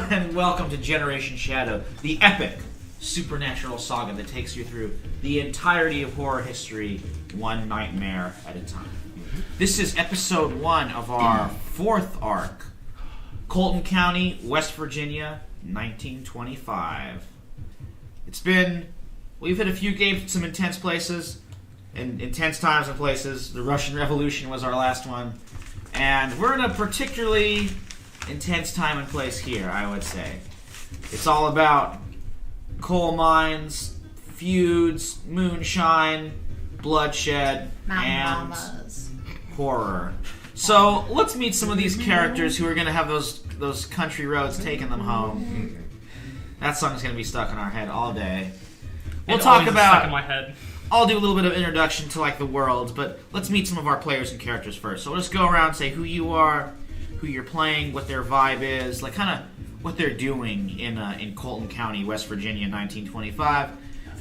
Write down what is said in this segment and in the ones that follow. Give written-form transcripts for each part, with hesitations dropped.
and welcome to Generation Shadow, the epic supernatural saga that takes you through the entirety of horror history, one nightmare at a time. This is episode 1 of our 4th arc, Colton County, West Virginia, 1925. We've hit a few games, some intense places, and intense times and places. The Russian Revolution was our last one. And we're in a particularly intense time and place here, I would say. It's all about coal mines, feuds, moonshine, bloodshed, and horror. So let's meet some of these characters who are going to have those country roads taking them home. That song's going to be stuck in our head all day. We'll talk about... stuck in my head. I'll do a little bit of introduction to the world, but let's meet some of our players and characters first. So we'll just go around and say who you are, who you're playing, what their vibe is, kind of what they're doing in Colton County, West Virginia, 1925.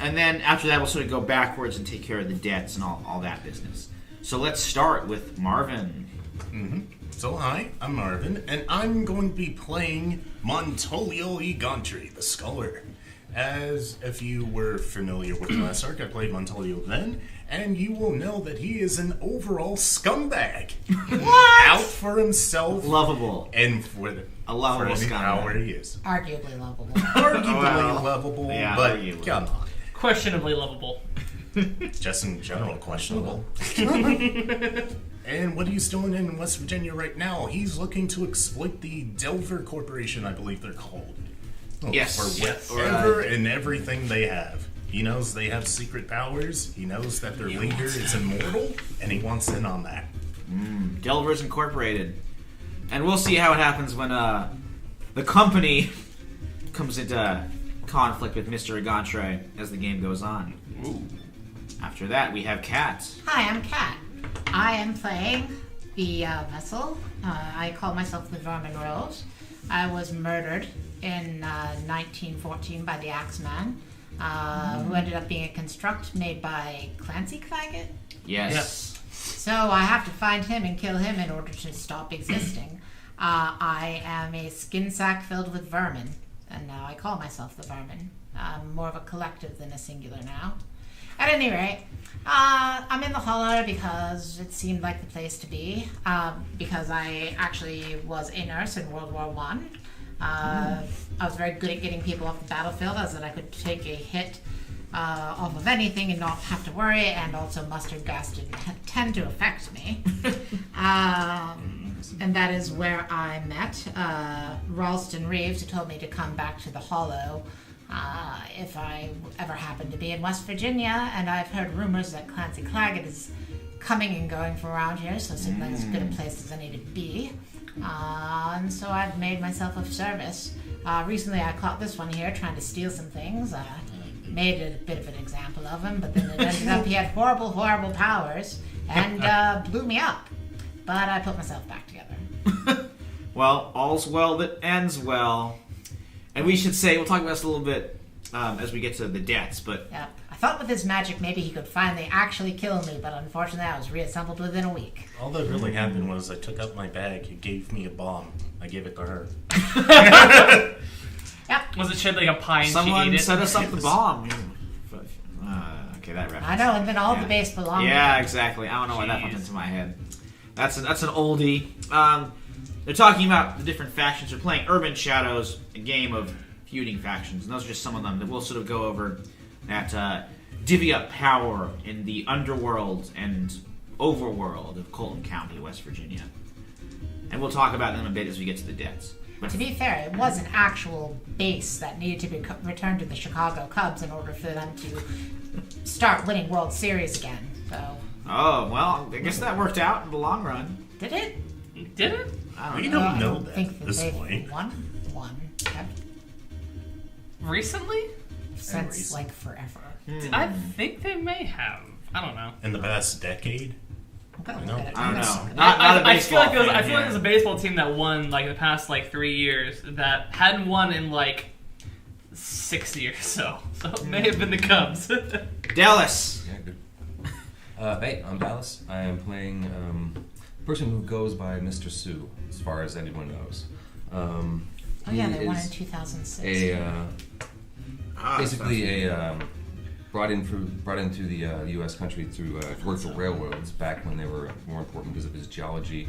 And then after that, we'll sort of go backwards and take care of the debts and all that business. So let's start with Marvin. Mm-hmm. So hi, I'm Marvin, and I'm going to be playing Montolio E. Gauntry, the Scholar. As if you were familiar with the last arc, I played Montolio then, and you will know that he is an overall scumbag. What? Out for himself. Lovable. And for a lovable any scumbag. power he is. Arguably lovable. Arguably lovable, yeah, but arguably. come on. Questionably lovable. Just in general questionable. And what he's doing in West Virginia right now, he's looking to exploit the Delver Corporation, I believe they're called. Yes. For whatever and everything they have. He knows they have secret powers. He knows that their leader is immortal, and he wants in on that. Delvers Incorporated. And we'll see how it happens when the company comes into conflict with Mr. Agantre as the game goes on. Ooh. After that, we have Kat. Hi, I'm Kat. I am playing the vessel. I call myself the Vermin Rose. I was murdered in 1914 by the Axeman, who ended up being a construct made by Clancy Claggett. Yes. So I have to find him and kill him in order to stop existing. I am a skin sack filled with vermin, and now I call myself the Vermin. I'm more of a collective than a singular now. At any rate, I'm in the Holler because it seemed like the place to be, because I actually was a nurse in World War I. I was very good at getting people off the battlefield, as that I could take a hit off of anything and not have to worry, and also mustard gas didn't tend to affect me. And that is where I met Ralston Reeves, who told me to come back to the Hollow if I ever happened to be in West Virginia, and I've heard rumors that Clancy Claggett is coming and going from around here, so it seems like as good a place as I need to be. And so I've made myself of service. Recently I caught this one here trying to steal some things. Made a bit of an example of him, but then it ended up he had horrible, horrible powers and blew me up. But I put myself back together. Well, all's well that ends well. And we should say, we'll talk about this a little bit as we get to the deaths, but... Yeah. I thought with his magic maybe he could finally actually kill me, but unfortunately I was reassembled within a week. All that really happened was I took out my bag, he gave me a bomb. I gave it to her. Yep. Was it shaped like a pie and she Someone ate it? set us up the bomb. Okay, that reference. I know, and then all the base belonged. Yeah, exactly. I don't know why that popped into my head. That's an oldie. They're talking about the different factions. They're playing Urban Shadows, a game of feuding factions, and those are just some of them that we'll sort of go over that divvy up power in the underworld and overworld of Colton County, West Virginia. And we'll talk about them a bit as we get to the debts. But To be fair, it was an actual base that needed to be returned to the Chicago Cubs in order for them to start winning World Series again. So. Oh, well, I guess that worked out in the long run. Did it? Did it? We don't know I that think at that this they've point. won Recently? since like forever. I think they may have. I don't know. In the past decade? Okay, No. look at it. I don't know. I feel like baseball I fan, feel like yeah. there's a baseball team that won like the past like 3 years that hadn't won in like 60 or so. So it may have been the Cubs. Dallas. Yeah, good. Hey, I'm Dallas. I am playing a person who goes by Mr. Sue, as far as anyone knows. Oh yeah, they He won in is 2006. Basically brought into the U.S. country through commercial railroads back when they were more important because of his geology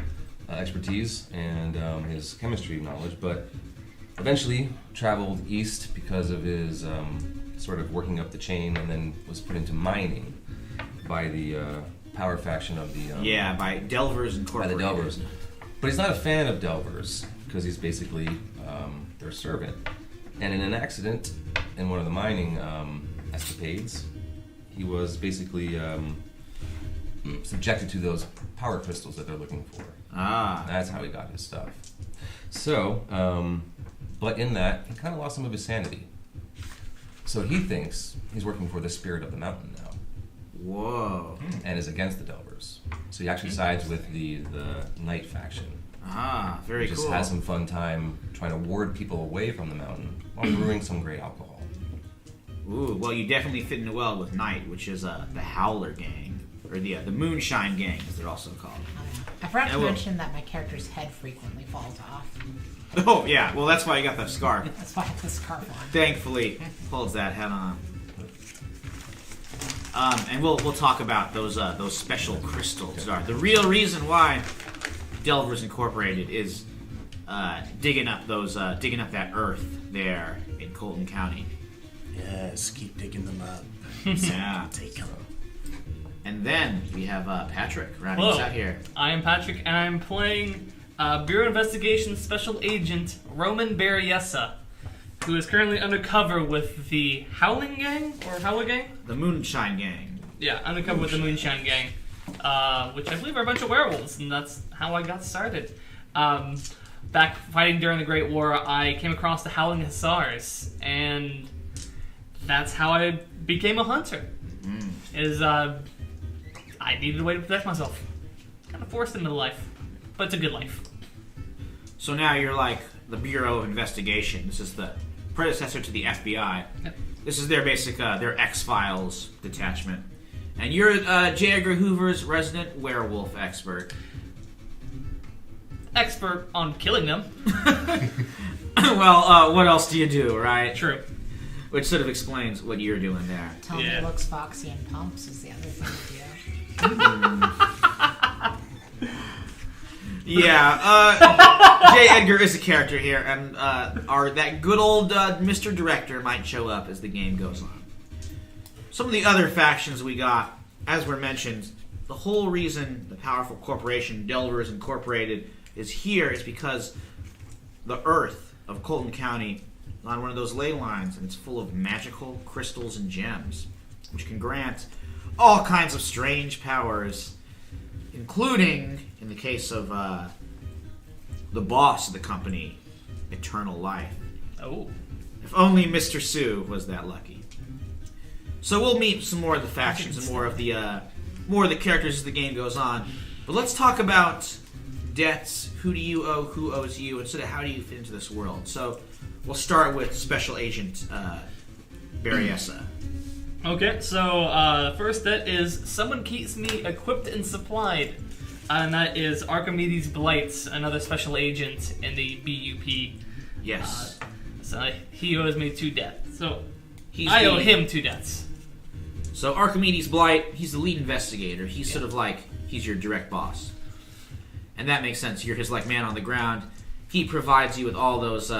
expertise and his chemistry knowledge, but eventually traveled east because of his sort of working up the chain, and then was put into mining by the power faction of the by Delvers by Incorporated. the Delvers. But he's not a fan of Delvers because he's basically their servant. And in an accident in one of the mining escapades, he was basically subjected to those power crystals that they're looking for. That's how he got his stuff. So, but in that, he kind of lost some of his sanity. So he thinks he's working for the spirit of the mountain now. Whoa. And is against the Delvers. So he actually sides with the Knight faction. Very Just cool. has some fun time trying to ward people away from the mountain while brewing some great alcohol. Ooh, well, you definitely fit in well with Knight, which is the Howler gang, or the Moonshine gang, as they're also called. I forgot to I will- mention that my character's head frequently falls off. Oh yeah, well that's why you got the scarf. That's why I have the scarf on. Thankfully, holds that head on. And we'll talk about those special crystals. The real reason why Delvers Incorporated is digging up that earth there in Colton County. Yes, keep digging them up. Yeah. Take them. And then we have Patrick rounding us Hello, out here. I am Patrick, and I'm playing Bureau Investigation Special Agent Roman Berryessa, who is currently undercover with the Howling Gang, or Howler Gang? The Moonshine gang. Yeah, undercover with the Moonshine Gang, which I believe are a bunch of werewolves, and that's how I got started. Back fighting during the Great War, I came across the Howling Hussars, and that's how I became a hunter. I needed a way to protect myself. Kind of forced into life, but it's a good life. So now you're like the Bureau of Investigation. This is the predecessor to the FBI. Yep. This is their basic, their X-Files detachment. And you're J. Edgar Hoover's resident werewolf expert. Expert on killing them. Well, what else do you do, right? True. Which sort of explains what you're doing there. Tell me Yeah. it looks foxy and pumps is the other thing to do. Yeah, J. Edgar is a character here, and that good old Mr. Director might show up as the game goes on. Some of the other factions we got, as were mentioned, the whole reason the powerful corporation Delvers Incorporated is here is because the earth of Colton County is on one of those ley lines, and it's full of magical crystals and gems, which can grant all kinds of strange powers, including, in the case of the boss of the company, eternal life. Oh. If only Mr. Sue was that lucky. So we'll meet some more of the factions and more of the characters as the game goes on. But let's talk about debts. Who do you owe? Who owes you? And sort of how do you fit into this world? So we'll start with Special Agent Berryessa. Okay, so the first debt is someone keeps me equipped and supplied, and that is Archimedes Blight, another special agent in the BUP. Yes. So he owes me 2 debts. So He's I the- owe him 2 debts. So Archimedes Blight, he's the lead investigator. He's sort of like, he's your direct boss. And that makes sense. You're his like man on the ground. He provides you with all those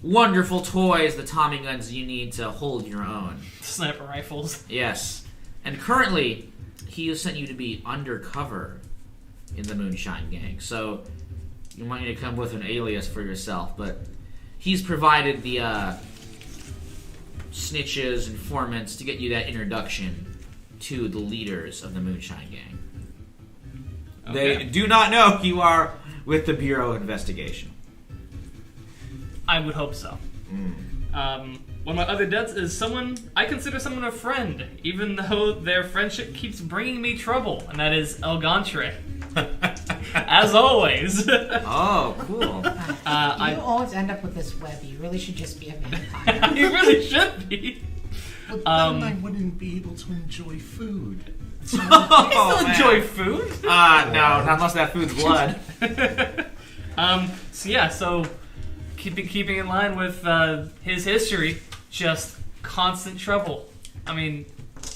wonderful toys, the Tommy guns you need to hold your own. Sniper rifles. Yes. And currently, he has sent you to be undercover in the Moonshine Gang. So you might need to come with an alias for yourself, but he's provided the snitches, informants to get you that introduction to the leaders of the Moonshine Gang. Okay. They do not know you are with the Bureau of Investigation. I would hope so. One of my other debts is I consider someone a friend, even though their friendship keeps bringing me trouble, and that is El Gantre. As always. Oh, cool. You always end up with this web. You really should just be a vampire. You really should be. But then I wouldn't be able to enjoy food. Oh, man. Enjoy food? No, not unless that food's blood. So keeping in line with his history, just constant trouble. I mean,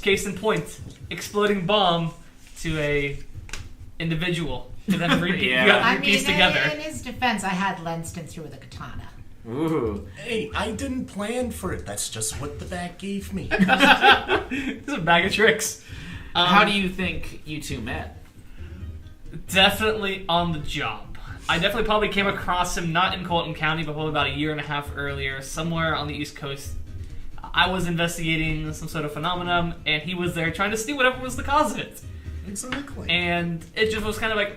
case in point, exploding bomb to a individual. To then piece together. In his defense, I had Lenston through with a katana. Ooh. Hey, I didn't plan for it. That's just what the bag gave me. It's a bag of tricks. How do you think you two met? Definitely on the job. I definitely probably came across him not in Colton County, but probably about a year and a half earlier, somewhere on the East Coast. I was investigating some sort of phenomenon, and he was there trying to see whatever was the cause of it. Exactly. And it just was kind of like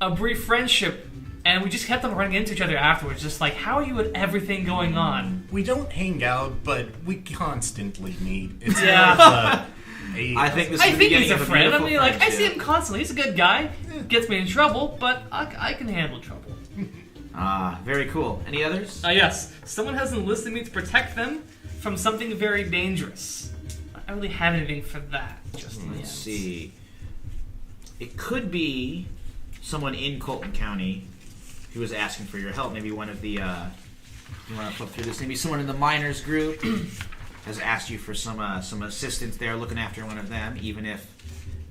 a brief friendship, and we just kept on running into each other afterwards, just like, how are you with everything going on? We don't hang out, but we constantly meet. It's Yeah. I think this is I the think beginning he's a of friend. I beautiful mean, like, I see friendship. him constantly. He's a good guy. Gets me in trouble, but I can handle trouble. Very cool. Any others? Yes. Someone has enlisted me to protect them from something very dangerous. I don't really have anything for that. Just Let's yet. see. It could be someone in Colton County who was asking for your help. Maybe one of the. You want to flip through this? Maybe someone in the miners group has asked you for some assistance there, looking after one of them, even if,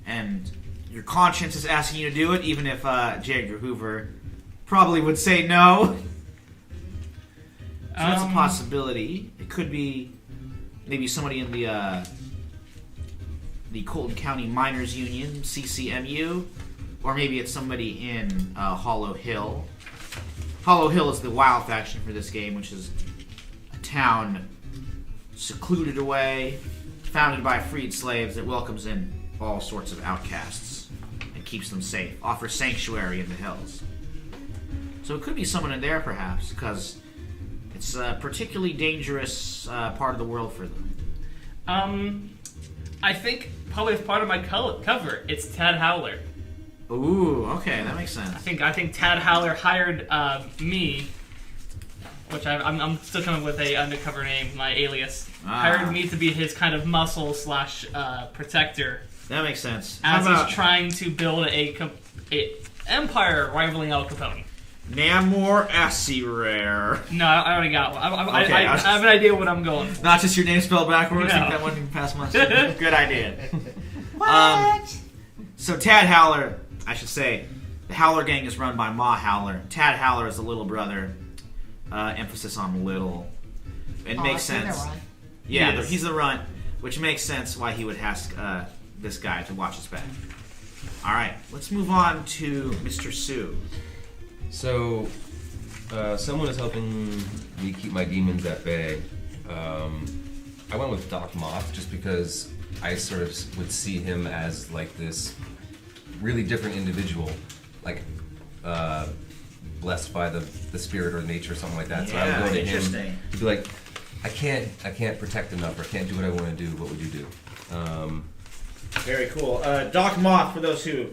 and your conscience is asking you to do it, even if J. Edgar Hoover probably would say no. So that's a possibility. It could be maybe somebody in the Colton County Miners Union, CCMU, or maybe it's somebody in Hollow Hill. Hollow Hill is the wild faction for this game, which is a town secluded away, founded by freed slaves that welcomes in all sorts of outcasts and keeps them safe, offers sanctuary in the hills. So it could be someone in there, perhaps, because it's a particularly dangerous part of the world for them. I think probably as part of my cover, it's Tad Howler. Ooh, okay, that makes sense. I think Tad Howler hired me, which I'm still coming with a undercover name, my alias. Hired me to be his kind of muscle / protector. That makes sense. As he's trying to build a empire rivaling El Capone. Namor Asirare. No, I already got one. I Okay, have an idea what I'm going for. Not just your name spelled backwards. No. Like that one can pass muster. Good idea. What? So Tad Howler, I should say, the Howler gang is run by Ma Howler. Tad Howler is the little brother. Emphasis on little. It makes so they're sense. right. Yeah, Yes. he's the runt, which makes sense why he would ask this guy to watch his back. All right, let's move on to Mr. Sue. So, someone is helping me keep my demons at bay. I went with Doc Moth just because I sort of would see him as like this really different individual, like blessed by the spirit or nature or something like that. So I would go to him to be like, I can't protect enough or can't do what I want to do. What would you do? Very cool. Doc Moth, for those of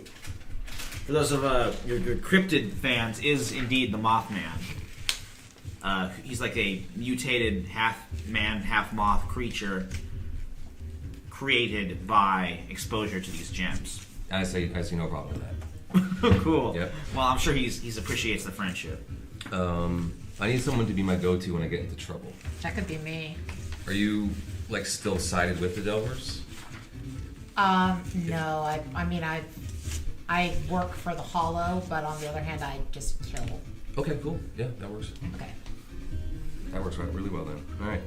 your cryptid fans, is indeed the Mothman. He's like a mutated half man, half moth creature created by exposure to these gems. I see no problem with that. Cool. Yep. Well, I'm sure he's appreciates the friendship. I need someone to be my go-to when I get into trouble. That could be me. Are you like still sided with the Delvers? No. I mean, I work for the Hollow, but on the other hand, I just kill. Okay, cool. Yeah, that works. Okay. That works out really well then. All right.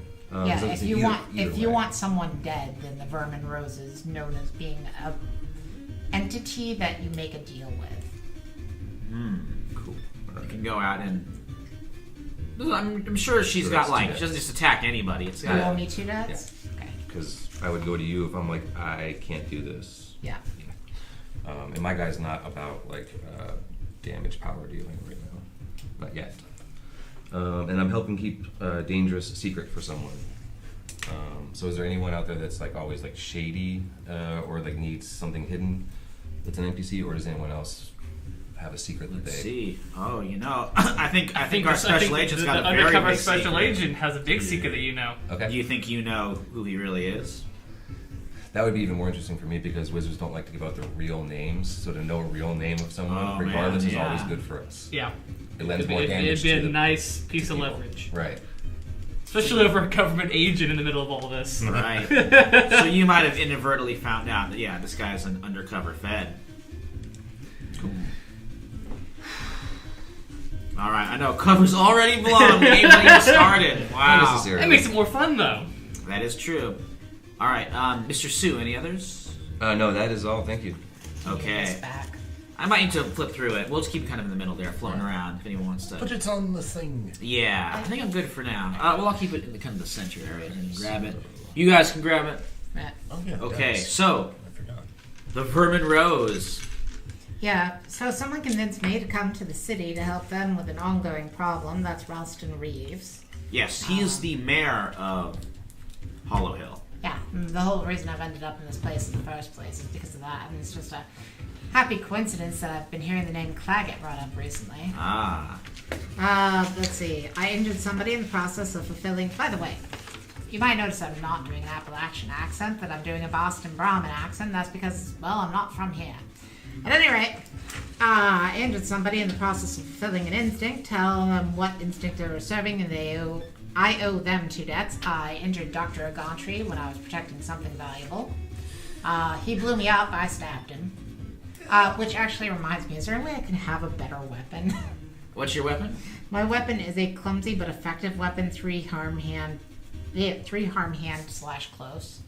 Yeah. so If it's you either way. want someone dead, then the Vermin Rose is known as being a entity that you make a deal with. Cool. All You right. can go out and. I'm sure she's So got that's like two she doesn't just attack anybody. It's You got. owe me 2 deaths? Okay. Because I would go to you if I'm like, I can't do this. Yeah. And my guy's not about like damage power dealing right now. Not yet. And I'm helping keep a dangerous secret for someone. So is there anyone out there that's like always like shady or like needs something hidden that's an NPC, or does anyone else have a secret that Let's they... see. Oh, I think our special agent's got a the very undercover big special secret. agent has a big secret that you know. Okay. Do you think you know who he really is? That would be even more interesting for me because wizards don't like to give out their real names. So to know a real name of someone, Oh, regardless, man, is always yeah. good for us. Yeah. it lends more damage It'd be to a the nice piece of people. leverage. Right. Especially over a government agent in the middle of all this. Right. So you might have inadvertently found out that, yeah, this guy's an undercover Fed. Cool. All right, I know. Cover's already blown. The game's not even started. Not Wow. necessarily. That makes it more fun, though. That is true. All right, Mr. Sue, any others? No, that is all. Thank you. Okay. It's back. I might need to flip through it. We'll just keep it kind of in the middle there, floating around if anyone wants to. But it's on the thing. Yeah, I think I'm good for now. Well, I'll keep it in the kind of the center area and grab it. You guys can grab it. Right. Oh, yeah. Okay, that's- so I forgot. the Vermin Rose. Yeah, so someone convinced me to come to the city to help them with an ongoing problem. That's Ralston Reeves. Yes, he is the mayor of Hollow Hill. Yeah, and the whole reason I've ended up in this place in the first place is because of that. And it's just a happy coincidence that I've been hearing the name Claggett brought up recently. Ah, Let's see. I injured somebody in the process of fulfilling... By the way, you might notice I'm not doing an Appalachian accent, that I'm doing a Boston Brahmin accent. That's because, well, I'm not from here. At any rate, I injured somebody in the process of fulfilling an instinct. Tell them what instinct they were serving, and I owe them 2 debts. I injured Dr. Agantry when I was protecting something valuable. He blew me up. I stabbed him. Which actually reminds me, is there a way I can have a better weapon? what's your weapon? My weapon is a clumsy but effective weapon, 3 harm hand / close.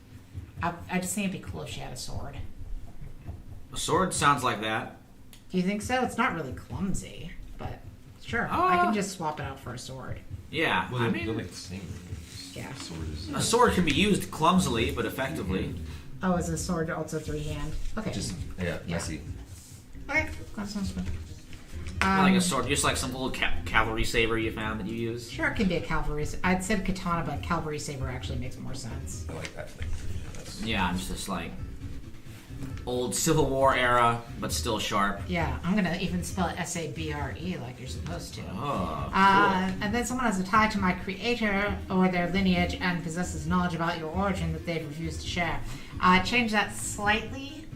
I just think it'd be cool if she had a sword. A sword sounds like that. Do you think so? It's not really clumsy, but sure. I can just swap it out for a sword. Yeah, Well, I they'll mean, make the same. Yeah. Sword is. a sword can be used clumsily but effectively. Oh, is a sword also 3 hand? Okay. Just messy. Okay, that sounds good. Like a sword, just like some little cavalry saber you found that you use. Sure, it can be a cavalry. I'd said katana, but cavalry saber actually makes more sense. I like that. That's, Yeah, it's just like old Civil War era, but still sharp. Yeah, I'm gonna even spell it S-A-B-R-E like you're supposed to. Oh, And then someone has a tie to my creator or their lineage and possesses knowledge about your origin that they've refused to share. Change that slightly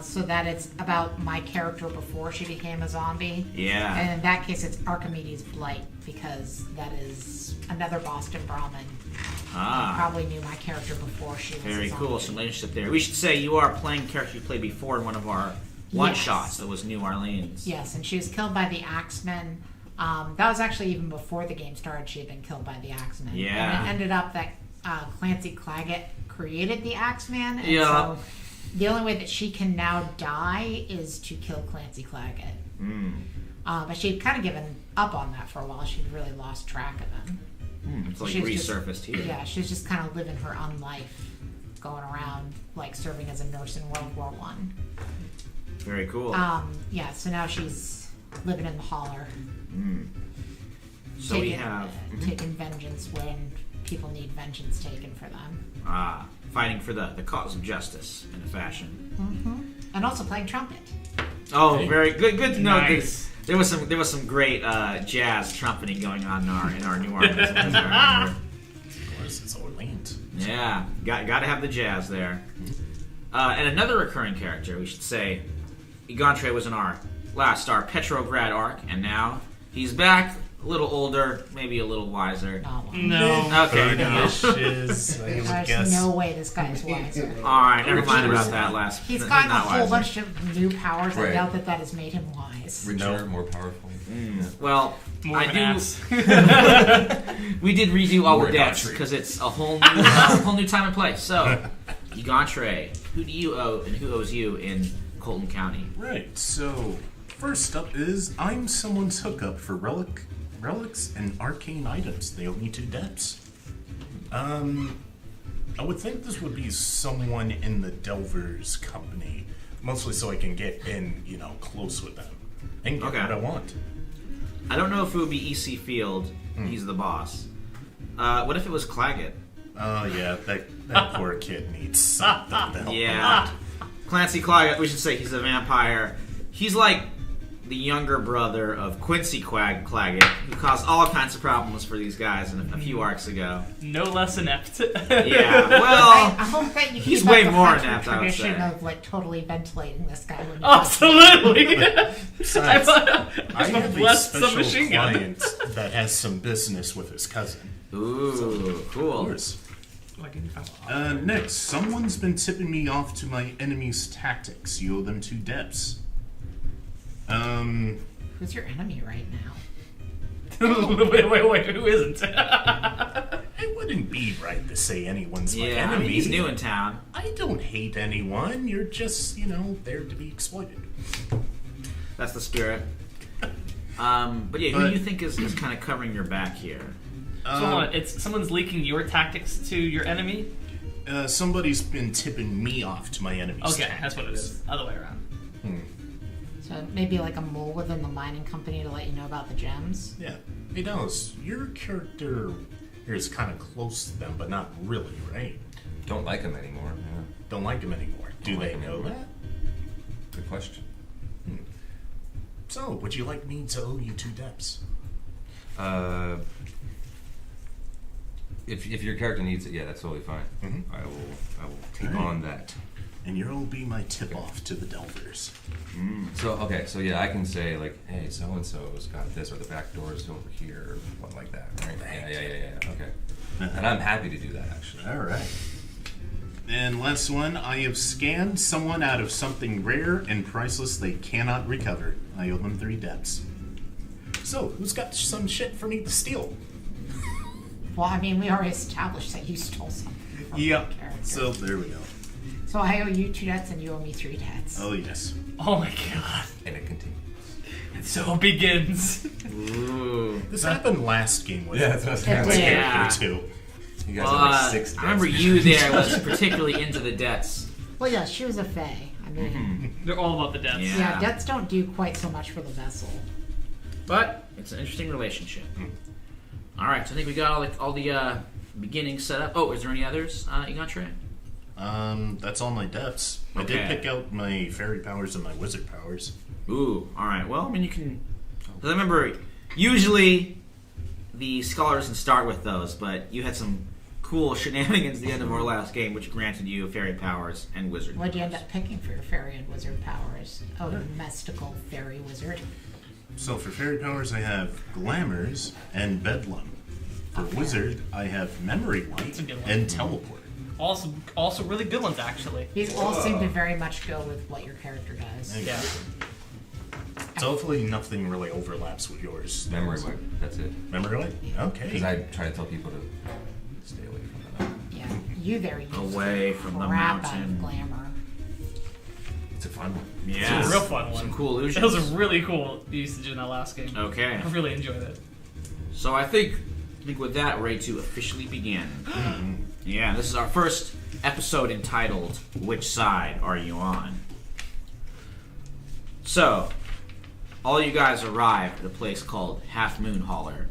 so that it's about my character before she became a zombie. Yeah. And in that case, it's Archimedes' Blight because that is another Boston Brahmin. Probably knew my character before she was Very a zombie. cool. Some relationship there. We should say you are playing character you played before in one of our one-shots that was New Orleans. Yes, and she was killed by the Axemen. That was actually even before the game started. She had been killed by the Axemen. Yeah. And it ended up that Clancy Claggett created the Axeman. And Yeah. so the only way that she can now die is to kill Clancy Claggett. But she'd kind of given up on that for a while. She'd really lost track of him. It's like She was just- resurfaced here. Yeah, she was just kind of living her own life, going around like serving as a nurse in World War One. Very cool. Yeah, so now she's living in the holler. So we have taking vengeance when people need vengeance taken for them, fighting for the cause of justice in a fashion. and also playing trumpet. Oh, very good. Good to know. Nice. There was some great jazz trumpeting going on in our New Orleans. as I remember. Of course, it's Orleans. Yeah, got to have the jazz there. And another recurring character, we should say, Egantre was in our Petrograd arc, and now he's back, a little older, maybe a little wiser. Not one. No. Okay, no. Panush, I would There's guess. no way this guy is wiser. All right, never mind about that last. He's not gotten a whole wiser. bunch of new powers. I Right. doubt that has made him wise. richer, more powerful. Well, More I of an do. ass. We did redo all More the debts Egantre. because it's a whole new time and place. So, Egantre, who do you owe and who owes you in Colton County? Right, so first up is I'm someone's hookup for relics and arcane items. They owe me 2 debts. I would think this would be someone in the Delvers company, mostly so I can get in, close with them and get Okay. what I want. I don't know if it would be EC Field. He's the boss. What if it was Claggett? Oh yeah, that poor kid needs something to help him Yeah. out. Clancy Claggett, we should say he's a vampire. He's like the younger brother of Quincy Claggett, who caused all kinds of problems for these guys a few arcs ago. No less inept. Yeah, well, I hope that you he's keep way up the more French inept, I would tradition say. of like totally ventilating this guy when you Absolutely. Besides, I I'm have a blessed with a special machine gun. client that has some business with his cousin. Ooh, Of cool. course. Like, if I'm- Next, someone's been tipping me off to my enemy's tactics. You owe them 2 debts. Who's your enemy right now? wait, who isn't? It wouldn't be right to say anyone's my Yeah, I enemy. mean, he's new in town. I don't hate anyone. You're just, there to be exploited. That's the spirit. But yeah, who do you think is kind of covering your back here? So hold on, it's someone's leaking your tactics to your enemy? Somebody's been tipping me off to my enemy's Okay, tactics. that's what it is. Other way around. So maybe like a mole within the mining company to let you know about the gems. Yeah. Hey, Dallas, your character here is kind of close to them, but not really, right? Don't like him anymore. Yeah. Don't like him anymore. Do Don't they like him know anymore. that? Good question. So, would you like me to owe you 2 debts? If your character needs it, yeah, that's totally fine. Mhm. I will take Alright. on that. And you'll be my tip-off to the Delvers. So yeah, I can say like, hey, so and so's got this, or the back door's over here, or something like that. Right? Yeah. Okay. And I'm happy to do that actually. All right. And last one, I have scanned someone out of something rare and priceless they cannot recover. I owe them 3 debts. So, who's got some shit for me to steal? Well, I mean, we already established that you stole something from your Yep. character. So, there we go. So I owe you 2 debts and you owe me 3 debts. Oh, yes. Oh my god. And it continues. So it begins. Ooh. This happened last game with Yeah, that's what I was saying. my Yeah. character, too. You guys have like 6 I remember debts. you there was particularly into the debts. Well, yeah, she was a fae. I mean, They're all about the debts. Yeah. yeah, debts don't do quite so much for the vessel. But it's an interesting relationship. All right, so I think we got all the beginnings set up. Oh, is there any others you got, Trey? That's all my debts. I did Okay. pick out my fairy powers and my wizard powers. Ooh, all right. Well, I mean, you can. Because I remember usually the scholar doesn't start with those, but you had some cool shenanigans at the end of our last game, which granted you fairy powers and wizard. What'd you powers. end up picking for your fairy and wizard powers? Oh, mystical fairy wizard. So for fairy powers, I have glamours and bedlam. For wizard, I have memory That's light a good one. and teleport. Also really good ones actually. These all seem to very much go with what your character does. Yeah. So hopefully nothing really overlaps with yours. Memory wipe. That's it. Memory light? Okay. Because I try to tell people to stay away from that. Yeah, you there use Away from the crap out mountain. of glamour. It's a fun one. Yeah, It's a real fun one. Some cool illusions. That was a really cool usage in that last game. Okay. I really enjoyed it. So I think with that, we're ready to officially begin. Yeah, this is our first episode entitled "Which Side Are You On?" So, all you guys arrived at a place called Half Moon Hauler.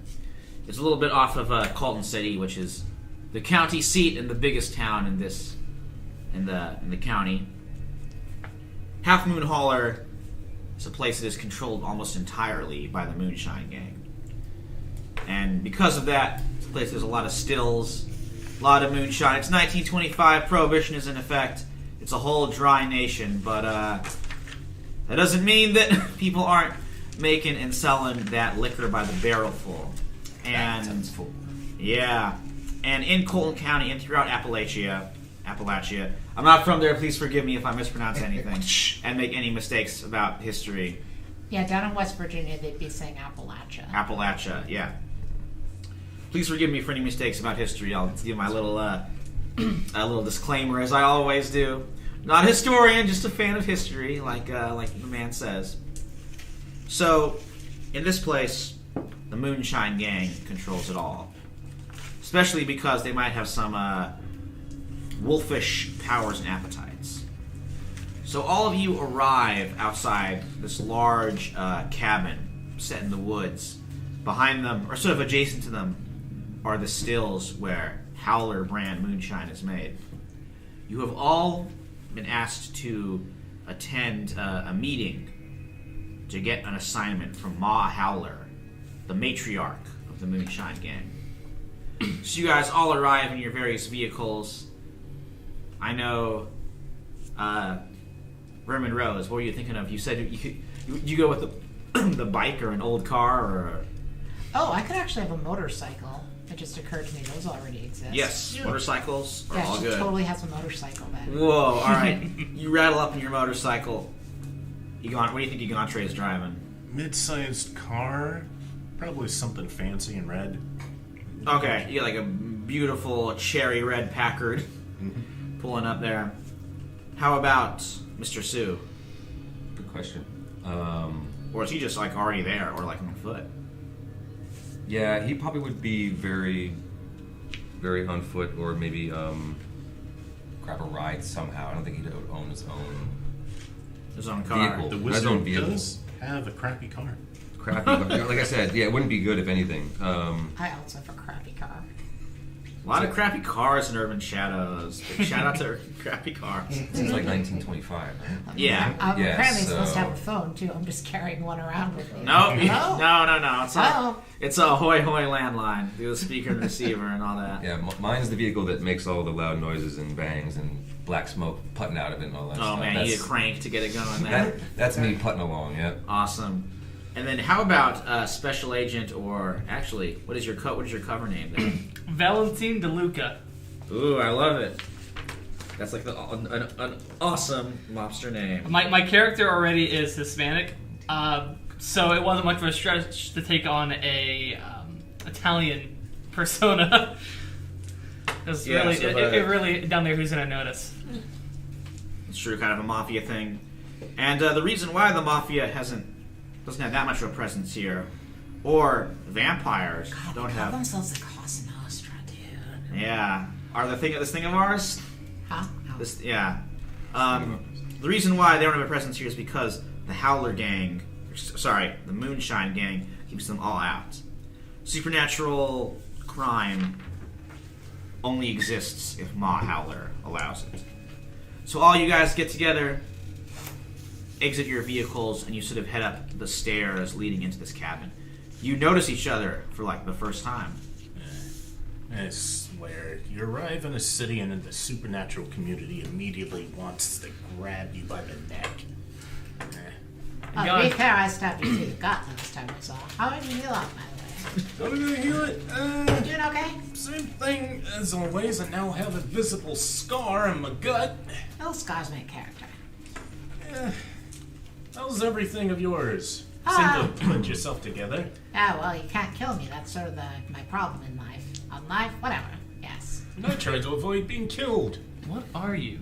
It's a little bit off of Colton City, which is the county seat and the biggest town in the county. Half Moon Hauler is a place that is controlled almost entirely by the Moonshine Gang. And because of that, it's a place there's a lot of stills, a lot of moonshine. It's 1925, Prohibition is in effect. It's a whole dry nation, but that doesn't mean that people aren't making and selling that liquor by the barrelful. And full. yeah, and in Colton County and throughout Appalachia, I'm not from there, please forgive me if I mispronounce anything and make any mistakes about history. Yeah, down in West Virginia, they'd be saying Appalachia. Appalachia, yeah. Please forgive me for any mistakes about history. I'll give my little a little disclaimer, as I always do. Not a historian, just a fan of history, like the man says. So, in this place, the Moonshine Gang controls it all. Especially because they might have some wolfish powers and appetites. So all of you arrive outside this large cabin set in the woods. Behind them, or sort of adjacent to them, are the stills where Howler brand moonshine is made. You have all been asked to attend a meeting to get an assignment from Ma Howler, the matriarch of the Moonshine Gang. So you guys all arrive in your various vehicles. I know, Vermin Rose, what were you thinking of? You said you go with the bike or an old car or... Oh, I could actually have a motorcycle. It just occurred to me those already exist. Yes, motorcycles are yeah, all she good. totally has a motorcycle then. Whoa, alright. You rattle up in your motorcycle. What do you think Egontre is driving? Mid-sized car, probably something fancy and red. Okay, you got like a beautiful cherry red Packard pulling up there. How about Mr. Sue? Good question. Or is he just like already there, or like on foot? Yeah, he probably would be very, very on foot, or maybe grab a ride somehow. I don't think he'd own his own car. vehicle. The His own wizard vehicle. does have a crappy car. Crappy. Like I said, yeah, it wouldn't be good if anything. I also have a crappy car. A lot of crappy cars in Urban Shadows. Big shout out to crappy cars. Seems like 1925. Right? Yeah. I'm Yeah, apparently so- supposed to have a phone too. I'm just carrying one around with me. No, Hello? no. It's a hoy hoy landline. Do the speaker and receiver and all that. Yeah, mine's the vehicle that makes all the loud noises and bangs and black smoke putting out of it and all that Oh stuff. man, you need a crank to get it going there. That's me putting along, yeah. Awesome. And then how about Special Agent, or actually, what is your cover name there? Valentine DeLuca. Ooh, I love it. That's like an awesome mobster name. My character already is Hispanic, so it wasn't much of a stretch to take on a Italian persona. It really down there. Who's gonna notice? It's true, kind of a mafia thing. And the reason why the mafia doesn't have that much of a presence here, or vampires don't They call have. themselves the Cosa Nostra, dude. Yeah, are this thing of ours? Huh? No. The reason why they don't have a presence here is because the Howler gang, the Moonshine gang, keeps them all out. Supernatural crime only exists if Ma Howler allows it. So all you guys get together, exit your vehicles, and you sort of head up the stairs leading into this cabin. You notice each other for like the first time. I swear, you arrive in a city and the supernatural community immediately wants to grab you by the neck. To be fair, I stabbed you through the gut last time I saw. How did you heal up, by the way? How did I heal it? Doing okay? Same thing as always. I now have a visible scar in my gut. Little scars make character. How's everything of yours? Seem to put yourself together. Yeah, well, you can't kill me. That's sort of my problem in life. On life, whatever. Yes. And I try to avoid being killed. What are you?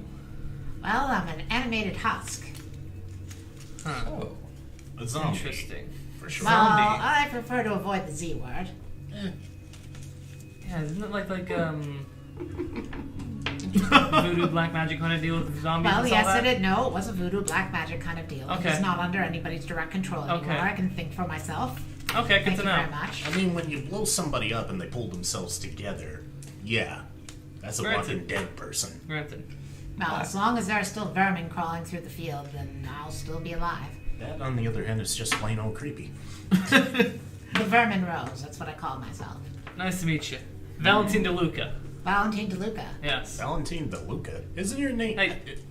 Well, I'm an animated husk. Huh. Oh. A zombie. Interesting. For sure. Well, I prefer to avoid the Z word. Yeah, isn't it like voodoo black magic kind of deal with zombies? Well, and all yes, that? No, it was a voodoo black magic kind of deal. Okay. It's not under anybody's direct control anymore. Okay. I can think for myself. Okay, good Thank to you know. very much. I mean, when you blow somebody up and they pull themselves together, yeah, that's a Granted. walking dead person. Granted. Well, as long as there are still vermin crawling through the field, then I'll still be alive. That, on the other hand, is just plain old creepy. The Vermin Rose, that's what I call myself. Nice to meet you. Valentine DeLuca. Valentine DeLuca. Yes. Valentine DeLuca. Isn't your name? Hey. It's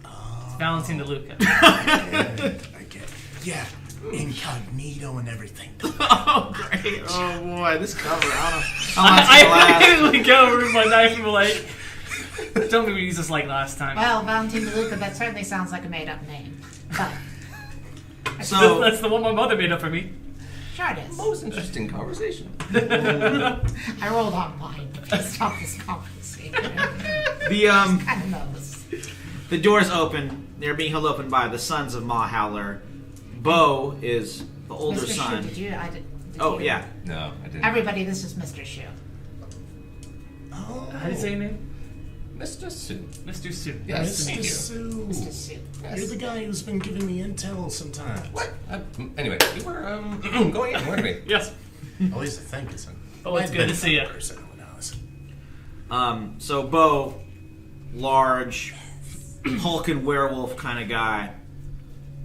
Valentine DeLuca. I get it. Yeah, incognito and everything. Oh, great. Oh, boy, this cover. I don't know how much it's gonna I last. immediately go over my knife and be like, don't we use this like last time. Well, Valentine DeLuca, that certainly sounds like a made-up name. But, So, That's the one my mother made up for me. sure it is. Most interesting conversation. I rolled on mine to stop this conversation. the Kind of knows. the doors open. They're being held open by the sons of Ma Howler. Bo is the older Mr. son. Shu, did you? Oh, you? yeah. No, I didn't. Everybody, this is Mr. Shu. Oh, How do you say your name? Mr. Sue. Mr. Sue. Yes. Nice to meet Mr. you. Sue. Mr. Shu. You're the guy who's been giving me intel sometimes. What? Anyway, we were going in, weren't we? Yes. At least I think it's Oh, it's good to see you. Person who knows. So Bo, large, Hulk and werewolf kind of guy.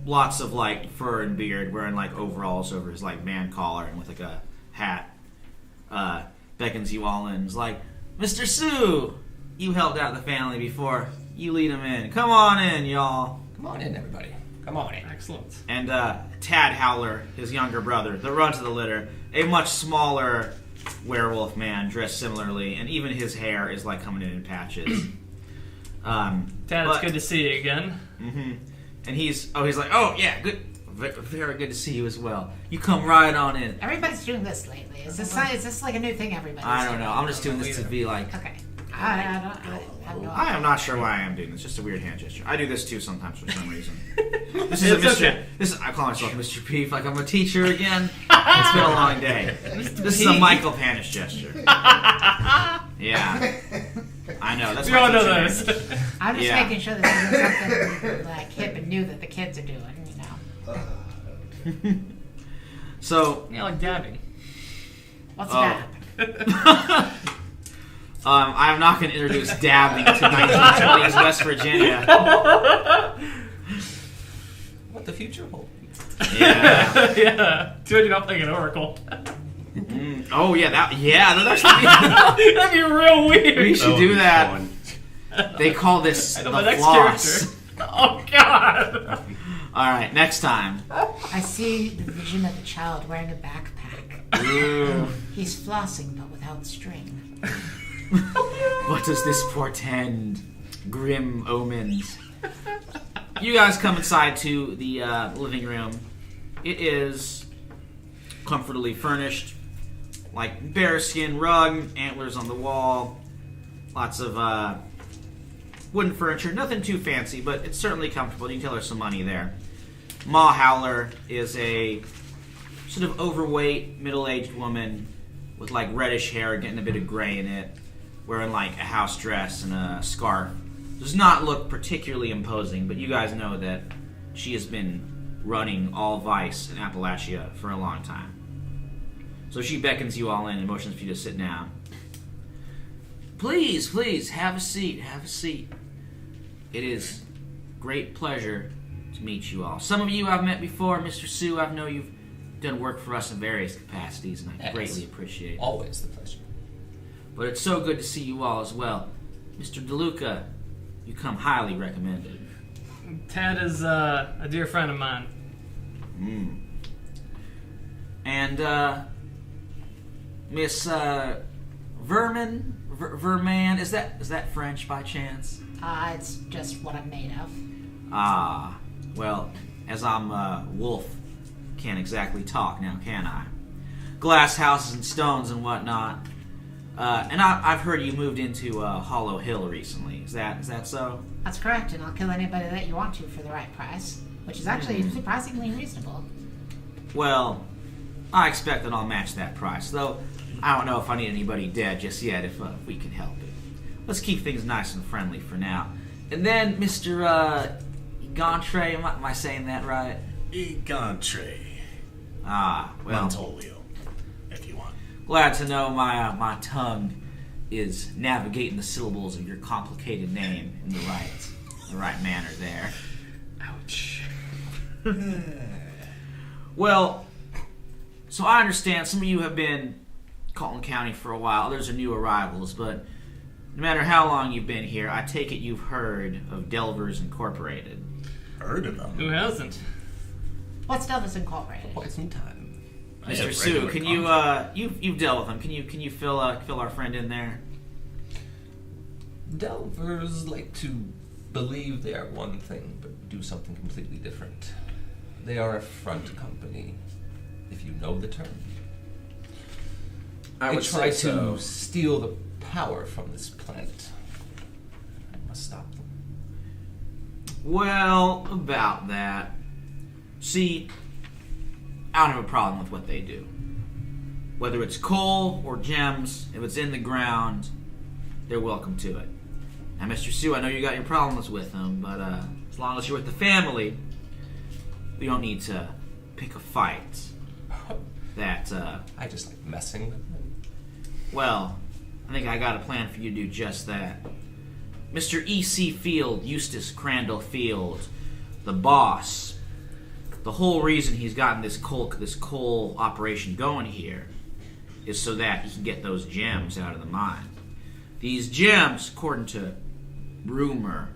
lots of like fur and beard, wearing like overalls over his like man collar and with like a hat, beckons you all in. Is like, Mr. Sue, you helped out the family before. You lead them in. Come on in, y'all. Come on in, everybody. Come on in. Excellent. And Tad Howler, his younger brother, the runt of the litter, a much smaller werewolf man dressed similarly, and even his hair is like coming in patches. Dad, it's good to see you again. Mm-hmm. And he's like, oh yeah, good, very good to see you as well. You come right on in. Everybody's doing this lately. Is this like a new thing everybody's I don't doing? know. I'm just doing this to be like. Okay. I have no I am not sure why I am doing this. Just a weird hand gesture. I do this too sometimes for some reason. This is a Mr. Okay. I call myself Mr. Beef, like I'm a teacher again. It's been a long day. This is a Michael Panush gesture. Yeah, I know. That's We my all know teacher those. hand. I'm just Yeah. making sure that there's something like hip and new that the kids are doing, you know. So, Yeah, like dabbing. What's Oh. that? I am not going to introduce dabbing to 1920s West Virginia. What the future holds. Yeah. Yeah. Too bad you're not playing an oracle. Oh yeah, that'd actually That'd be real we weird. should do that. They call this I the know my next floss. character. Oh god. All right, next time. I see the vision of a child wearing a backpack. Ooh. He's flossing, but without string. What does this portend? Grim omens. You guys come inside to the living room. It is comfortably furnished, like bearskin rug, antlers on the wall, lots of wooden furniture. Nothing too fancy, but it's certainly comfortable. You can tell there's some money there. Ma Howler is a sort of overweight, middle-aged woman with like reddish hair, getting a bit of gray in it, wearing like a house dress and a scarf. Does not look particularly imposing, but you guys know that she has been running all vice in Appalachia for a long time. So she beckons you all in and motions for you to sit down. Please, please, have a seat, have a seat. It is great pleasure to meet you all. Some of you I've met before. Mr. Sue, I know you've done work for us in various capacities, and I Yes. greatly appreciate it. Always the pleasure. But it's so good to see you all as well. Mr. DeLuca, you come highly recommended. Tad is a dear friend of mine. And, Miss, Verman? Verman? Is that French by chance? It's just what I'm made of. Ah, well, as I'm Wolf, can't exactly talk now, can I? Glass houses and stones and whatnot. And I've heard you moved into Hollow Hill recently. Is that so? That's correct, and I'll kill anybody that you want to for the right price, which is actually surprisingly reasonable. Well, I expect that I'll match that price, though I don't know if I need anybody dead just yet, if we can help it. Let's keep things nice and friendly for now. And then, Mr. Gontre, am I saying that right? Egantre. Ah, well, Montolio, if you want. glad to know my tongue is navigating the syllables of your complicated name in the right manner there. Ouch. Well, so I understand some of you have been in Colton County for a while. Others are new arrivals, but no matter how long you've been here, I take it you've heard of Delvers Incorporated. Heard of them? Who hasn't? What's Delvis Incorporated? Quite some time. I have Mr. Sue, regular can you contact. you've dealt with him? Can you fill our friend in there? Delvers like to believe they are one thing, but do something completely different. They are a front company, if you know the term. I They would try say so. to steal the power from this planet. I must stop them. Well, about that. See, I don't have a problem with what they do. Whether it's coal or gems, if it's in the ground, they're welcome to it. Now, Mr. Sue, I know you got your problems with them, but as long as you're with the family, we don't need to pick a fight. That, I just like messing with them. well, I think I got a plan for you to do just that. Mr. E.C. Field, Eustace Crandall Field, the boss, the whole reason he's gotten this coal operation going here is so that he can get those gems out of the mine. These gems, according to rumor,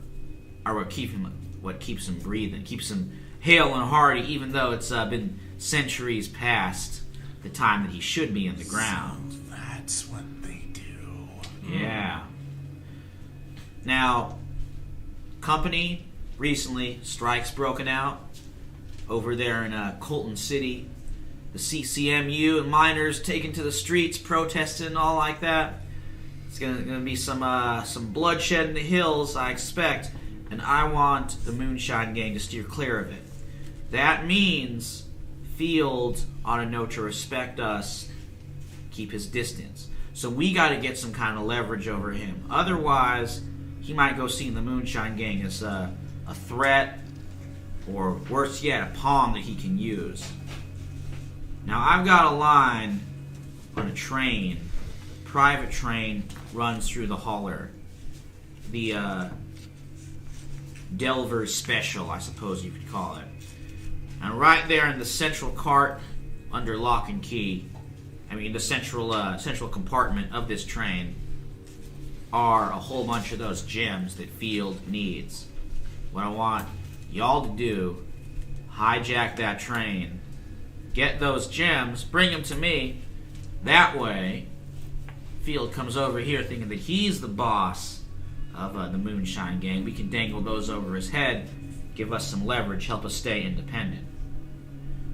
are what keeps him breathing, keeps him hale and hearty, even though it's been centuries past the time that he should be in the ground. So that's what they do. Yeah. Now, company recently, strikes broken out over there in Colton City. The CCMU and miners taken to the streets, protesting and all like that. It's gonna be some bloodshed in the hills, I expect, and I want the Moonshine Gang to steer clear of it. That means Field ought to know to respect us, keep his distance. So we got to get some kind of leverage over him. Otherwise, he might go see the Moonshine Gang as a threat, or worse yet, a pawn that he can use. Now, I've got a line on a train. Private train runs through the holler. The Delver's Special, I suppose you could call it. And right there in the central cart, under lock and key, the central compartment of this train, are a whole bunch of those gems that Field needs. What I want y'all to do, hijack that train, get those gems, bring them to me. That way, Field comes over here thinking that he's the boss of the Moonshine Gang. We can dangle those over his head, give us some leverage, help us stay independent.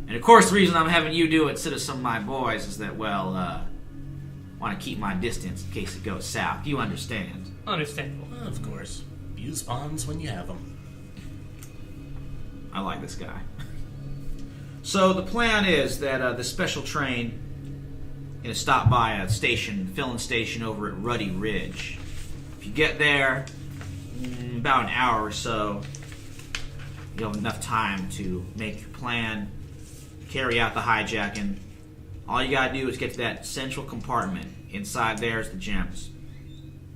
And of course, the reason I'm having you do it instead of some of my boys is that, I want to keep my distance in case it goes south. You understand? Understandable. Well, of course. Use bombs when you have them. I like this guy. So the plan is that the special train is going to stop by a filling station over at Ruddy Ridge. If you get there, about an hour or so, you'll have enough time to make your plan, carry out the hijacking. All you gotta do is get to that central compartment. Inside there's the gems.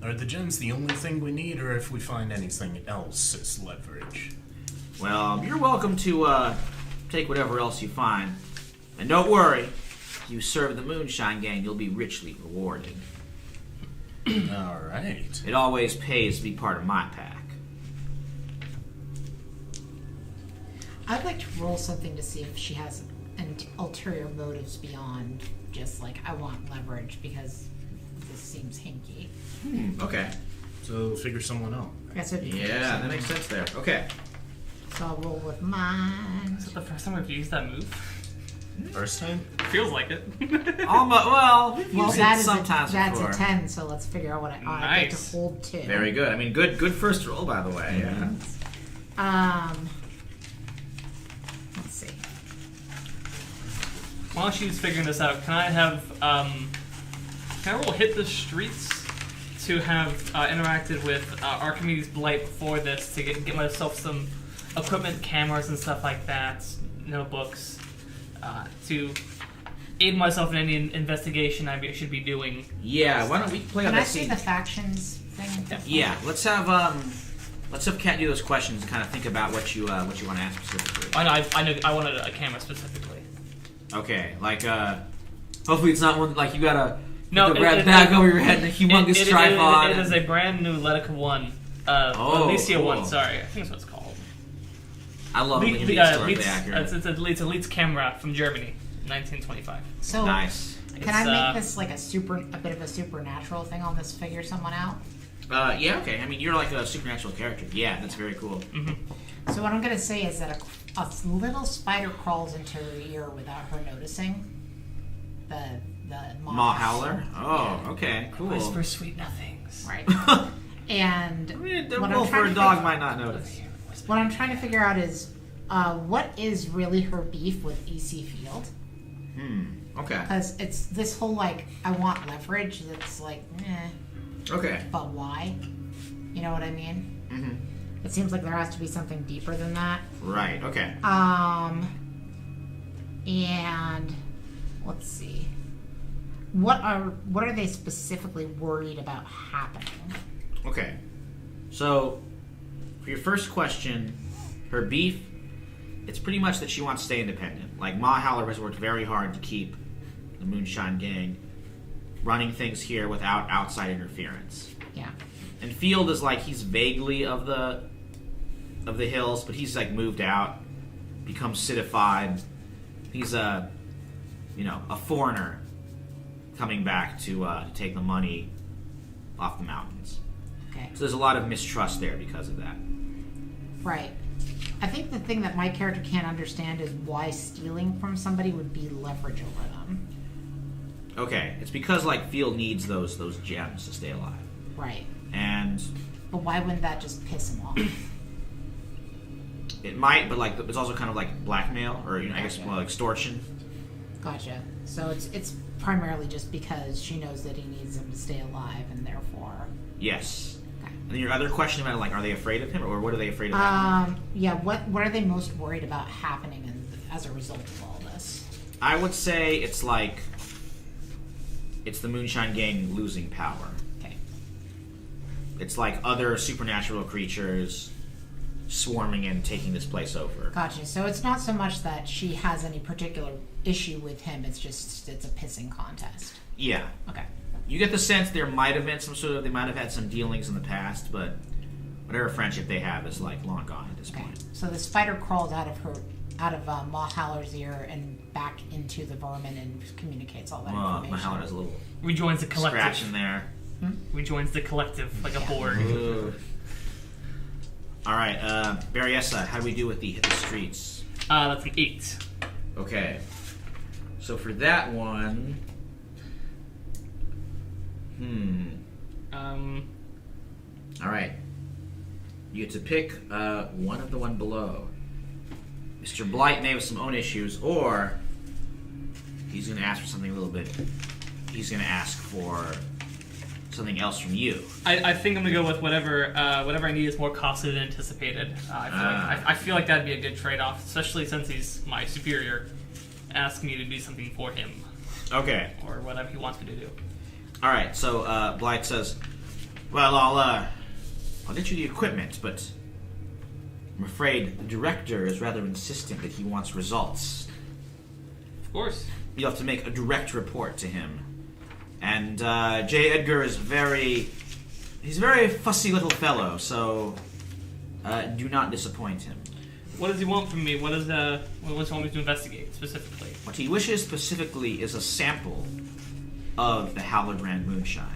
Are the gems the only thing we need, or if we find anything else as leverage? Well, you're welcome to take whatever else you find. And don't worry, if you serve the Moonshine Gang, you'll be richly rewarded. Alright. It always pays to be part of my pack. I'd like to roll something to see if she has ulterior motives beyond just like, I want leverage because this seems hinky. Okay. So figure someone out. Yeah, that makes sense there. Okay. So I'll roll with mine. Is it the first time we've used that move? First time? Feels like it. Almost, well, we've Well, used that it is sometimes that's before. a 10, so let's figure out what I get Nice. to hold 2. Very good. Good first roll, by the way. Yeah. Let's see. While she's figuring this out, can I roll Hit the Streets to have interacted with Archimedes Blight before this to get myself some equipment, cameras and stuff like that, notebooks, to aid myself in any investigation I should be doing. Yeah, why don't we play on Can I that see scene? the factions thing? Yeah, let's have Kat do those questions and kind of think about what you want to ask specifically. I know. I wanted a camera specifically. Okay, like hopefully it's not one like you gotta No, grab the bag over your head and a humongous tripod. It is a brand new Letica 1, Alicia cool. 1. Sorry, I think that's what it's called. I love when you Leeds, historically accurate. it's a Leeds camera from Germany, 1925. So Nice. can I make this like a bit of a supernatural thing? I'll just figure someone out. Yeah, okay. You're like a supernatural character. Yeah, that's very cool. So what I'm gonna say is that a little spider crawls into her ear without her noticing. The Ma Howler? Oh, okay, cool. Whisper sweet nothings. Right. And The what wolf I'm trying or a to dog fig- might not notice. what I'm trying to figure out is what is really her beef with EC Field? Okay. Because it's this whole like I want leverage that's like, Okay. but why? You know what I mean? Mm-hmm. It seems like there has to be something deeper than that. Right, okay. And let's see. What are they specifically worried about happening? Okay. So, for your first question, her beef it's pretty much that she wants to stay independent. Like, Ma Howler has worked very hard to keep the Moonshine Gang running things here without outside interference. Yeah. And Field is like, he's vaguely of the hills, but he's like moved out, become citified. He's a foreigner coming back to take the money off the mountains. Okay. So there's a lot of mistrust there because of that. Right. I think the thing that my character can't understand is why stealing from somebody would be leverage over them. Okay, it's because like Field needs those gems to stay alive. Right. And But why wouldn't that just piss him off? it might, but like it's also kind of like blackmail or I guess more like extortion. Gotcha. So it's primarily just because she knows that he needs him to stay alive, and therefore. Yes. Okay. And then your other question about like, are they afraid of him, or what are they afraid of? Happening? Yeah. What are they most worried about happening as a result of all this? I would say it's the Moonshine Gang losing power. Okay. It's like other supernatural creatures swarming in, taking this place over. Gotcha. So it's not so much that she has any particular issue with him. It's a pissing contest. Yeah. Okay. You get the sense there might have been they might have had some dealings in the past, but whatever friendship they have is like long gone at this Okay. point. So the spider crawls out of Ma Howler's ear and back into the vermin and communicates all that information. Ma Howler has a little Rejoins the collective. scratch in there. Rejoins the collective like a Borg. Ugh. All right, Berryessa, how do we do with the hit the streets? That's an 8. Okay, so for that one, all right, you get to pick one of the one below. Mr. Blight may have some own issues, or he's going to ask for something a little bit. He's going to ask for something else from you. I think I'm gonna go with whatever I need is more costly than anticipated. I feel like that'd be a good trade-off, especially since he's my superior, asking me to do something for him. Okay. Or whatever he wants me to do. All right. So Blight says, "Well, I'll get you the equipment, but I'm afraid the director is rather insistent that he wants results. Of course. You'll have to make a direct report to him." And J. Edgar is he's a very fussy little fellow, so do not disappoint him. What does he want from me? What does he want me to investigate specifically? What he wishes specifically is a sample of the Howler brand moonshine.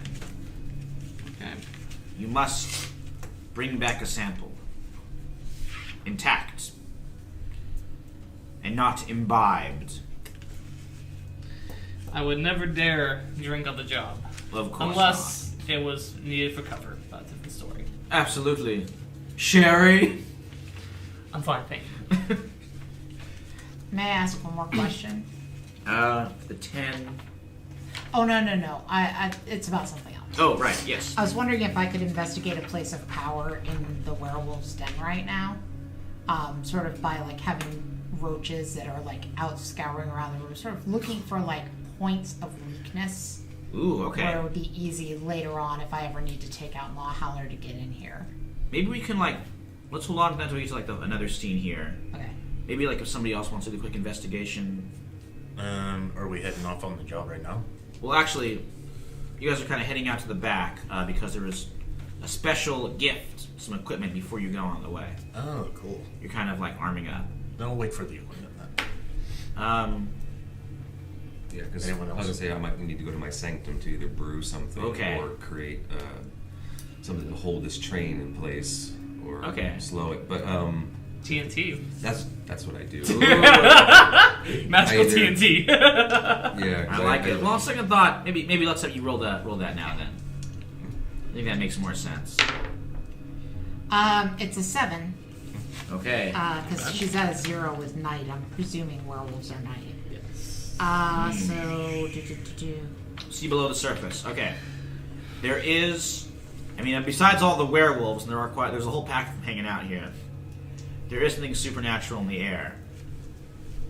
Okay. You must bring back a sample. Intact. And not imbibed. I would never dare drink on the job. Of course unless it was needed for cover. That's a different story. Absolutely. Sherry? I'm fine, thank you. May I ask one more question? The 10... Oh, no. It's about something else. Oh, right, yes. I was wondering if I could investigate a place of power in the werewolf's den right now. Sort of by, like, having roaches that are, like, out scouring around the room. Sort of looking for, like, points of weakness. Ooh, okay. Where it would be easy later on if I ever need to take out Ma Howler to get in here. Maybe we can, like... Let's hold on to that until we get to, like, another scene here. Okay. Maybe, like, if somebody else wants to do a quick investigation... Are we heading off on the job right now? Well, actually, you guys are kind of heading out to the back because there was a special gift, some equipment before you go on the way. Oh, cool. You're kind of, like, arming up. Then I'll wait for the equipment then. Yeah, because I Anyone was else? gonna say I might need to go to my sanctum to either brew something Okay. or create something to hold this train in place or Okay. slow it. But TNT. that's what I do. Magical either- TNT. Yeah, I like it. Well, on second thought, maybe let's have you roll that now then. I think that makes more sense. It's a 7. Okay. Because she's at a 0 with night. I'm presuming werewolves are night. Yes. So... See below the surface. Okay. There is... I mean, besides all the werewolves, and there's a whole pack of them hanging out here, there is something supernatural in the air.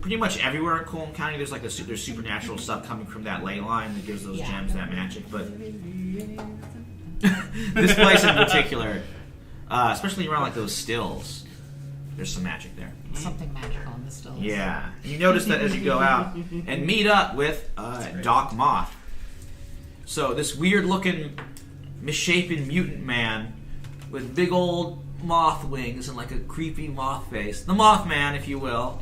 Pretty much everywhere in Colton County, there's like there's supernatural stuff coming from that ley line that gives those gems that magic, but this place in particular, especially around like those stills, there's some magic there. Something magical in the stills. Yeah. And you notice that as you go out and meet up with Doc Moth. So this weird-looking, misshapen mutant man with big old moth wings and like a creepy moth face. The Mothman, if you will,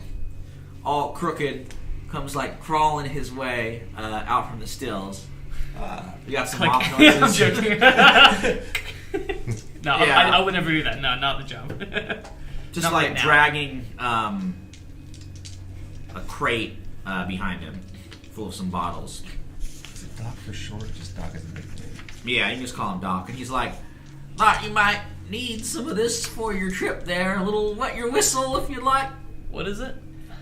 all crooked, comes like crawling his way out from the stills. You got some moth noises. I'm joking. No, Yeah. I would never do that. No, not the jump. Just Not like right now. dragging a crate behind him full of some bottles. Is it Doc for short? Or just Doc as a nickname? Yeah, you can just call him Doc. And he's like, thought you might need some of this for your trip there. A little wet your whistle if you'd like. What is it?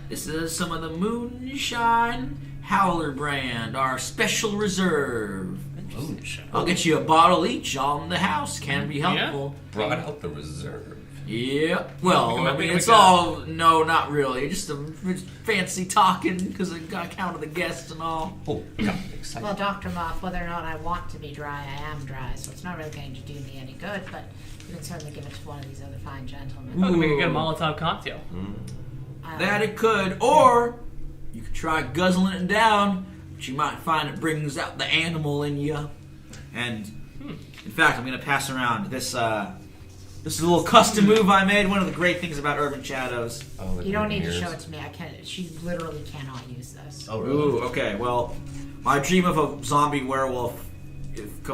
This is some of the Moonshine Howler brand, our special reserve. Moonshine. I'll get you a bottle each on the house. Can be helpful. Brought out the reserve. Yeah. Well, I mean, it's all... No, not really. Just a fancy talking because I got to count of the guests and all. Oh, God, excited. Well, Dr. Moth, whether or not I want to be dry, I am dry, so it's not really going to do me any good, but you can certainly give it to one of these other fine gentlemen. Oh, we could get a Molotov cocktail. That it could. Or you could try guzzling it down, but you might find it brings out the animal in you. And, in fact, I'm going to pass around this... This is a little custom move I made. One of the great things about Urban Shadows. Oh, You don't need to show it to me. I can't. She literally cannot use this. Oh, really? Ooh, okay. Well, my dream of a zombie werewolf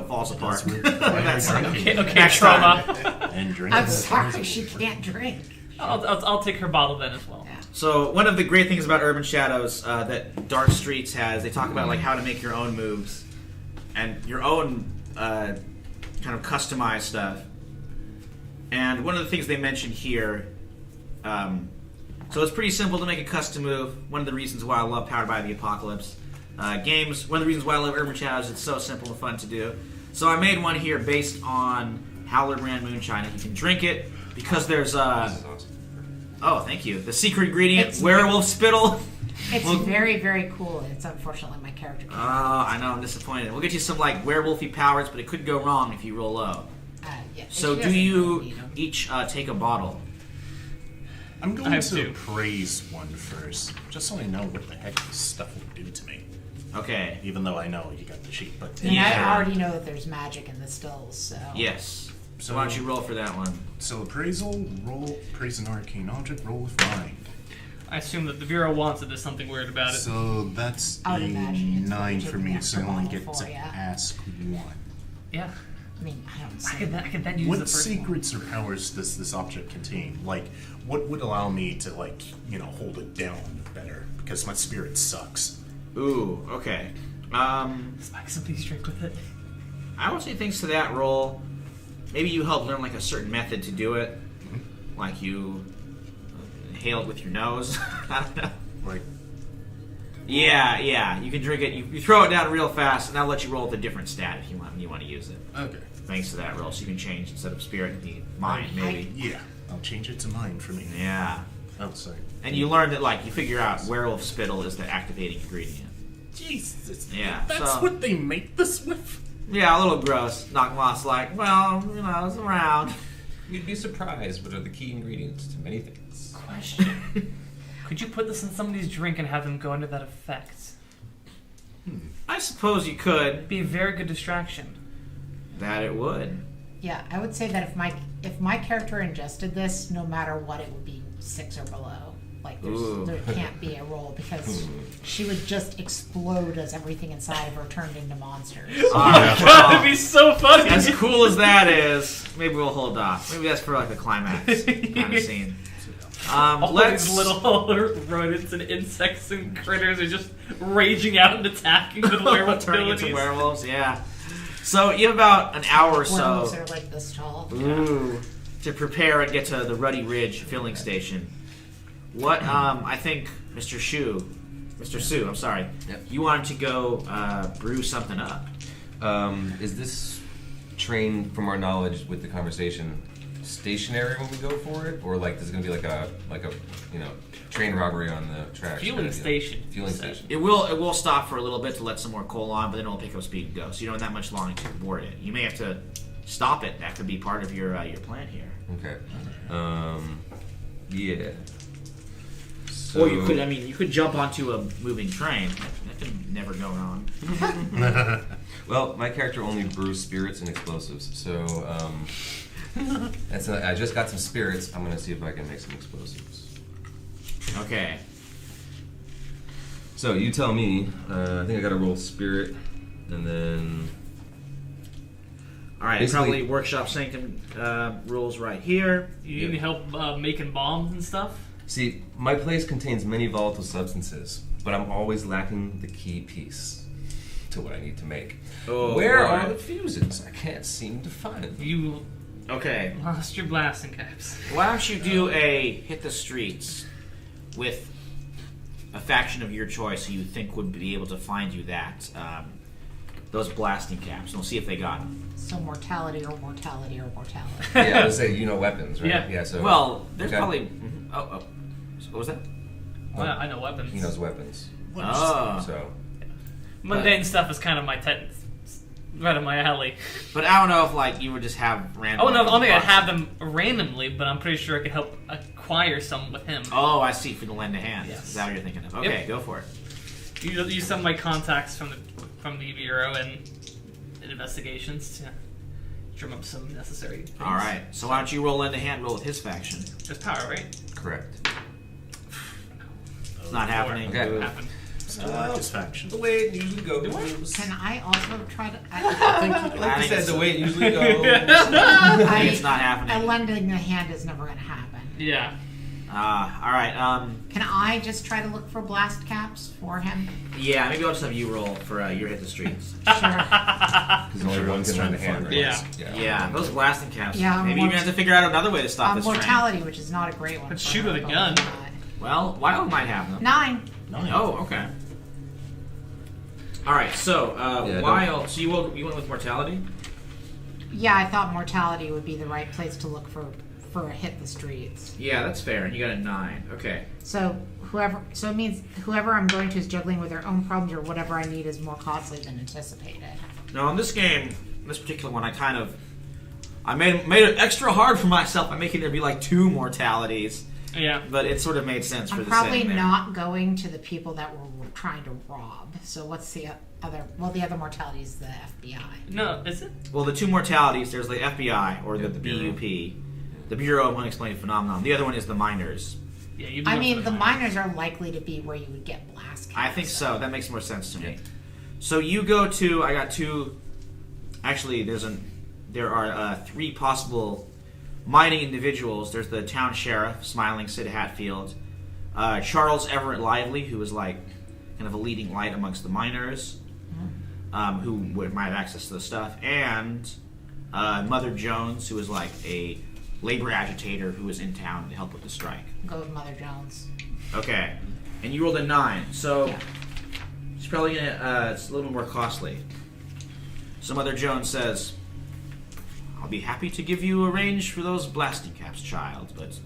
falls apart. Okay, Next trauma. And drink. I'm sorry, she can't drink. I'll take her bottle then as well. Yeah. So one of the great things about Urban Shadows that Dark Streets has, they talk about like how to make your own moves and your own kind of customized stuff. And one of the things they mention here, so it's pretty simple to make a custom move. One of the reasons why I love Powered by the Apocalypse games. One of the reasons why I love Urban Shadows, it's so simple and fun to do. So I made one here based on Howler brand moonshine. You can drink it because there's This is awesome. oh, thank you. The secret ingredient, It's- werewolf spittle. It's Well- very, very cool. It's unfortunately my character. Oh, I know, I'm disappointed. We'll get you some like werewolfy powers, but it could go wrong if you roll low. Yeah, So she do doesn't you need 'em. each take a bottle? I'm I going have to two. praise one first, just so I know what the heck this stuff will do to me. Okay. Even though I know you got the sheet, but And Yeah. I already know that there's magic in the stills, so. Yes. So So- why don't you roll for that one? so appraisal, roll, praise an arcane object, roll with mind. I assume that the Bureau wants it. There's something weird about it. So that's I a would imagine it's 9 what for you me, take so I the only bottle get for, to yeah. ask one. Yeah. I mean, I don't I see. could then use the What first one. secrets or powers does this object contain? Like, what would allow me to, like, hold it down better? Because my spirit sucks. Ooh, okay. Spike somebody's drink with it. I would say thanks to that roll, maybe you help learn like a certain method to do it. Like you inhale it with your nose. I don't know. Like, Yeah, you can drink it. You throw it down real fast, and I'll let you roll with a different stat if you want to use it. okay. Thanks to that roll, so you can change instead of spirit to be mind, maybe. Yeah, I'll change it to mine for me. Yeah. Oh, sorry. And you learn that, like, you figure out werewolf spittle is the activating ingredient. Jesus. Yeah, That's so- what they make this with? Yeah, a little gross. Knockmoth's like, well, it's around. You'd be surprised what are the key ingredients to many things. Question. Could you put this in somebody's drink and have them go under that effect? I suppose you could. It'd be a very good distraction. That it would. Yeah, I would say that if my character ingested this, no matter what, it would be 6 or below. Like Ooh. there can't be a roll because she would just explode as everything inside of her turned into monsters. That'd be so funny. As cool as that is, maybe we'll hold off. Maybe that's for like the climax kind of scene. All Let's these little rodents and insects and critters are just raging out and attacking with werewolf turning abilities. into werewolves. Yeah. So you have about an hour or Werewolves so are like this tall. to prepare and get to the Ruddy Ridge filling station. What I think, Mr. Sue, I'm sorry. Yep. You wanted to go brew something up. Is this train, from our knowledge with the conversation, stationary when we go for it, or like there's gonna be like a train robbery on the tracks? Fueling station. Fueling station. It will stop for a little bit to let some more coal on, but then it'll pick up speed and go. So you don't have that much longer to board it. You may have to stop it. That could be part of your plan here. Okay. Yeah. So, Or you could, you could jump onto a moving train. That could never go wrong. Well, my character only brews spirits and explosives, so I just got some spirits. I'm gonna see if I can make some explosives. Okay. So you tell me. I think I gotta roll spirit, and then. All right. Basically- Probably workshop sanctum rules right here. You need help making bombs and stuff? See, my place contains many volatile substances, but I'm always lacking the key piece to what I need to make. Oh, Where boy. are the fuses? I can't seem to find them. You Okay. lost your blasting caps. Why don't you do a hit the streets with a faction of your choice who you think would be able to find you those blasting caps, and we'll see if they got them. So mortality or mortality or mortality. Yeah, I would say weapons, right? Yeah. So Well, there's okay. probably. Oh. What was that? Well, I know weapons. He knows weapons. Oh. So Mundane stuff is kind of right up my alley. But I don't know if you would just have random. Oh no, I don't think I'd bucks. have them randomly, but I'm pretty sure I could help acquire some with him. Oh, I see. For the lend a hand. Yes. Is that what you're thinking of? Okay, Yep. go for it. Use some of my contacts from the bureau and investigations to drum up some necessary things. All right. So why don't you roll lend a hand? Roll with his faction. Just power, right? correct. It's not happening. Okay. What happened? Satisfaction. The way it usually goes. Can I also try to? Like I said, the way it usually goes. It's not happening. A lending a hand is never going to happen. Yeah. All right. Can I just try to look for blast caps for him? Yeah, maybe I'll just have you roll for your hit the streets. Sure. Because only one can lend a hand, right? Yeah. Yeah, those blasting caps. Yeah, Maybe you're gonna have to figure out another way to stop this train. Mortality, which is not a great one. Let's for shoot her, with a but gun. why not? Well, Wild might have them. 9. Oh, okay. All right. So Yeah, Wild. So you went with mortality. Yeah, I thought mortality would be the right place to look for a hit the streets. Yeah, that's fair. And you got a 9. Okay. So it means whoever I'm going to is juggling with their own problems, or whatever I need is more costly than anticipated. Now in this game, this particular one, I made it extra hard for myself by making there be like 2 mortalities, Yeah. but it sort of made sense for I'm the probably setting there. not going to the people that we're trying to rob. So what's the other? Well, the other mortality is the FBI. No, is it? Well, the 2 mortalities, there's the FBI or Yeah, the the Bureau. BUP, the Bureau of Unexplained Phenomenon. The other one is the miners. Yeah, you. I mean, the miners are likely to be where you would get blast caps. I think so. That makes more sense to me. So you go to. I got 2. Actually, there are 3 possible mining individuals. There's the town sheriff, Smiling Sid Hatfield, Charles Everett Lively, who is like kind of a leading light amongst the miners, who might have access to the stuff, and Mother Jones, who is like a labor agitator who is in town to help with the strike. Go with Mother Jones. Okay, and you rolled a 9, so Yeah. it's probably gonna. It's a little more costly. So Mother Jones says, "I'll be happy to give you a range for those blasting caps, child, but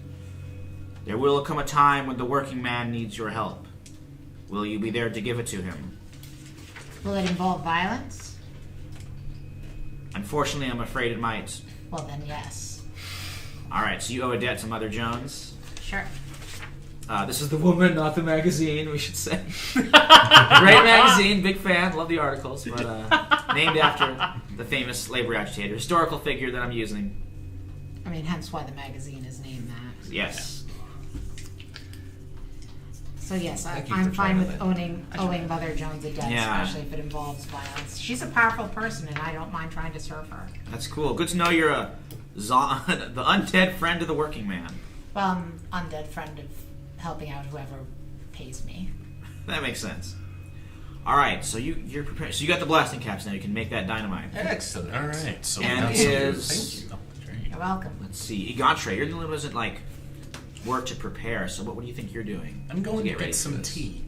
there will come a time when the working man needs your help. Will you be there to give it to him?" Will it involve violence? Unfortunately, I'm afraid it might. Well, then yes. All right, so you owe a debt to Mother Jones. Sure. This is the woman, not the magazine, we should say. Great magazine, big fan, love the articles, but named after the famous labor agitator, historical figure that I'm using. I mean, hence why the magazine is named that. Yes. So yes, Thank you I'm for fine trying with that. owing Mother Jones a debt, Yeah. especially if it involves violence. She's a powerful person, and I don't mind trying to serve her. That's cool. Good to know you're the undead friend of the working man. Well, I'm undead friend of helping out whoever pays me. That makes sense. All right, so you're prepared. So you got the blasting caps now. You can make that dynamite. Excellent. All right. So And that's is- Thank you. Oh, great. You're welcome. Let's see, Egantre, you're the one who doesn't like work to prepare. So what do you think you're doing? I'm going to Get ready get for some this. tea.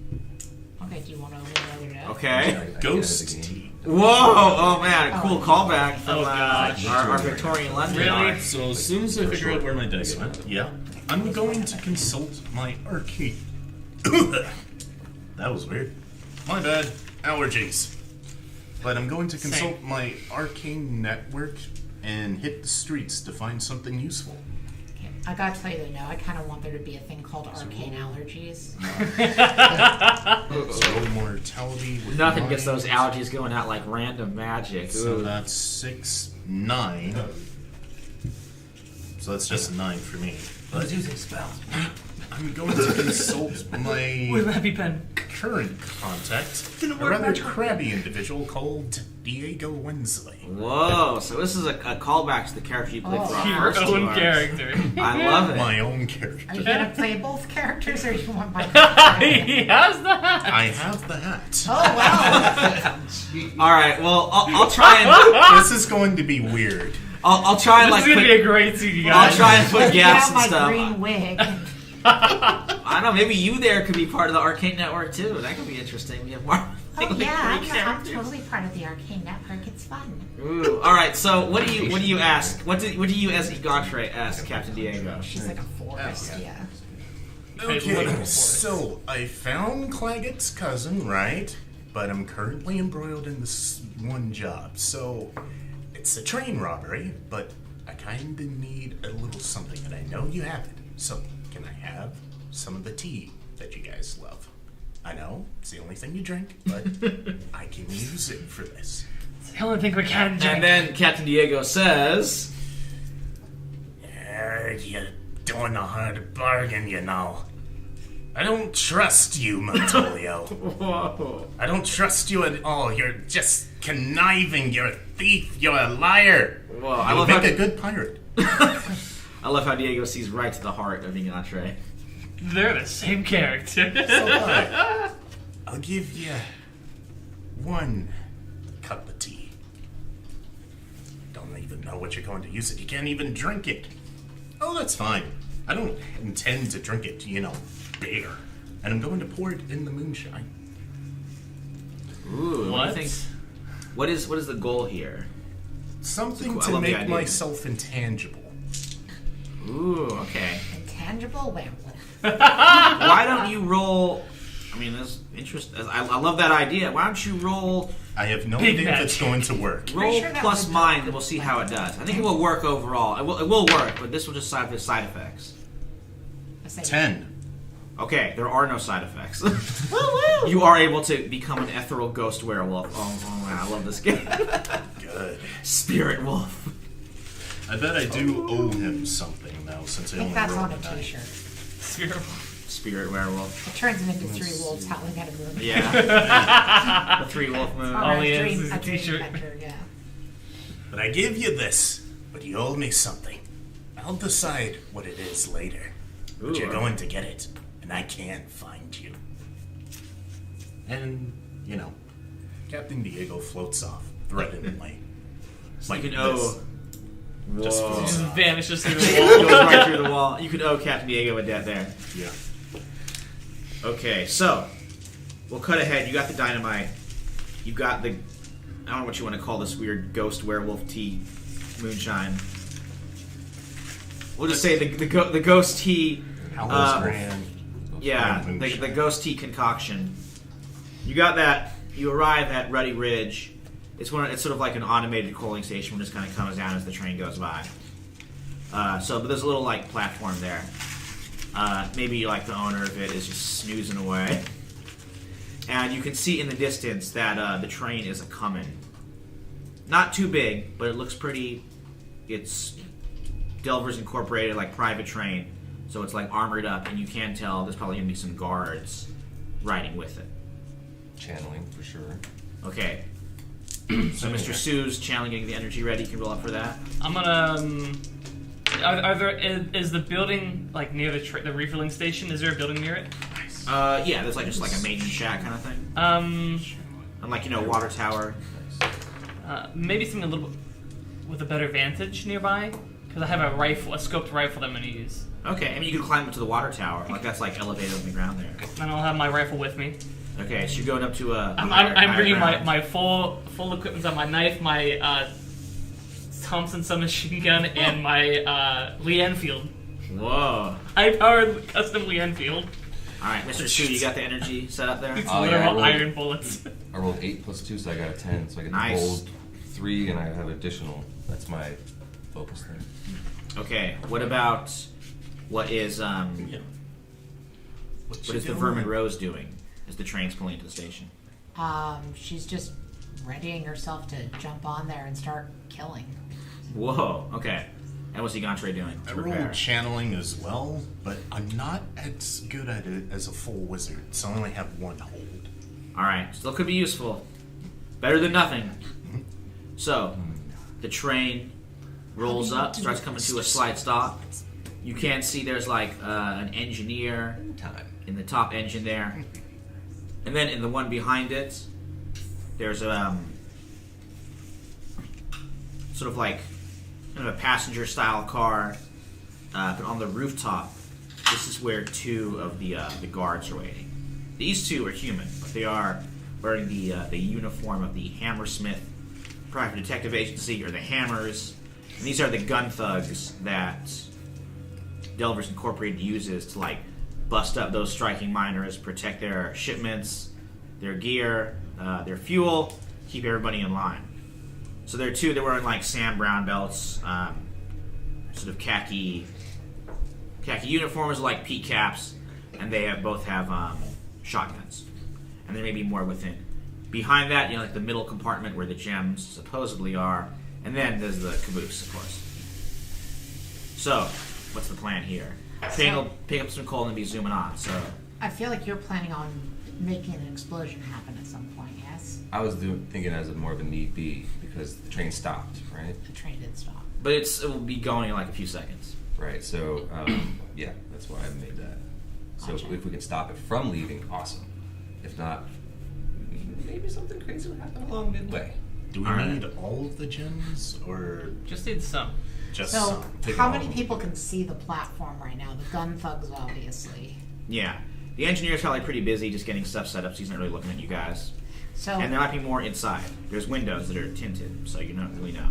Okay, do you want to know the other Okay. Ghost tea. Whoa! Oh man, a cool callback from Oh, gosh. our Victorian London. Really? art. So as soon as I figure out where my dice went, yeah, I'm going to consult my arcane. That was weird. My bad. Allergies. But I'm going to consult my arcane network and hit the streets to find something useful. Okay. I gotta tell you though, now I kind of want there to be a thing called arcane allergies. So mortality with Nothing gets those mines. allergies going out like random magic. So Ooh. that's 6, 9. So that's just a 9 for me. But using spells. I'm going to consult With my a happy pen. current contact, a Didn't work rather magic. crabby individual called Diego Wensley. Whoa, so this is a callback to the character you played for our Your first own two arcs. character. I love it. My own Are character. you gonna play both characters, or you want my? He has that. I have the hat. Oh well. All right, well, I'll try and This is going to be weird. I'll try and This like is gonna put, be a great scene, you I'll guys. try and put Get gaps out and my stuff. green wig. I don't know, maybe you there could be part of the Arcane Network too. That could be interesting. We have more. Oh like yeah, three I'm characters. totally part of the Arcane Network. It's fun. Ooh. All right. So what do you ask? What do you as Egontre ask Captain Diego? She's like a forest, Oh, yeah. Okay, so I found Claggett's cousin, right? But I'm currently embroiled in this one job. So it's a train robbery, but I kinda need a little something, and I know you have it. So can I have some of the tea that you guys love? I know it's the only thing you drink, but I can use it for this. It's the only thing we can drink. And then Captain Diego says, You're doing a hard bargain, you know. I don't trust you, Montolio. "Whoa." I don't trust you at all. You're just conniving. You're a thief. You're a liar. Well, I You'll love make how a good pirate. I love how Diego sees right to the heart of Egontre. They're the same character. So I'll give you 1 cup of tea. Don't even know what you're going to use it. You can't even drink it. Oh, that's fine. I don't intend to drink it, bare. And I'm going to pour it in the moonshine. Ooh. What? Do you think? What is the goal here? Something I to love the make idea. myself intangible. Ooh. Okay. Intangible werewolf. Why don't you roll? I mean, that's interesting. I love that idea. Why don't you roll I have no Big idea if it's magic. going to work. roll sure that plus would- mind, and we'll see how it does. I think it will work overall. It will work, but this will just have the side effects. I say, 10. Okay, there are no side effects. Woo woo. You are able to become an ethereal ghost werewolf. Oh man, I love this game. Good. Spirit wolf. I bet I do owe him something now, since I I think only that's rolled on a a 9. t-shirt. Spirit werewolf. It turns him into 3 wolves howling at a moon. Yeah. The 3 wolf moon. Or All a he is dream, is a dream t-shirt. adventure, yeah. But I give you this, but you owe me something. I'll decide what it is later. But Ooh. you're going to get it, and I can't find you. And, Captain Diego floats off, threateningly. You can owe. Just Whoa. floats Just off. vanishes through the Goes wall. right through the wall. You could owe Captain Diego a debt there. Yeah. Okay, so we'll cut ahead. You got the dynamite. You got the, I don't know what you want to call this weird ghost werewolf tea moonshine. We'll just say the ghost tea. Howler's Grand. Yeah, Grand the moonshine. ghost tea concoction. You got that. You arrive at Ruddy Ridge. It's sort of like an automated coaling station, which just kind of comes down as the train goes by. But there's a little like platform there. Maybe like the owner of it is just snoozing away. And you can see in the distance that the train is a coming. Not too big, but it looks pretty. It's Delver's Incorporated, like private train. So it's like armored up, and you can tell there's probably gonna be some guards riding with it. Channeling for sure. Okay. So Mr. Sue's channeling, getting the energy ready. You can roll up for that. I'm gonna. Are there? Is the building like near the refilling station? Is there a building near it? Yeah, there's like just like a maintenance shack kind of thing. And like water tower. Maybe something a little bit with a better vantage nearby, because I have a rifle, a scoped rifle that I'm gonna use. Okay, I mean you can climb up to the water tower. Like that's like elevated on the ground there. And I'll have my rifle with me. Okay, so you're going up to a. I'm bringing my full equipment on my knife, my Thompson submachine gun, and my Lee Enfield. Whoa. High-powered custom Lee Enfield. All right, Mr. Sue, you got the energy set up there. It's Oh, yeah, literal I rolled- iron bullets. I rolled 8 plus 2, so I got a 10. So I get Nice. the gold 3, and I have additional. That's my focus thing. Okay, what about what is Yeah. what is the Vermin Rose doing as the train's pulling into the station? She's just readying herself to jump on there and start killing. Whoa. Okay. And what's the Gantre doing? I to prepare? rolled channeling as well, but I'm not as good at it as a full wizard, so I only have one hold. All right. Still could be useful. Better than nothing. So, the train rolls up, starts coming to a slight stop. You can see there's like an engineer in the top engine there. And then in the one behind it, there's sort of like kind of a passenger style car. But on the rooftop, this is where two of the guards are waiting. These two are human, but they are wearing the uniform of the Hammersmith Private Detective Agency, or the Hammers. And these are the gun thugs that Delvers Incorporated uses to like bust up those striking miners, protect their shipments, their gear, their fuel, keep everybody in line. So they're wearing like Sam Brown belts, sort of khaki uniforms like peak caps, and they both have shotguns. And there may be more within. Behind that, like the middle compartment where the gems supposedly are, and then there's the caboose, of course. So, what's the plan here? Train will pick up some coal and be zooming on. So I feel like you're planning on making an explosion happen at some point, yes? I was thinking as more of a need be because the train stopped, right? The train did stop. but it will be going in like a few seconds. Right. So yeah, that's why I made that. So Gotcha. if we can stop it from leaving, awesome. If not, maybe something crazy will happen along midway. Do we All right. need all of the gems, or Just need some. just So, some? Take how all many of them. people can see the platform right now? The gun thugs, obviously. Yeah. The engineer's probably pretty busy just getting stuff set up, so he's not really looking at you guys. So, And there might be more inside. There's windows that are tinted, so you don't really know.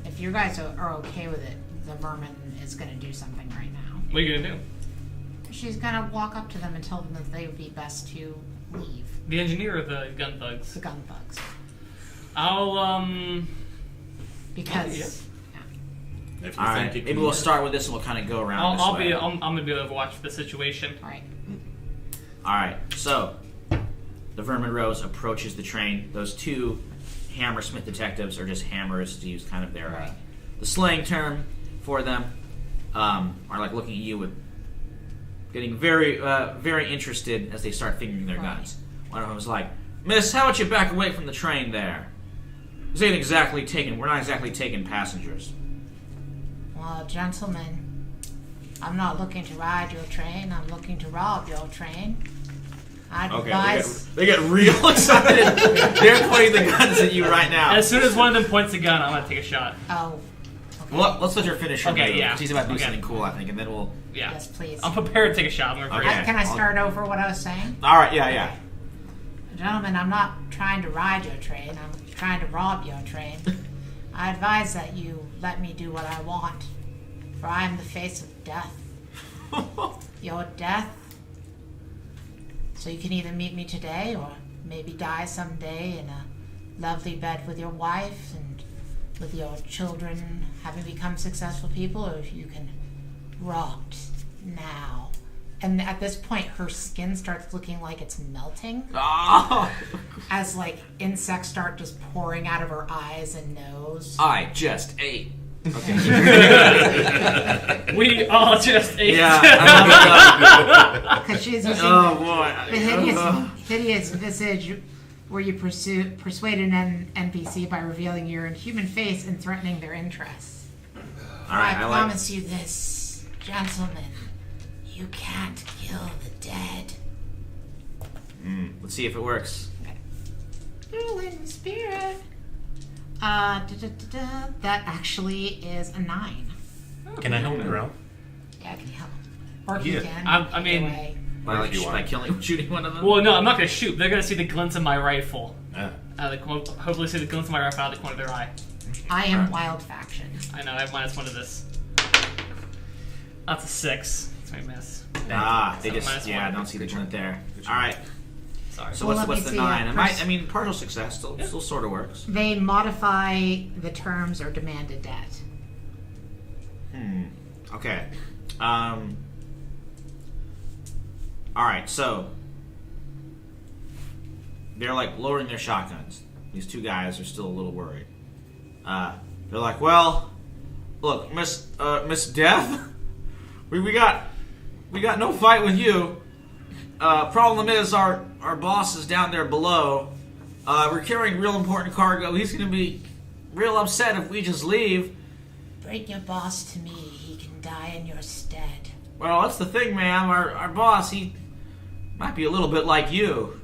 if you guys are okay with it, the merman is going to do something right now. What are you gonna do? She's going to walk up to them and tell them that they would be best to leave. The engineer or the gun thugs? The gun thugs. I'll Because... Yeah. Yeah. If you All right. think it Maybe can we'll work. start with this and we'll kind of go around I'm this way. gonna be able to watch the situation. All right. All right. So, the Vermin Rose approaches the train. Those two Hammersmith detectives, or just hammers to use kind of their the slang term for them, are like looking at you with getting very very interested as they start fingering their Right. guns. One of them is like, "Miss, how about you back away from the train there? We're not exactly taking passengers." Well, gentlemen, I'm not looking to ride your train. I'm looking to rob your train. I'd advise... they get real excited. They're pointing the guns at you right now. As soon as one of them points a gun, I'm gonna take a shot. Oh, Well, let's let her finish her Okay, move, yeah. 'cause she's about to do Okay. something cool, I think, and then we'll... Yeah. yes, please. I'm prepared to take a shot. I'm prepared. Okay. Can I start over what I was saying? All right, yeah. Gentlemen, I'm not trying to ride your train. I'm trying to rob your train. I advise that you let me do what I want, for I am the face of death. Your death. So you can either meet me today or maybe die someday in a lovely bed with your wife and with your children having become successful people, or you can rot now. And at this point, her skin starts looking like it's melting Oh, as like insects start just pouring out of her eyes and nose. I just ate. Okay. We all just ate. Yeah. Because she's using Oh boy. the hideous visage where you persuade an NPC by revealing your inhuman face and threatening their interests. All right, I I like. promise you this, gentlemen. You can't kill the dead. Let's see if it works. Kill in spirit. That actually is a 9. Can I help her out? Yeah, can you help? Or he Yeah. can. I mean- Either way. By if you want. shooting one of them. Well, no, I'm not gonna shoot. They're gonna see the glint of my rifle. Ah. Hopefully, see the glint of my rifle out of the corner of their eye. I am wild faction. I know. I have -1 to this. That's a 6. That's my miss. They So just -1. don't see the glint there. All right. Sorry. So Well, what's let me the see, 9? pers- I mean, partial success still sort of works. They modify the terms or demanded debt. Okay. Alright, so they're like lowering their shotguns. These two guys are still a little worried. They're like, well, look, Miss Death, we got no fight with you. Problem is our boss is down there below. We're carrying real important cargo. He's gonna be real upset if we just leave. Bring your boss to me. He can die in your stead. Well, that's the thing, ma'am. Our boss, he might be a little bit like you.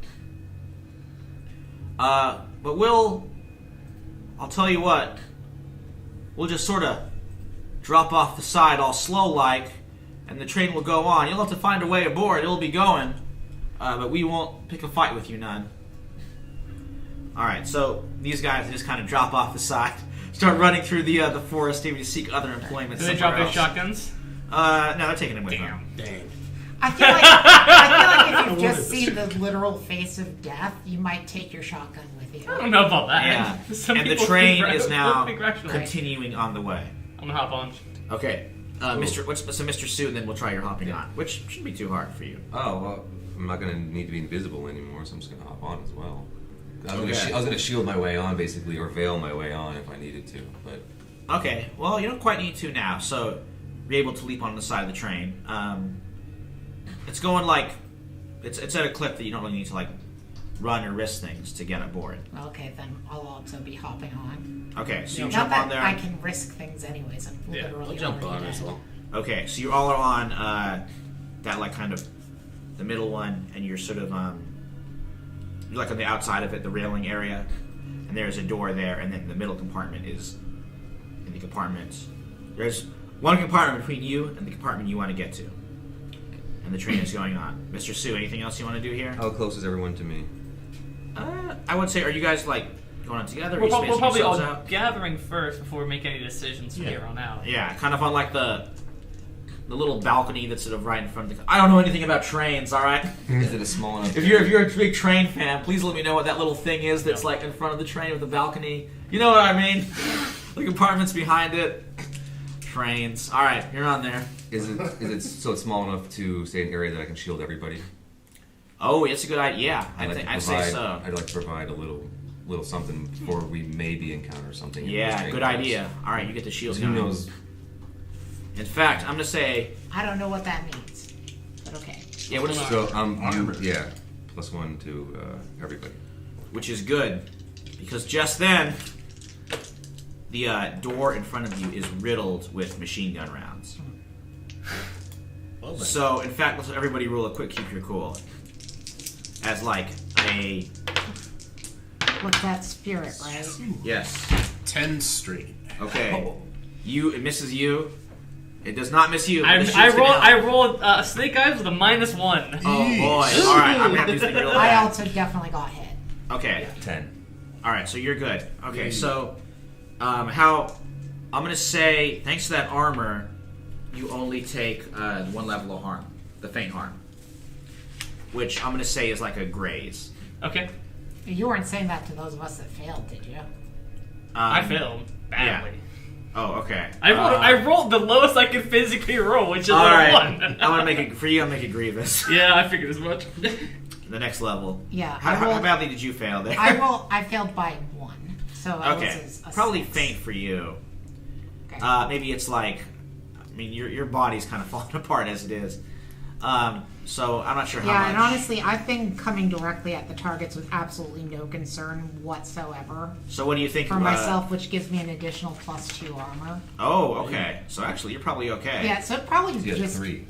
But I'll tell you what, we'll just sort of drop off the side all slow-like, and the train will go on. You'll have to find a way aboard. It'll be going, but we won't pick a fight with you none. Alright, so these guys just kind of drop off the side, start running through the forest to seek other employment Do they somewhere drop their else. shotguns? No, they're taking it with them. Dang. I feel like if you've just seen the literal face of death, you might take your shotgun with you. I don't know about that. Yeah, Some and the people train think is now think rationally. continuing on the way. I'm gonna hop on. Okay, Mr. Sue, and then we'll try your hopping on, which shouldn't be too hard for you. Oh, well, I'm not going to need to be invisible anymore, so I'm just going to hop on as well. I was Okay. going to shield my way on, basically, or veil my way on if I needed to. But Okay, well, you don't quite need to now, so you're able to leap on the side of the train. It's going like it's at a clip that you don't really need to like run or risk things to get aboard. Okay, then I'll also be hopping on. Okay, so you Not jump that on there. I can risk things anyways. I'm Yeah, literally I'll jump already on as dead. well. Okay, so you all are on that like kind of the middle one, and you're sort of you're like on the outside of it, the railing area, and there's a door there, and then the middle compartment is in the compartment. There's one compartment between you and the compartment you want to get to, and the train is going on. Mr. Sue, anything else you want to do here? how close is everyone to me? I would say, are you guys like going on together? Are We're, you we're spacing probably all yourselves out? gathering first before we make any decisions from here on out. Yeah, kind of on like the little balcony that's sort of right in front of the. I don't know anything about trains. All right. Is it a small enough? If you're a big train fan, please let me know what that little thing is that's like in front of the train with the balcony. You know what I mean? The compartments behind it. Trains. All right, you're on there. Is it so it's small enough to stay in an area that I can shield everybody? Oh, it's a good idea. Yeah, I'd say provide- so. I'd like to provide a little something before we maybe encounter something. in Yeah, this good train. idea. All right, you get the shield. Who going. knows? In fact, I'm gonna say, I don't know what that means, but okay. yeah, what is So Armor. +1 to everybody. which is good because just then the door in front of you is riddled with machine gun rounds. Well, then. So, in fact, let's everybody roll a quick keep your cool. As like a What's that spirit, right? yes. 10 straight. Okay. It misses you. It does not miss you. but the shield's I gonna help. rolled Snake Eyes with a -1. Oh boy! All right, I'm gonna have to use the real I bad. also definitely got hit. Okay. 10. All right, so you're good. Okay, so how I'm gonna say thanks to that armor, you only take 1 level of harm, the faint harm, which I'm gonna say is like a graze. Okay. You weren't saying that to those of us that failed, did you? I failed badly. Oh, okay. I rolled the lowest I could physically roll, which is all a right. 1. I'm gonna make it for you. I'll make it grievous. Yeah, I figured as much. The next level. Yeah, How badly did you fail there? I failed by 1, so I Okay, was a probably 6. faint for you. Okay. Maybe it's like, I mean, your body's kind of falling apart as it is. So I'm not sure how Yeah, much. and honestly, I've been coming directly at the targets with absolutely no concern whatsoever So what do you think for of, myself, which gives me an additional +2 armor. Oh, okay. So actually, you're probably okay. Yeah, so it probably You had just 3.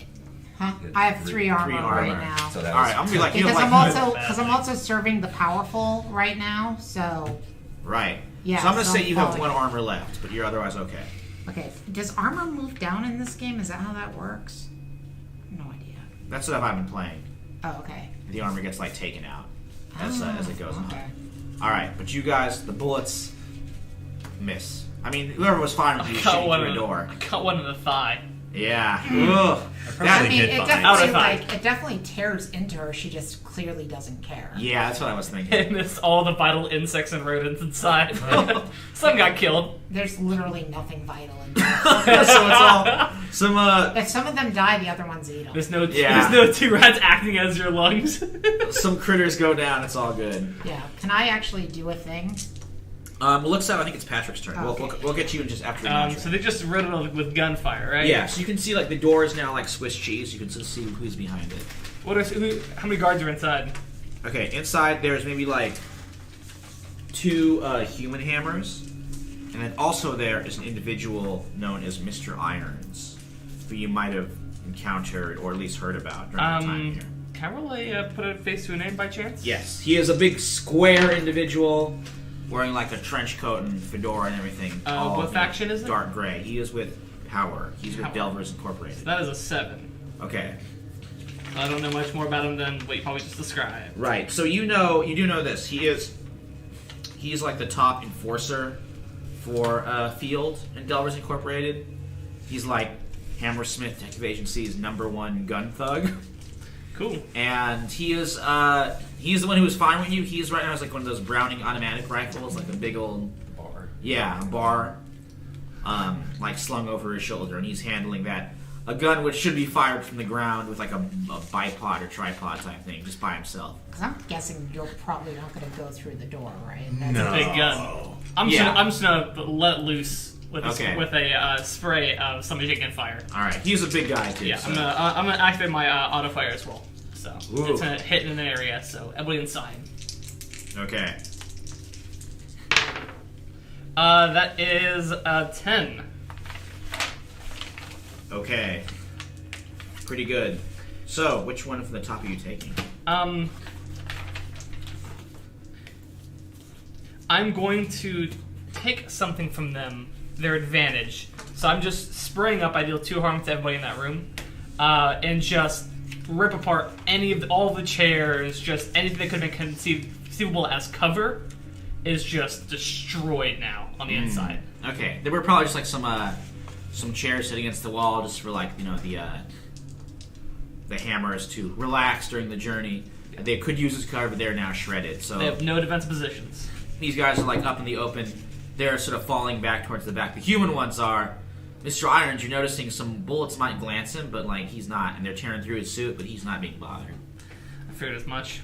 Huh? You had I have 3 3 armor, armor. right now. So that All was right, I'm gonna be like you. Because Like, I'm also serving the powerful right now, so right. yeah. So I'm gonna so say you have following 1 it. armor left, but you're otherwise okay. Okay, does armor move down in this game? Is that how that works? No idea. That's what I've been playing. Oh, okay. The armor gets like taken out as it goes okay. on. All right, but you guys, the bullets miss. I mean, whoever was fine with you I got shooting one through a in door. I got one in the thigh. Yeah. Ugh. Probably I mean, hit it behind. Out definitely of five. like it definitely tears into her. She just clearly doesn't care. Yeah, that's what I was thinking. And it's all the vital insects and rodents inside. Some got killed. There's literally nothing vital in there. So it's all some If some of them die, the other ones eat them. There's no Yeah. there's no two rats acting as your lungs. some critters go down. It's all good. Yeah. Can I actually do a thing? Looks out. I think it's Patrick's turn. Okay. We'll get you in just after the contract. So they just riddled it with gunfire, right? Yeah, so you can see like the door is now like Swiss cheese. You can still see who's behind it. How many guards are inside? Okay, inside there's maybe like 2 human hammers, and then also there is an individual known as Mr. Irons, who you might have encountered or at least heard about during your time here. Can I roll put a face to a name by chance? Yes, he is a big square individual wearing like a trench coat and fedora and everything. all, what you faction know, is it? Dark gray. He is with Howler. He's with Howler. Delvers Incorporated. That is a 7. Okay. I don't know much more about him than what you probably just described. Right. So you do know this. He's like the top enforcer for Field and Delvers Incorporated. He's like Hammersmith Detective Agency's #1 gun thug. Cool. And he's the one who was fine with you. He's right now has like one of those Browning automatic rifles, like a big old Bar. a bar, like slung over his shoulder, and he's handling that. A gun which should be fired from the ground with like a bipod or tripod type thing, just by himself. Because I'm guessing you're probably not going to go through the door, right? No. Big gun. I'm just gonna let loose with a spray of somebody taking fire. All right, he's a big guy too. Yeah, so. I'm gonna activate my auto fire as well. So Ooh. it's gonna hit in an area. So everybody inside. Okay. That is 10. Okay. Pretty good. So, which one from the top are you taking? I'm going to take something from them, their advantage. So I'm just spraying up. I deal 2 harm to everybody in that room, and just rip apart all the chairs. Just anything that could have been conceivable as cover is just destroyed now on the inside. Okay, there were probably just like some chairs sitting against the wall, just for like the hammers to relax during the journey. They could use as cover, but they're now shredded. So They have no defense positions. these guys are like up in the open. They're sort of falling back towards the back. The human ones are. Mr. Irons, you're noticing some bullets might glance him, but like he's not, and they're tearing through his suit, but he's not being bothered. I figured as much.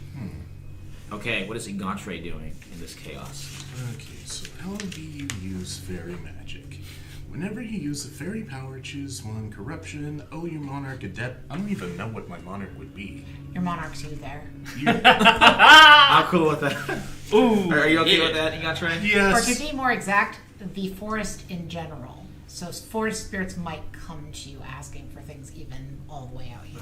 Okay, what is Ingantre doing in this chaos? Okay, so how do you use fairy magic? Whenever you use a fairy power, choose one. Corruption, your monarch adept. I don't even know what my monarch would be. Your monarch's you there. I'm cool with that. Ooh, Are you okay with that, Ingantre? Or Yes. to be more exact, the forest in general. So forest spirits might come to you asking for things even all the way out here.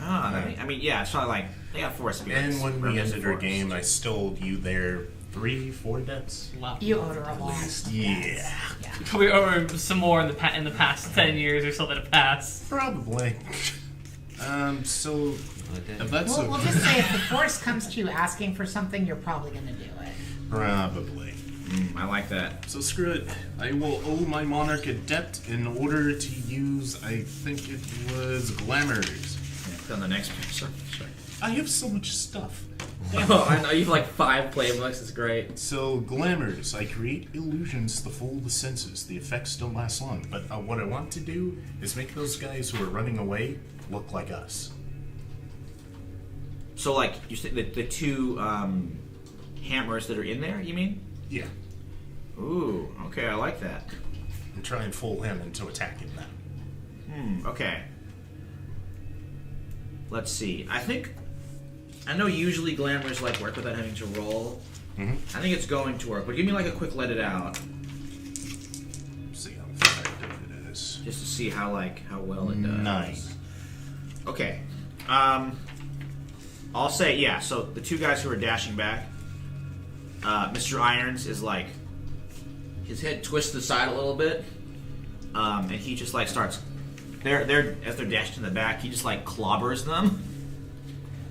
Yeah, it's probably like they got 4 spirits. And when we Rivers ended our forest. game, I stole you there 3-4 debts. Wow. You owed her a lot. Yeah. Yeah. Probably over some more in the past 10 years or something to pass. Probably. So if that's We'll just say if the forest comes to you asking for something, you're probably going to do it. probably. I like that. So screw it. I will owe my monarch a debt in order to use, I think it was glamours. On the next picture. Sure. I have so much stuff. Oh, I know you have like 5 playbooks. It's great. So glamours, I create illusions to fool the senses. The effects don't last long, but what I want to do is make those guys who are running away look like us. So, like, you said the 2 hammers that are in there. You mean? Yeah, Ooh, okay, I like that. and try and fool him into attacking them. Okay. Let's see. I know usually glamours like work without having to roll. Mm-hmm. I think it's going to work, but give me like a quick let it out, See how effective it is. just to see how well it does. 9. Okay. I'll say yeah. So the 2 guys who are dashing back, Mr. Irons is like, his head twists aside a little bit, and he just like starts. They're as they're dashing in the back, he just like clobbers them.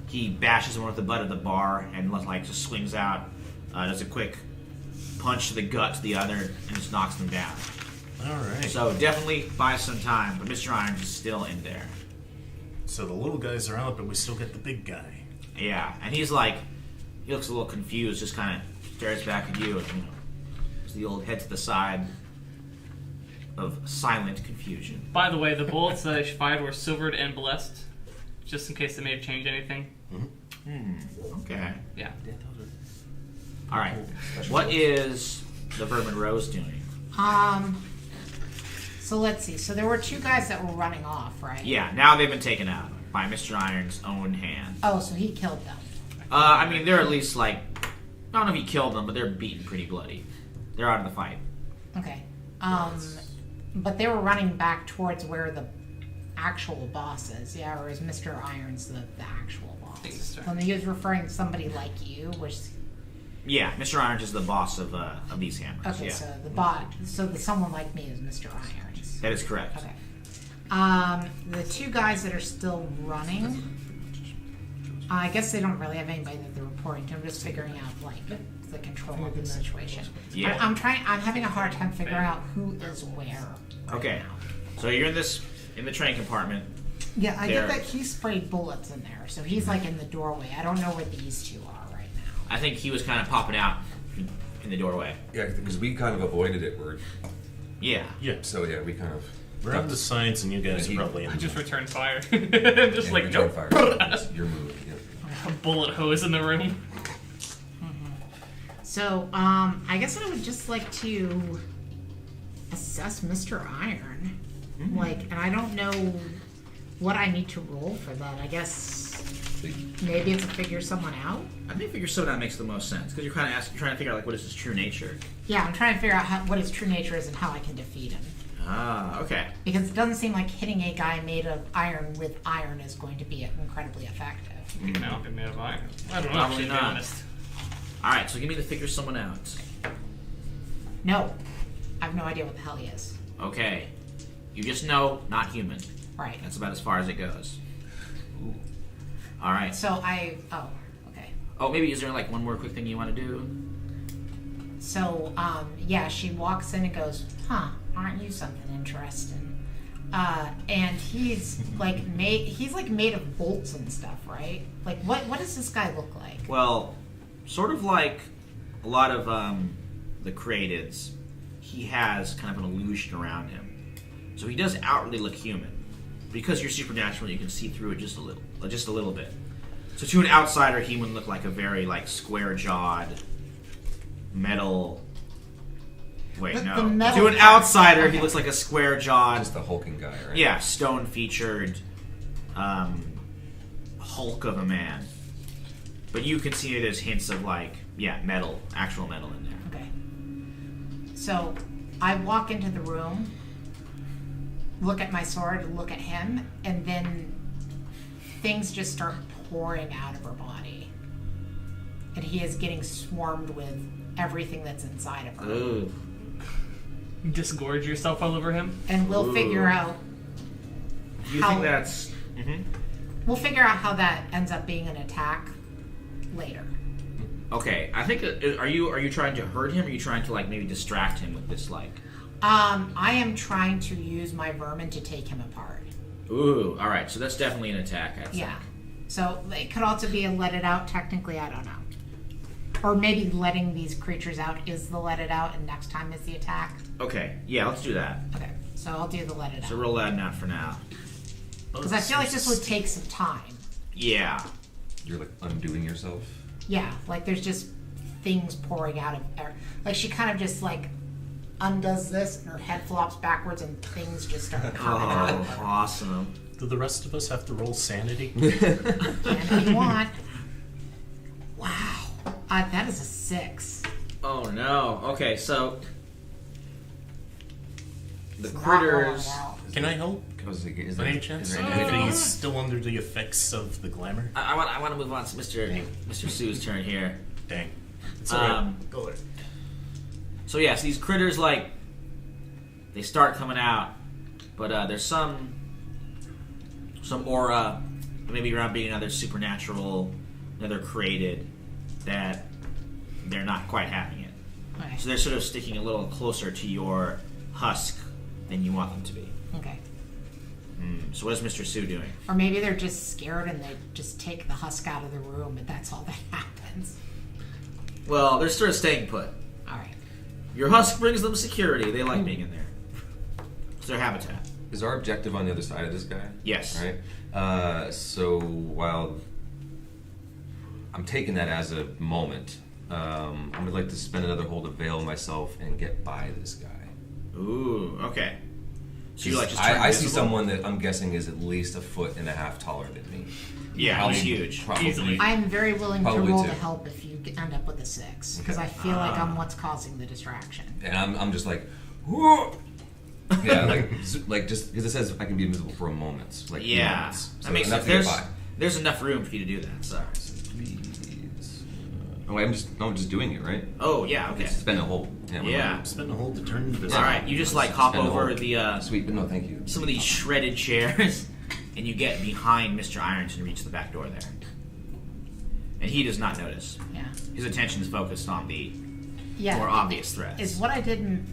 He bashes them with the butt of the bar and like just swings out, does a quick punch to the gut to the other, and just knocks them down. All right. So definitely buy some time, but Mr. Irons is still in there. So the little guys are out, but we still get the big guy. Yeah, and he's like, he looks a little confused, just kind of stares back at you, and there's the old head to the side of silent confusion. By the way, the bullets that I fired were silvered and blessed, just in case they may have changed anything. Okay. Yeah. All right. What is the Vermin Rose doing? So let's see. So there were 2 guys that were running off, right? Yeah, now they've been taken out by Mr. Iron's own hand. Oh, so he killed them. I mean, they're at least like, I don't know if he killed them, but they're beaten pretty bloody. They're out of the fight. Okay. But they were running back towards where the actual boss is. Yeah, or is Mr. Irons the actual boss? think so. When he was referring to somebody like you, which... Yeah, Mr. Irons is the boss of these hammers. Okay, yeah. so the bot... So the someone like me is Mr. Irons. That is correct. Okay. The 2 guys that are still running... I guess they don't really have anybody that they're reporting to. I'm just figuring out, like, the control of the situation. Yeah. I'm having a hard time figuring out who is where right Okay. now. So you're in the train compartment. Yeah, I There. get that he sprayed bullets in there, so he's, like, in the doorway. I don't know where these 2 are right now. I think he was kind of popping out in the doorway. Yeah, because we kind of avoided it. Yeah. Yeah. So yeah, we kind of. We're on the signs, and you guys are probably in I the just returned fire. Just like, return nope. fire. It's your move. Yeah. A bullet hose in the room. So, I guess I would just like to assess Mr. Iron. Like, and I don't know what I need to roll for that. I guess maybe it's to figure someone out. I think figure soda makes the most sense because you're kind of trying to figure out like what is his true nature. Yeah, I'm trying to figure out what his true nature is and how I can defeat him. Ah, okay. Because it doesn't seem like hitting a guy made of iron with iron is going to be incredibly effective. You can be made of iron. I don't know, Probably to be not. honest. All right, so give me the figure someone out. No, I have no idea what the hell he is. Okay. You just know not human. Right. That's about as far as it goes. Ooh. All right. So okay. Oh, maybe is there like one more quick thing you want to do? So, yeah, she walks in and goes, "Huh, aren't you something interesting?" And he's like made of bolts and stuff, right? Like, what does this guy look like? Well, sort of like a lot of the Createds, he has kind of an illusion around him. So he does outwardly look human. Because you're supernatural, you can see through it just a little bit. So to an outsider, he would look like a very like square-jawed metal. Wait, The no. metal To an part- outsider, he okay. looks like a square-jawed, Just the hulking guy, right? yeah, stone-featured hulk of a man. But you can see there's hints of like, yeah, metal, actual metal in there. Okay. So, I walk into the room, look at my sword, look at him, and then things just start pouring out of her body. And he is getting swarmed with everything that's inside of her. Ooh. Disgorge yourself all over him. And we'll figure out Do you How- think that's... how that ends up being an attack later. Okay, I think are you trying to hurt him, or are you trying to like maybe distract him with this like? I am trying to use my vermin to take him apart. Ooh, all right. So that's definitely an attack. I'd say. Yeah. So it could also be a let it out. Technically, I don't know. Or maybe letting these creatures out is the let it out, and next time is the attack. Okay. Yeah, let's do that. Okay. So I'll do the let it So out. roll that out for now. Because I feel like this would take some time. Yeah. You're like undoing yourself. Yeah. Like there's just things pouring out of her. Like she kind of just like undoes this, and her head flops backwards, and things just start coming out of Oh, her. awesome. Do the rest of us have to roll sanity? And if you want. Wow. That is a 6. Oh no. Okay, so the It's not rolling critters. well. Can I help? Is By there, any chance? is there If anything? he's still under the effects of the glamour? I want to move on to Mr. Sue's turn here. Dang. It's alright. Um, Go there. So yes, these critters like they start coming out, but there's some aura, maybe around being another supernatural, another created, that they're not quite having it. Okay. So they're sort of sticking a little closer to your husk than you want them to be. Okay. So what is Mr. Sue doing? Or maybe they're just scared and they just take the husk out of the room, and that's all that happens. Well, they're sort of staying put. All right. Your husk brings them security. They like being in there. It's their habitat. Is our objective on the other side of this guy? Yes. Right. So while I'm taking that as a moment, I would like to spend another hold to veil myself and get by this guy. Ooh, okay. So you like just I see someone that I'm guessing is at least 1.5 feet taller than me. Yeah, Probably- he's huge. Probably. Easily. I'm very willing to Probably roll two. to help if you end up with a 6, because I feel like I'm what's causing the distraction. And I'm just like, whoa! Yeah, like just because it says I can be invisible for a moment, like Yeah, moments. So that makes enough sense. to get by. There's enough room for you to do that. So. Please. Oh, I'm just doing it, right? Oh yeah, okay. Spend a hold. Yeah. Spend a hold to turn this. All right, you just like hop Spend a over hold. the Sweet, but no, thank you. some of these shredded chairs, and you get behind Mr. Irons and reach the back door there. And he does not notice. Yeah. His attention is focused on the Yeah. more obvious threats. Is what I didn't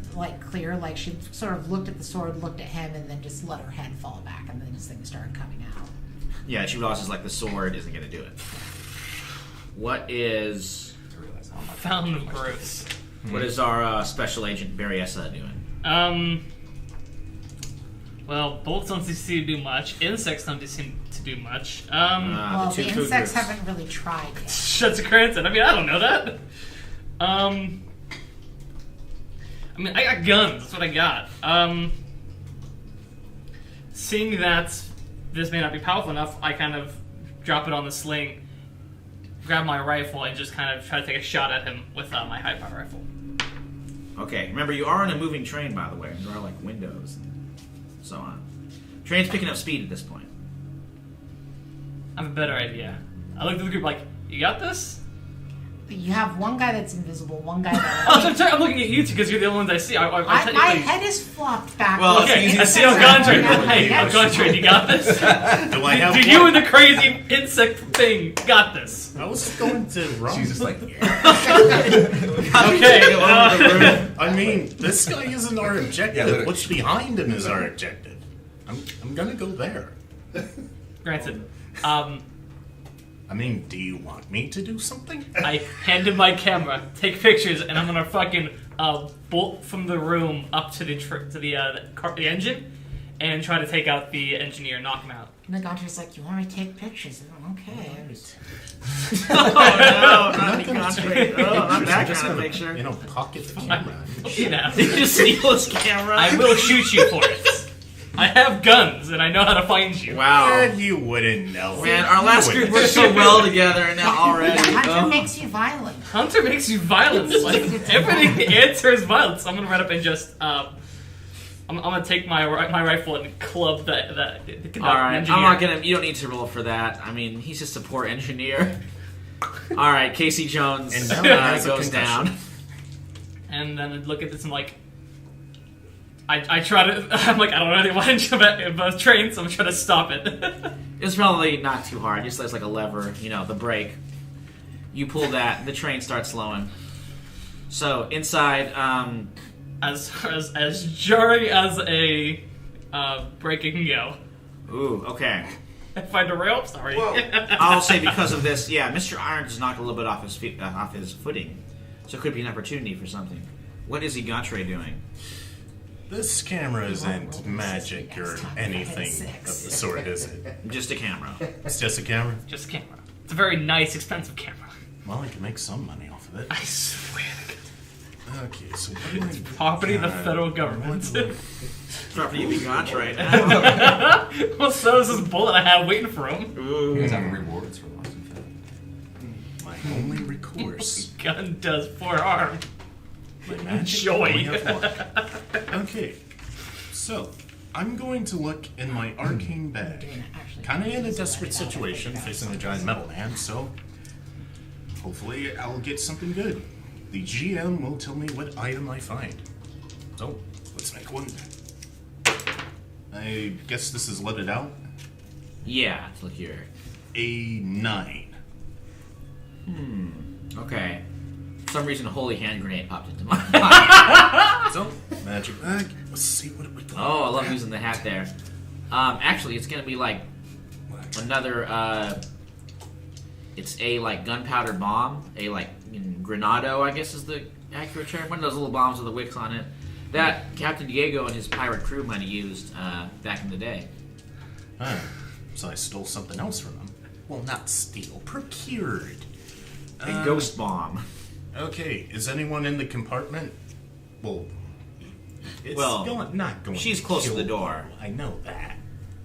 clear. Like she sort of looked at the sword, looked at him, and then just let her head fall back, and then this thing started coming out. Yeah, she realizes like the sword isn't going to do it. What is I realize how much. Fountain of Growth. what is our special agent Berryessa doing? Well, bullets don't seem to do much. Insects don't seem to do much. Well, two the food insects groups. haven't really tried yet. Shuts a Cranston. I mean, I don't know that. I mean, I got guns. That's what I got. Seeing that this may not be powerful enough, I kind of drop it on the sling, grab my rifle, and just kind of try to take a shot at him with my high-power rifle. Okay, remember you are in a moving train, by the way. There are like windows and so on. Train's picking up speed at this point. I have a better idea. I looked at the group like, you got this? You have one guy that's invisible, one guy that. I'm looking at you two because you're the only ones I see. I My technically- head is flopped back. Well, it's Okay, easy I to see see. Algontrain. Yeah, Hey, yeah, Algontrain, you got this? Do I have Do you and the crazy insect thing got this? I was going to run. She's just like, Okay. I mean, this guy isn't our objective. Yeah, literally. What's behind him is our objective. I'm gonna go there. Granted. I mean, do you want me to do something? I hand him my camera, take pictures, and I'm gonna fucking bolt from the room up to the engine, and try to take out the engineer, knock him out. And the Gunter's like, "You want me to take pictures?" And I'm, okay. Oh no, not the concentrate. Oh, not I'm that just kind of gonna, picture. pocket the camera. You know, Did you steal his camera? I will shoot you for it. I have guns, and I know how to find you. Wow. And you wouldn't know. Man, our last You group wouldn't. worked so well together, and now already. Hunter oh. makes you violent. Hunter makes you violent. Like everything, the answer is violence. So I'm gonna run up and just, I'm gonna take my rifle and club the All right, engineer. I'm not gonna. You don't need to roll for that. I mean, he's just a poor engineer. All right, Casey Jones And now he has a goes concussion. down. And then I'd look at this and like, I try to. I'm like, I don't really want to about trains, so I'm trying to stop it. It's probably not too hard. Just there's like a lever, the brake. You pull that, the train starts slowing. So inside, as jarring as a break it can go. ooh, okay. If I derail, sorry. I'll say because of this, yeah, Mr. Irons is knocked a little bit off his feet, off his footing, so it could be an opportunity for something. What is Egantre doing? This camera isn't magic or anything of the sort, is it? Just a camera. It's just a camera? Just a camera. It's a very nice, expensive camera. Well, I can make some money off of it. I swear to God. Okay, so what do I Property of the got? federal government. Property of Egantre right now. Well, so is this bullet I have waiting for him. you guys have rewards for lost and found. My only recourse. Gun does forearm. My magic Joy. only have one. Okay, so I'm going to look in my arcane bag. Kind of in a desperate situation, facing a giant metal man, so hopefully I'll get something good. The GM will tell me what item I find. So, let's make one. I guess this is let it out. Yeah, look here. A 9. Okay. For some reason, a holy hand grenade popped into my mind. So, magic bag. Let's see what we got. Oh, I love using the hat there. Actually, it's gonna be like another. It's a like gunpowder bomb, a like granado, I guess is the accurate term. One of those little bombs with the wicks on it that Captain Diego and his pirate crew might have used back in the day. So I stole something else from them. Well, not steal, procured. A ghost bomb. Okay, is anyone in the compartment? Well, it's not going. She's close to kill the door. people, I know that.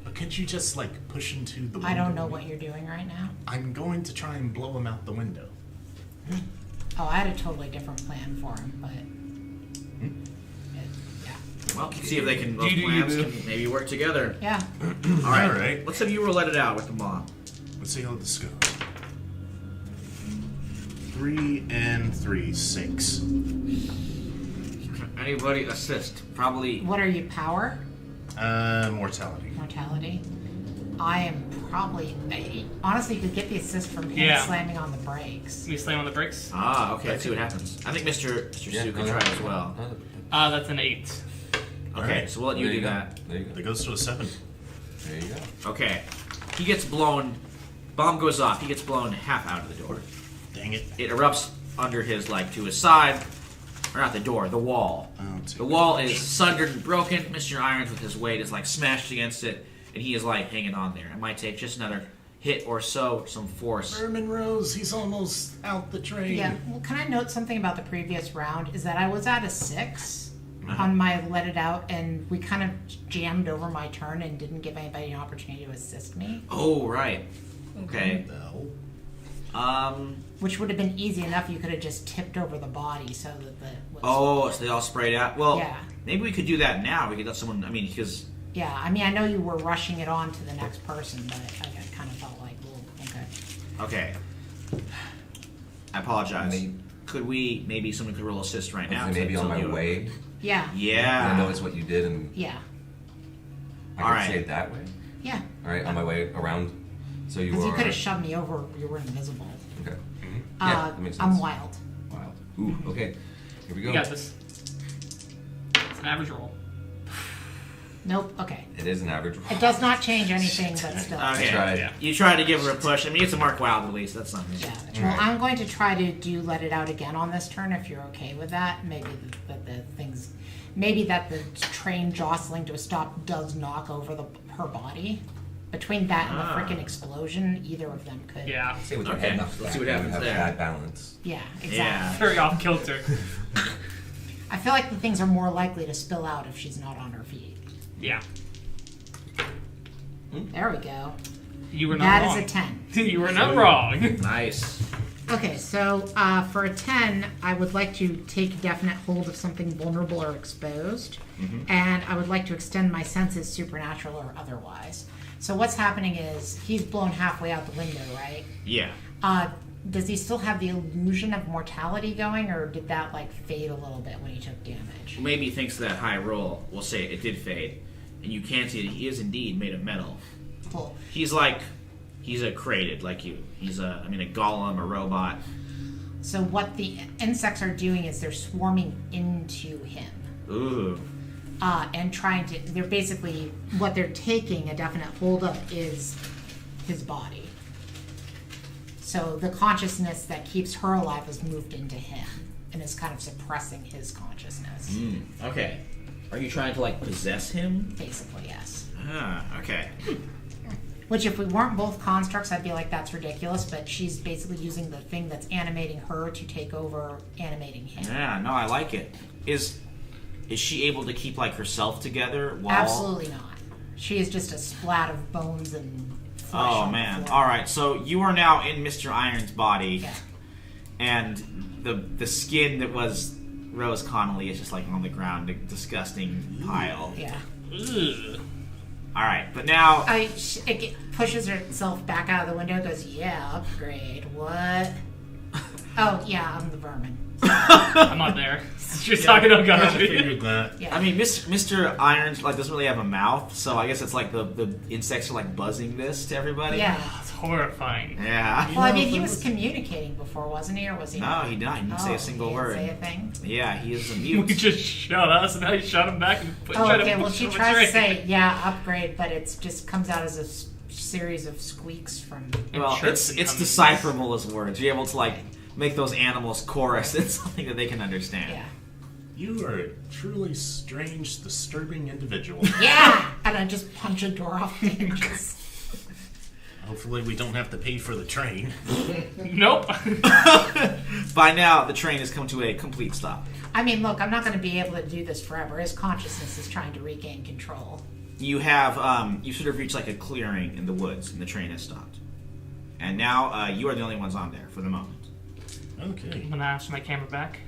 But could you just like push into the window? I don't know what you're doing right now. I'm going to try and blow him out the window. Oh, I had a totally different plan for him, but Well, see if they can. Those Do plans you. can maybe work together. yeah. All right. All right. Let's have you roll it out with the bomb. Let's see how this goes. 3 and 3, 6. Anybody assist? Probably. What are you, power? Mortality. Mortality? I am probably... honestly, you could get the assist from him Yeah. slamming on the brakes. We slam on the brakes. Ah, okay. Let's see what happens. I think Mr. Sue can try as well. That's an 8. Okay, Alright. so we'll let you do that. There you go. That goes to a 7. There you go. Okay. He gets blown. Bomb goes off. He gets blown half out of the door. Dang it. It erupts under his, like, to his side. Or not the door, the wall. Oh, The wall is sundered and broken. Mr. Irons, with his weight, is, like, smashed against it. And he is, like, hanging on there. It might take just another hit or so, some force. Vermin Rose, he's almost out the train. Yeah. Well, can I note something about the previous round? Is that I was at a 6 Uh-huh. on my let it out, and we kind of jammed over my turn and didn't give anybody an opportunity to assist me, Oh, right. Okay. No. which would have been easy enough. You could have just tipped over the body so that the... Oh, so they all sprayed out? Well, Yeah. maybe we could do that now. We could let someone, I mean, because... Yeah, I mean, I know you were rushing it on to the next person, but I kind of felt like, well, okay. Okay. I apologize. Maybe- Could we, maybe someone could roll assist right now? Maybe to on my you. way. Yeah. I Yeah. noticed what you did, and Yeah. I All could right. say it that way. Yeah. All right, on my way around. So you Because are. you could have shoved me over, you were invisible. Okay. Yeah, that makes sense. I'm wild. Wow. Ooh. Okay. Here we go. You got this. It's an average roll. Nope, okay. It is an average. It does not change anything, but still. Okay. tried. Yeah. You tried to give her a push. I mean, it's a Mark Wild release. That's something. Yeah. Well, I'm going to try to do let it out again on this turn if you're okay with that. Maybe that the train jostling to a stop does knock over her body. Between that and the freaking explosion, either of them could. Yeah. Say with your Okay, head knocked let's see back, what happens you have there. bad balance. Yeah, exactly. Yeah. Very off kilter. I feel like the things are more likely to spill out if she's not on her feet. Yeah. There we go. You were not That wrong. is a 10. You were not wrong. Nice. Okay, so for a 10, I would like to take definite hold of something vulnerable or exposed, and I would like to extend my senses, supernatural or otherwise. So what's happening is he's blown halfway out the window, right? Yeah. Does he still have the illusion of mortality going, or did that like fade a little bit when he took damage? Maybe he thinks that high roll. We'll say it did fade. And you can see that he is indeed made of metal. Cool. He's a created like you. He's a golem, a robot. So what the insects are doing is they're swarming into him. Ooh. And they're basically, what they're taking a definite hold of is his body. So the consciousness that keeps her alive has moved into him and is kind of suppressing his consciousness. Okay. Are you trying to like possess him? Basically, yes. Ah, okay. Which if we weren't both constructs, I'd be like, that's ridiculous, but she's basically using the thing that's animating her to take over animating him. Yeah, no, I like it. Is she able to keep like herself together while Absolutely not. She is just a splat of bones and flesh. Oh on the man. floor. Alright, so you are now in Mr. Iron's body, Yeah. and the skin that was Rose Connolly is just like on the ground, a disgusting pile. Yeah. Ugh. Alright, but now It pushes itself back out of the window, goes, yeah, upgrade. What? Oh, yeah, I'm the vermin. I'm not there. You're talking to I Gundry. figured that. Yeah. I mean, Mr. Irons like doesn't really have a mouth, so I guess it's like the insects are like buzzing this to everybody. Yeah. It's horrifying. Yeah. Well, I mean, if he it was communicating before, wasn't he? Or was he? No, he didn't. He didn't say a single he didn't word. Say a thing. Yeah, he is a We mute. just shot us, and now you shot him back and Oh, tried okay. to Well, push she him a tries to train. say, "Yeah, upgrade," but it just comes out as a series of squeaks from. Well, it's decipherable as words. You're able to like make those animals chorus. It's something that they can understand. Yeah. You are a truly strange, disturbing individual. Yeah, and I just punch a door off the hinges. Hopefully we don't have to pay for the train. Nope. By now, the train has come to a complete stop. I mean, look, I'm not going to be able to do this forever. His consciousness is trying to regain control. You have you sort of reached like a clearing in the woods, and the train has stopped. And now you are the only ones on there for the moment. Okay. I'm gonna ask for my camera back.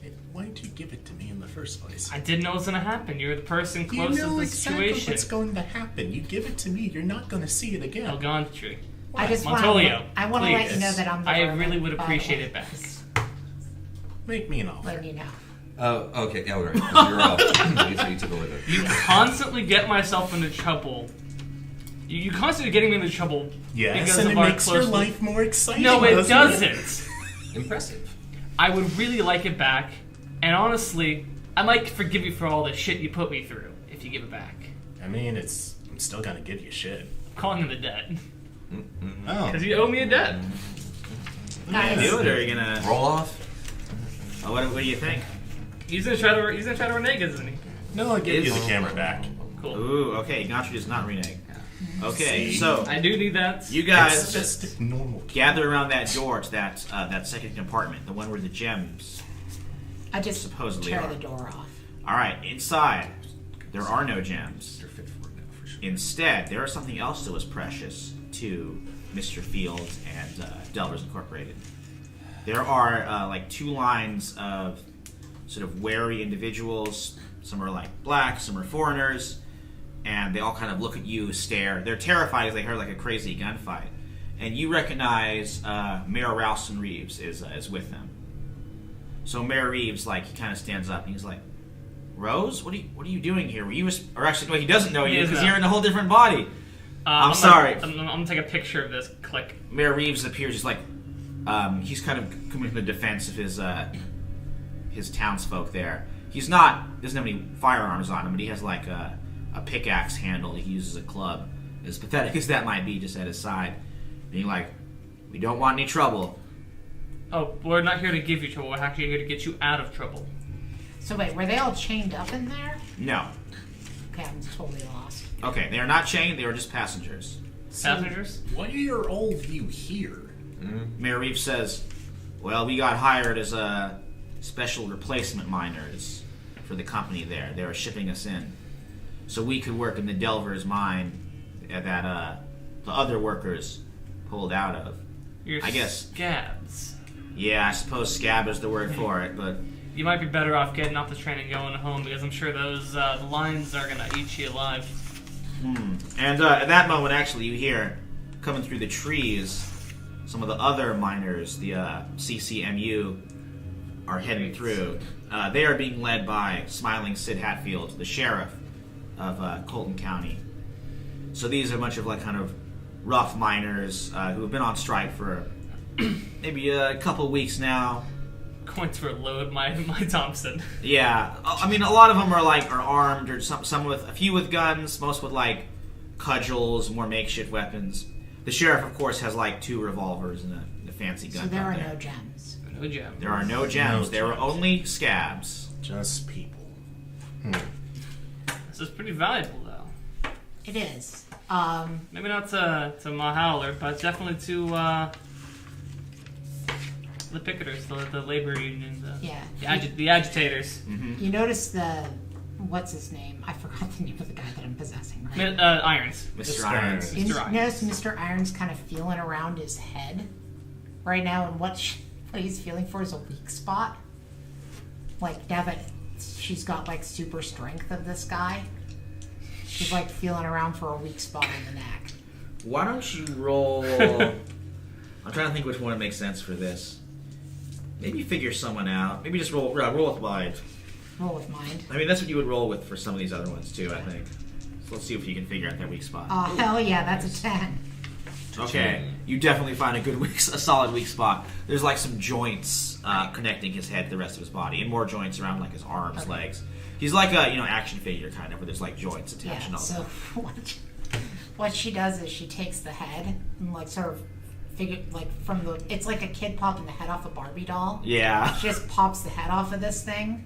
Hey, why didn't you give it to me in the first place? I didn't know it was gonna happen. You're the person You closest to know the exactly situation. what's going to happen. You give it to me, you're not going to see it again. Elgantry. I just want Montolio, to. I want to let you please. know that I'm. The I vermin, really would by the appreciate way. it back. Just Make me an offer. letting you know. Okay, yeah, all right. 'Cause you're up. You took away the. You constantly get myself into trouble. You constantly getting me into trouble Yes, because and of it our makes your close. life more exciting. No, it doesn't doesn't. Impressive. I would really like it back, and honestly, I might forgive you for all the shit you put me through if you give it back. I mean, I'm still going to give you shit. I'm calling in the debt Oh. because you owe me a debt. Guys, Do it, or are you gonna? Roll off. What do you think? He's gonna try to renege, isn't he? No, I'll give you the camera back. Cool. Ooh, okay. Gantry does not renege. Okay, See? so I do need that. you It's guys just normal. gather around that door to that second compartment, the one where the gems. I just Supposedly tear are. the door off. All right, inside there are no gems. You're fit for it now, for sure. Instead, there is something else that was precious to Mr. Field and Delvers Incorporated. There are like two lines of sort of wary individuals. Some are like black, some are foreigners, and they all kind of look at you, stare. They're terrified as they heard like a crazy gunfight. And you recognize Mayor Ralston Reeves is with them. So Mayor Reeves, like, he kind of stands up and he's like, "Rose, what are you doing here? Were you or actually, no, he doesn't know you He because doesn't. you're in a whole different body." I'm gonna- sorry. I'm gonna take a picture of this. Click. Mayor Reeves appears just like he's kind of coming to the defense of his townsfolk there. Doesn't have any firearms on him, but he has like a pickaxe handle he uses a club. As pathetic as that might be, just at his side, being like, "We don't want any trouble." Oh, we're not here to give you trouble. We're actually here to get you out of trouble. So wait, were they all chained up in there? No. Okay, I'm totally lost. Okay, they are not chained. They are just passengers. Passengers? Why are all of you here? Mayor Reeves says, "Well, we got hired as special replacement miners for the company there. They were shipping us in, so we could work in the Delver's mine that the other workers pulled out of. You're I guess. scabs. Yeah, I suppose scab is the word for it, but You might be better off getting off the train and going home because I'm sure those the lines are gonna eat you alive." And at that moment, actually, you hear coming through the trees some of the other miners, the CCMU, are heading through. They are being led by Smiling Sid Hatfield, the sheriff of Colton County. So these are a bunch of like kind of rough miners who have been on strike for maybe a couple weeks now. Going to reload my Thompson. Yeah, I mean, a lot of them are armed, or some with a few with guns, most with like cudgels, more makeshift weapons. The sheriff, of course, has like 2 revolvers and a fancy gun. So there out are there. no gems. No gem. There are no gems. No There are gems. only scabs. Just people. This is pretty valuable, though. It is. Maybe not to Ma Howler, but definitely to the picketers, the labor union, Yeah. the agitators. You notice what's his name? I forgot the name of the guy that I'm possessing right Irons. Mr. Mr. Irons. Mr. You Irons. notice Mr. Irons kind of feeling around his head right now, and what he's feeling for is a weak spot. Like, Devitt, she's got like super strength of this guy. She's like feeling around for a weak spot in the neck. Why don't you roll? I'm trying to think which one would make sense for this. maybe figure someone out. Maybe just roll with mind. Roll with mind. I mean, that's what you would roll with for some of these other ones too, I think. So let's see if you can figure out their weak spot. Oh, hell yeah, that's a 10. Okay, you definitely find a solid weak spot. There's like some joints connecting his head to the rest of his body, and more joints around like his arms, legs. He's like a action figure kind of, where there's like joints attached and all So that. what she does is she takes the head and like sort of it's like a kid popping the head off a Barbie doll. Yeah. She just pops the head off of this thing.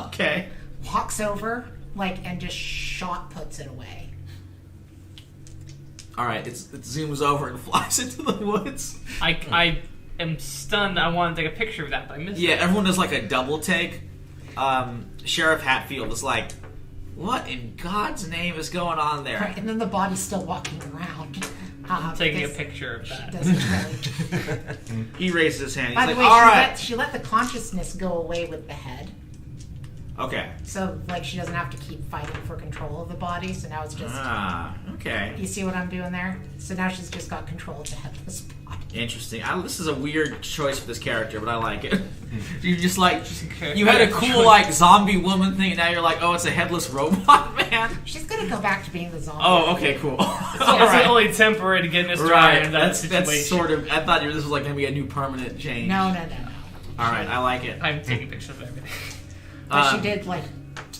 Okay. Walks over and just shot puts it away. All right, it zooms over and flies into the woods. I am stunned. I want to take a picture of that, but I missed it. Yeah, everyone does like a double take. Sheriff Hatfield is like, what in God's name is going on there? Right, and then the body's still walking around. I'm taking a picture of that. She doesn't really. He raises his hand. He's By like, the way, all right. she let the consciousness go away with the head. Okay. So, like, she doesn't have to keep fighting for control of the body. So now it's just... okay. You see what I'm doing there? So now she's just got control of the headless body. Interesting. This is a weird choice for this character, but I like it. You just like... Okay. You had a cool, like, zombie woman thing, and now you're like, oh, it's a headless robot, man. She's gonna go back to being the zombie. Oh, okay, cool. It's only temporary to get in this dry in that situation. That's sort of... I thought this was like going to be a new permanent change. No. All right, I like it. I'm taking pictures of everything. But she did, like,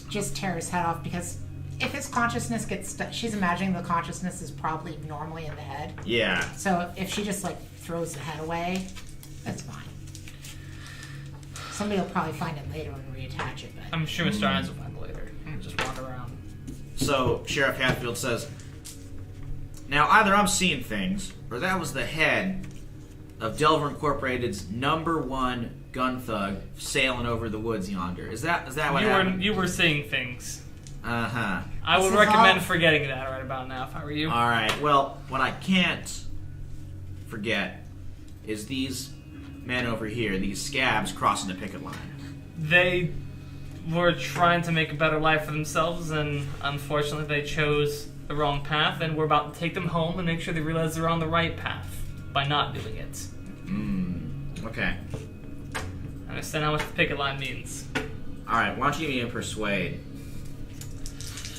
just tear his head off because if his consciousness gets stuck, she's imagining the consciousness is probably normally in the head. Yeah. So if she just, like, throws the head away, that's fine. Somebody will probably find it later and reattach it, but... I'm sure Mr. Irons will find it later. Just wander around. So, Sheriff Hatfield says, now either I'm seeing things, or that was the head of Delver Incorporated's #1 gun thug sailing over the woods yonder. Is that what happened? You were seeing things. Uh-huh. I would This is recommend all- forgetting that right about now if I were you. All right. Well, what I can't forget is these men over here, these scabs crossing the picket line. They were trying to make a better life for themselves, and unfortunately they chose the wrong path, and we're about to take them home and make sure they realize they're on the right path by not doing it. Okay. I understand how much the picket line means. All right. Why don't you give me a persuade?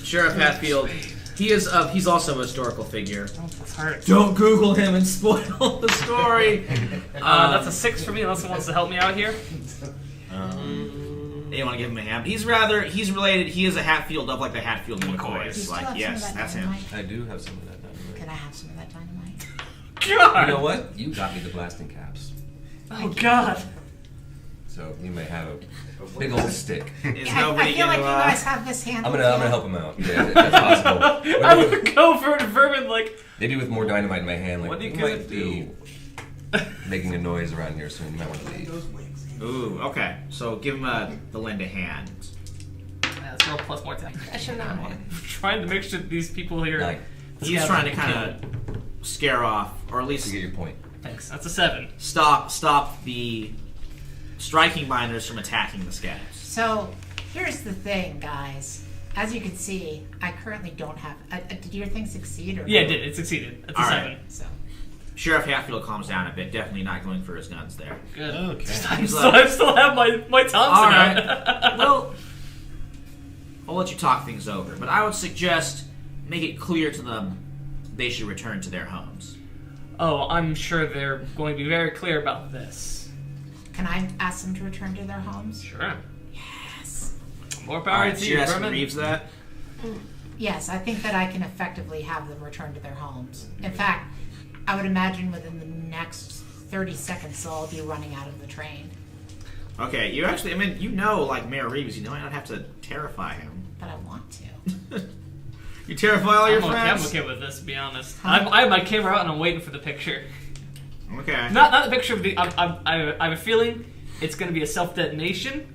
Sheriff Hatfield, he's also a historical figure. Oh, that's hard. Don't Google him and spoil the story. That's a 6 for me, unless someone wants to help me out here. You want to give him a hand? He's related. He is a Hatfield of like the Hatfield McCoys. You still Like, have yes, some of that that's him. dynamite? I do have some of that dynamite. Can I have some of that dynamite? God! You know what? You got me the blasting caps. Oh, God. So you may have a big old stick. Is I nobody feel like gonna, you guys have this I'm handled. gonna help him out. Yeah, that's possible. I would go for it, vermin, like... Maybe with more dynamite in my hand, like What are you we gonna might be making a noise around here soon. You might want to leave. Ooh, okay. So give him the lend a hand. Let's roll plus more 10. I should not have. I'm trying to make sure that these people here... 9 He's trying to kind of scare off, or at least to get your point. Thanks. That's a 7. stop the striking binders from attacking the scabs. So, here's the thing, guys. As you can see, I currently don't have... did your thing succeed? Or Yeah, no? it did. It succeeded. That's a All 7. right. So, Sheriff Hatfield calms down a bit. Definitely not going for his guns there. Good. Okay. I still have my Thompson All right. out. Well, I'll let you talk things over, but I would suggest make it clear to them they should return to their homes. Oh, I'm sure they're going to be very clear about this. can I ask them to return to their homes? Sure. Yes. More All power right, to so you, you're asking Vermin. Reeves that? Yes, I think that I can effectively have them return to their homes. In fact, I would imagine within the next 30 seconds they'll all be running out of the train. Okay, you actually, I mean, you know, like Mayor Reeves, you might not have to terrify him. But I want to. You terrify all your I'm friends? okay with this, to be honest. Huh? I have my camera out and I'm waiting for the picture. Okay. Not the picture of the... I have a feeling it's going to be a self-detonation.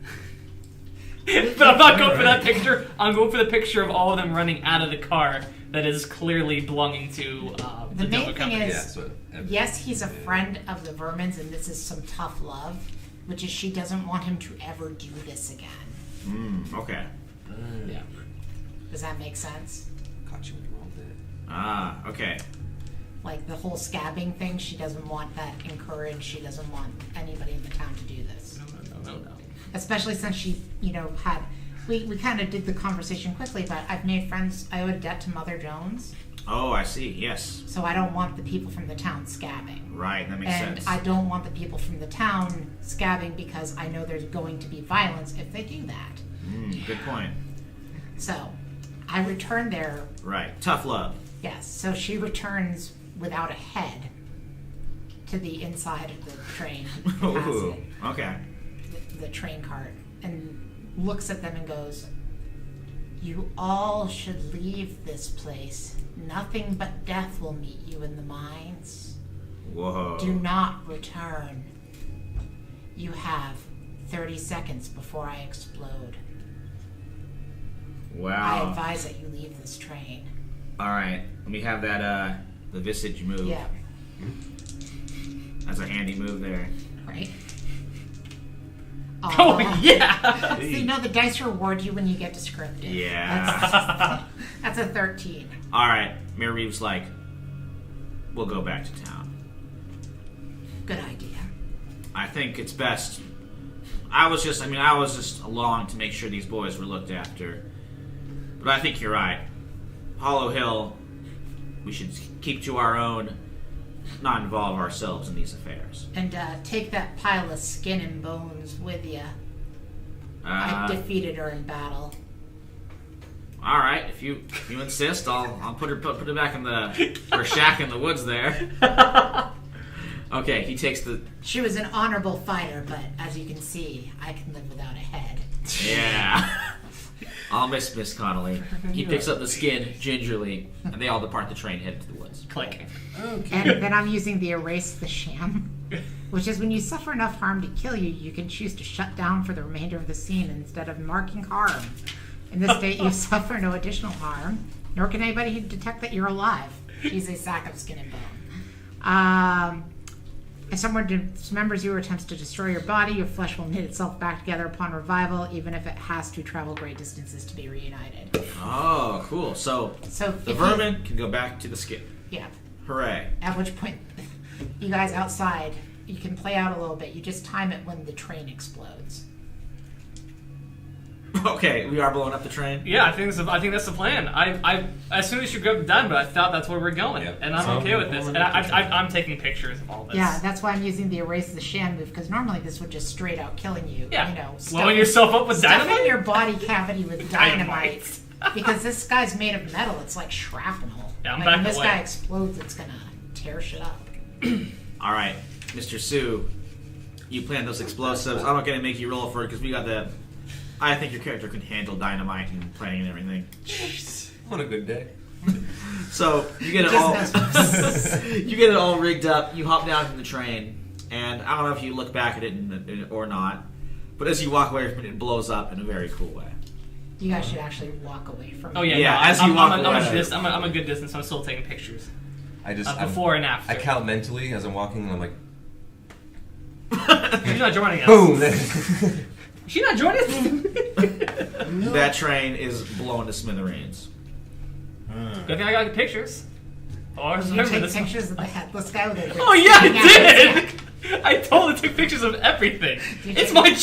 But I'm not going for that picture. I'm going for the picture of all of them running out of the car that is clearly belonging to The main Dover thing company. is- Yeah, so Yes, he's a friend of the Vermin's, and this is some tough love, which is she doesn't want him to ever do this again. Okay. Yeah. Does that make sense? caught you with the wrong bit. Ah, okay. Like the whole scabbing thing, she doesn't want that encouraged. She doesn't want anybody in the town to do this. No. Especially since she, had... We kind of did the conversation quickly, but I've made friends. I owe a debt to Mother Jones. Oh, I see. Yes. So I don't want the people from the town scabbing. Right, that makes sense. And I don't want the people from the town scabbing because I know there's going to be violence if they do that. Good point. So I return there. Right. Tough love. Yes. So she returns without a head to the inside of the train. Ooh, okay. The train cart. And looks at them and goes, "You all should leave this place. Nothing but death will meet you in the mines. Whoa. Do not return. You have 30 seconds before I explode. I Wow. advise that you leave this train." All right. Let me have that, the visage move. Yeah, That's a handy move there. right? Oh, yeah! So the dice reward you when you get descriptive. Yeah. That's a 13. All right. Mayor Reeves like, we'll go back to town. Good idea. I think it's best. I was just along to make sure these boys were looked after. But I think you're right. Hollow Hill, we should keep to our own, not involve ourselves in these affairs. And take that pile of skin and bones with you. I defeated her in battle. All right, if you insist, I'll put it back in her shack in the woods there. Okay, he takes the. She was an honorable fighter, but as you can see, I can live without a head. Yeah. I'll miss Connolly. He picks up the skin gingerly, and they all depart the train, headed to the woods. Click. Okay. And then I'm using the erase the sham, which is when you suffer enough harm to kill you, you can choose to shut down for the remainder of the scene instead of marking harm. In this state, you suffer no additional harm, nor can anybody detect that you're alive. She's a sack of skin and bone. If someone dismembers you or attempts to destroy your body, your flesh will knit itself back together upon revival, even if it has to travel great distances to be reunited. Oh, cool. So the vermin can go back to the skin. Yeah. Hooray. At which point, you guys outside, you can play out a little bit. You just time it when the train explodes. Okay, we are blowing up the train. Yeah, I think that's the plan. I as soon as you got done, but I thought that's where we're going, Yep. and I'm So, okay with this. And I'm taking pictures of all this. Yeah, that's why I'm using the erase the sham move, because normally this would just straight out killing you. Yeah. Stuff, Blowing yourself up with stuff in dynamite. your body cavity with dynamite. Dynamite. Because this guy's made of metal, it's like shrapnel. Yeah, I'm like back when this away. guy explodes, it's gonna tear shit up. All right, Mr. Sue, you plant those explosives. I'm not going to make you roll for it because we got the. I think your character can handle dynamite and planning and everything. What a good day. So you get it all. You get it all rigged up. You hop down from the train, and I don't know if you look back at it or not, but as you walk away from it, it blows up in a very cool way. You guys should actually walk away from Oh it. yeah, Yeah, no, as you walk away. I'm a good distance. So I'm still taking pictures I just before and after. I count mentally as I'm walking, and I'm like, She's not joining us. boom. She's not joining us. That train is blown to smithereens. Good thing I got the pictures. Oh, You remember take this. pictures of the headless guy with a Oh yeah, I did. I totally took pictures of everything. You It's did. my Took a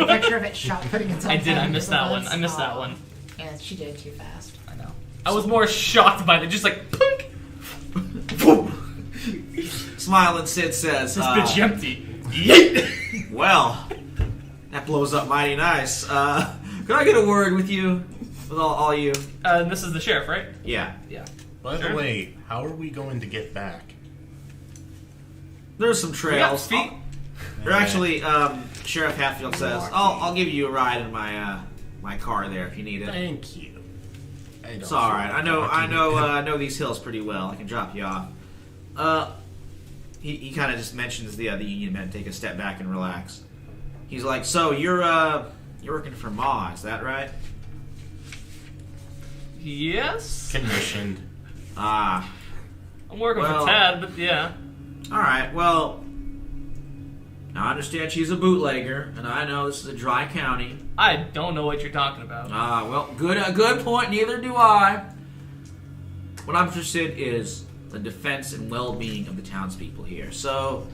job. picture of it shot, putting itself I did. down I into missed the that one. woods. I missed that Oh. one. Yeah, she did it too fast. I know. I was more shocked by it. Just like, punk. Smile and Sid says, This bitch empty. Yeet. well, that blows up mighty nice. Could I get a word with you? With all you? This is the sheriff, right? Yeah. Yeah. By Sure. the way, how are we going to get back? There's some We got trails. feet. Or actually, Sheriff Hatfield says, I'll give you a ride in my my car there if you need it. Thank you. It's all right. I know these hills pretty well. I can drop you off. He kind of just mentions the Union men take a step back and relax. He's like, so you're working for Ma, is that right? Yes. Commissioned. Ah, I'm working Well- for Tad, but yeah. all right. Well, I understand she's a bootlegger, and I know this is a dry county. I don't know what you're talking about. Well, good point. Neither do I. What I'm interested is the defense and well-being of the townspeople here. So,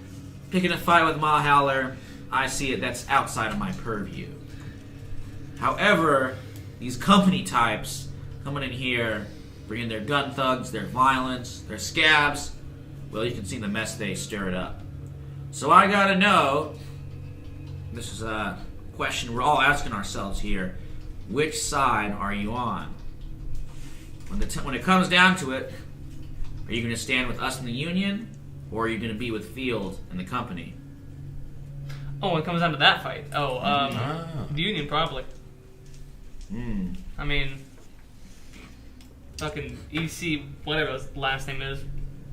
picking a fight with Ma Howler, I see it that's outside of my purview. However, these company types coming in here, bringing their gun thugs, their violence, their scabs, well, you can see the mess they stirred up. So I gotta know, this is a question we're all asking ourselves here, which side are you on? When it comes down to it, are you going to stand with us in the Union, or are you going to be with Field and the company? Oh, when it comes down to that fight. The Union, probably. I mean, fucking EC, whatever his last name is.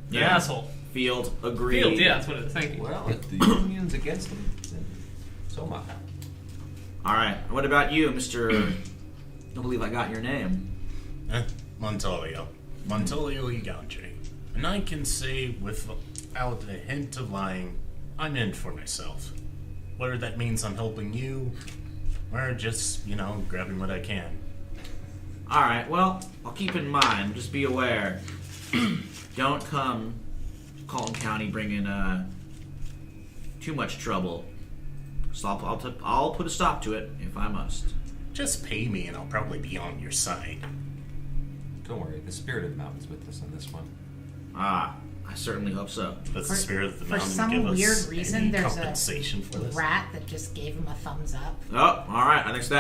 The asshole. Field, agreed. Field, yeah, that's what it is. Thank you. Well, if the Union's against them, then so am I. Alright, what about you, Mr. I don't believe I got your name. Montolio. Montolio Egantry. And I can say without a hint of lying, I'm in for myself. Whether that means I'm helping you, or just, grabbing what I can. Alright, well, I'll keep in mind, just be aware. Don't come to Colton County bringing too much trouble. So I'll put a stop to it if I must. Just pay me and I'll probably be on your side. Don't worry, the spirit of the mountain's with us on this one. Ah, I certainly hope so. That's the spirit of the For mountain. some Give us weird reason, any there's compensation for a this. rat that just gave him a thumbs up. Oh, alright, I think so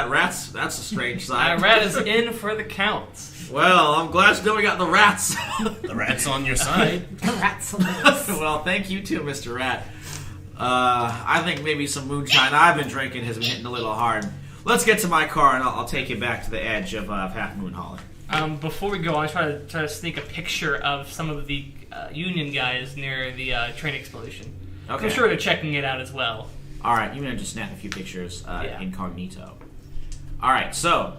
that's a strange side. Rat is in for the count. Well, I'm glad to know we got the rats. The rat's on your side. The rat's loose. Well, thank you too, Mr. Rat. I think maybe some moonshine I've been drinking has been hitting a little hard. Let's get to my car and I'll take you back to the edge of Half Moon Holler. Before we go, I try to sneak a picture of some of the Union guys near the train explosion. Okay. I'm sure they're checking it out as well. Alright, you're going to just snap a few pictures Yeah. incognito. Alright, so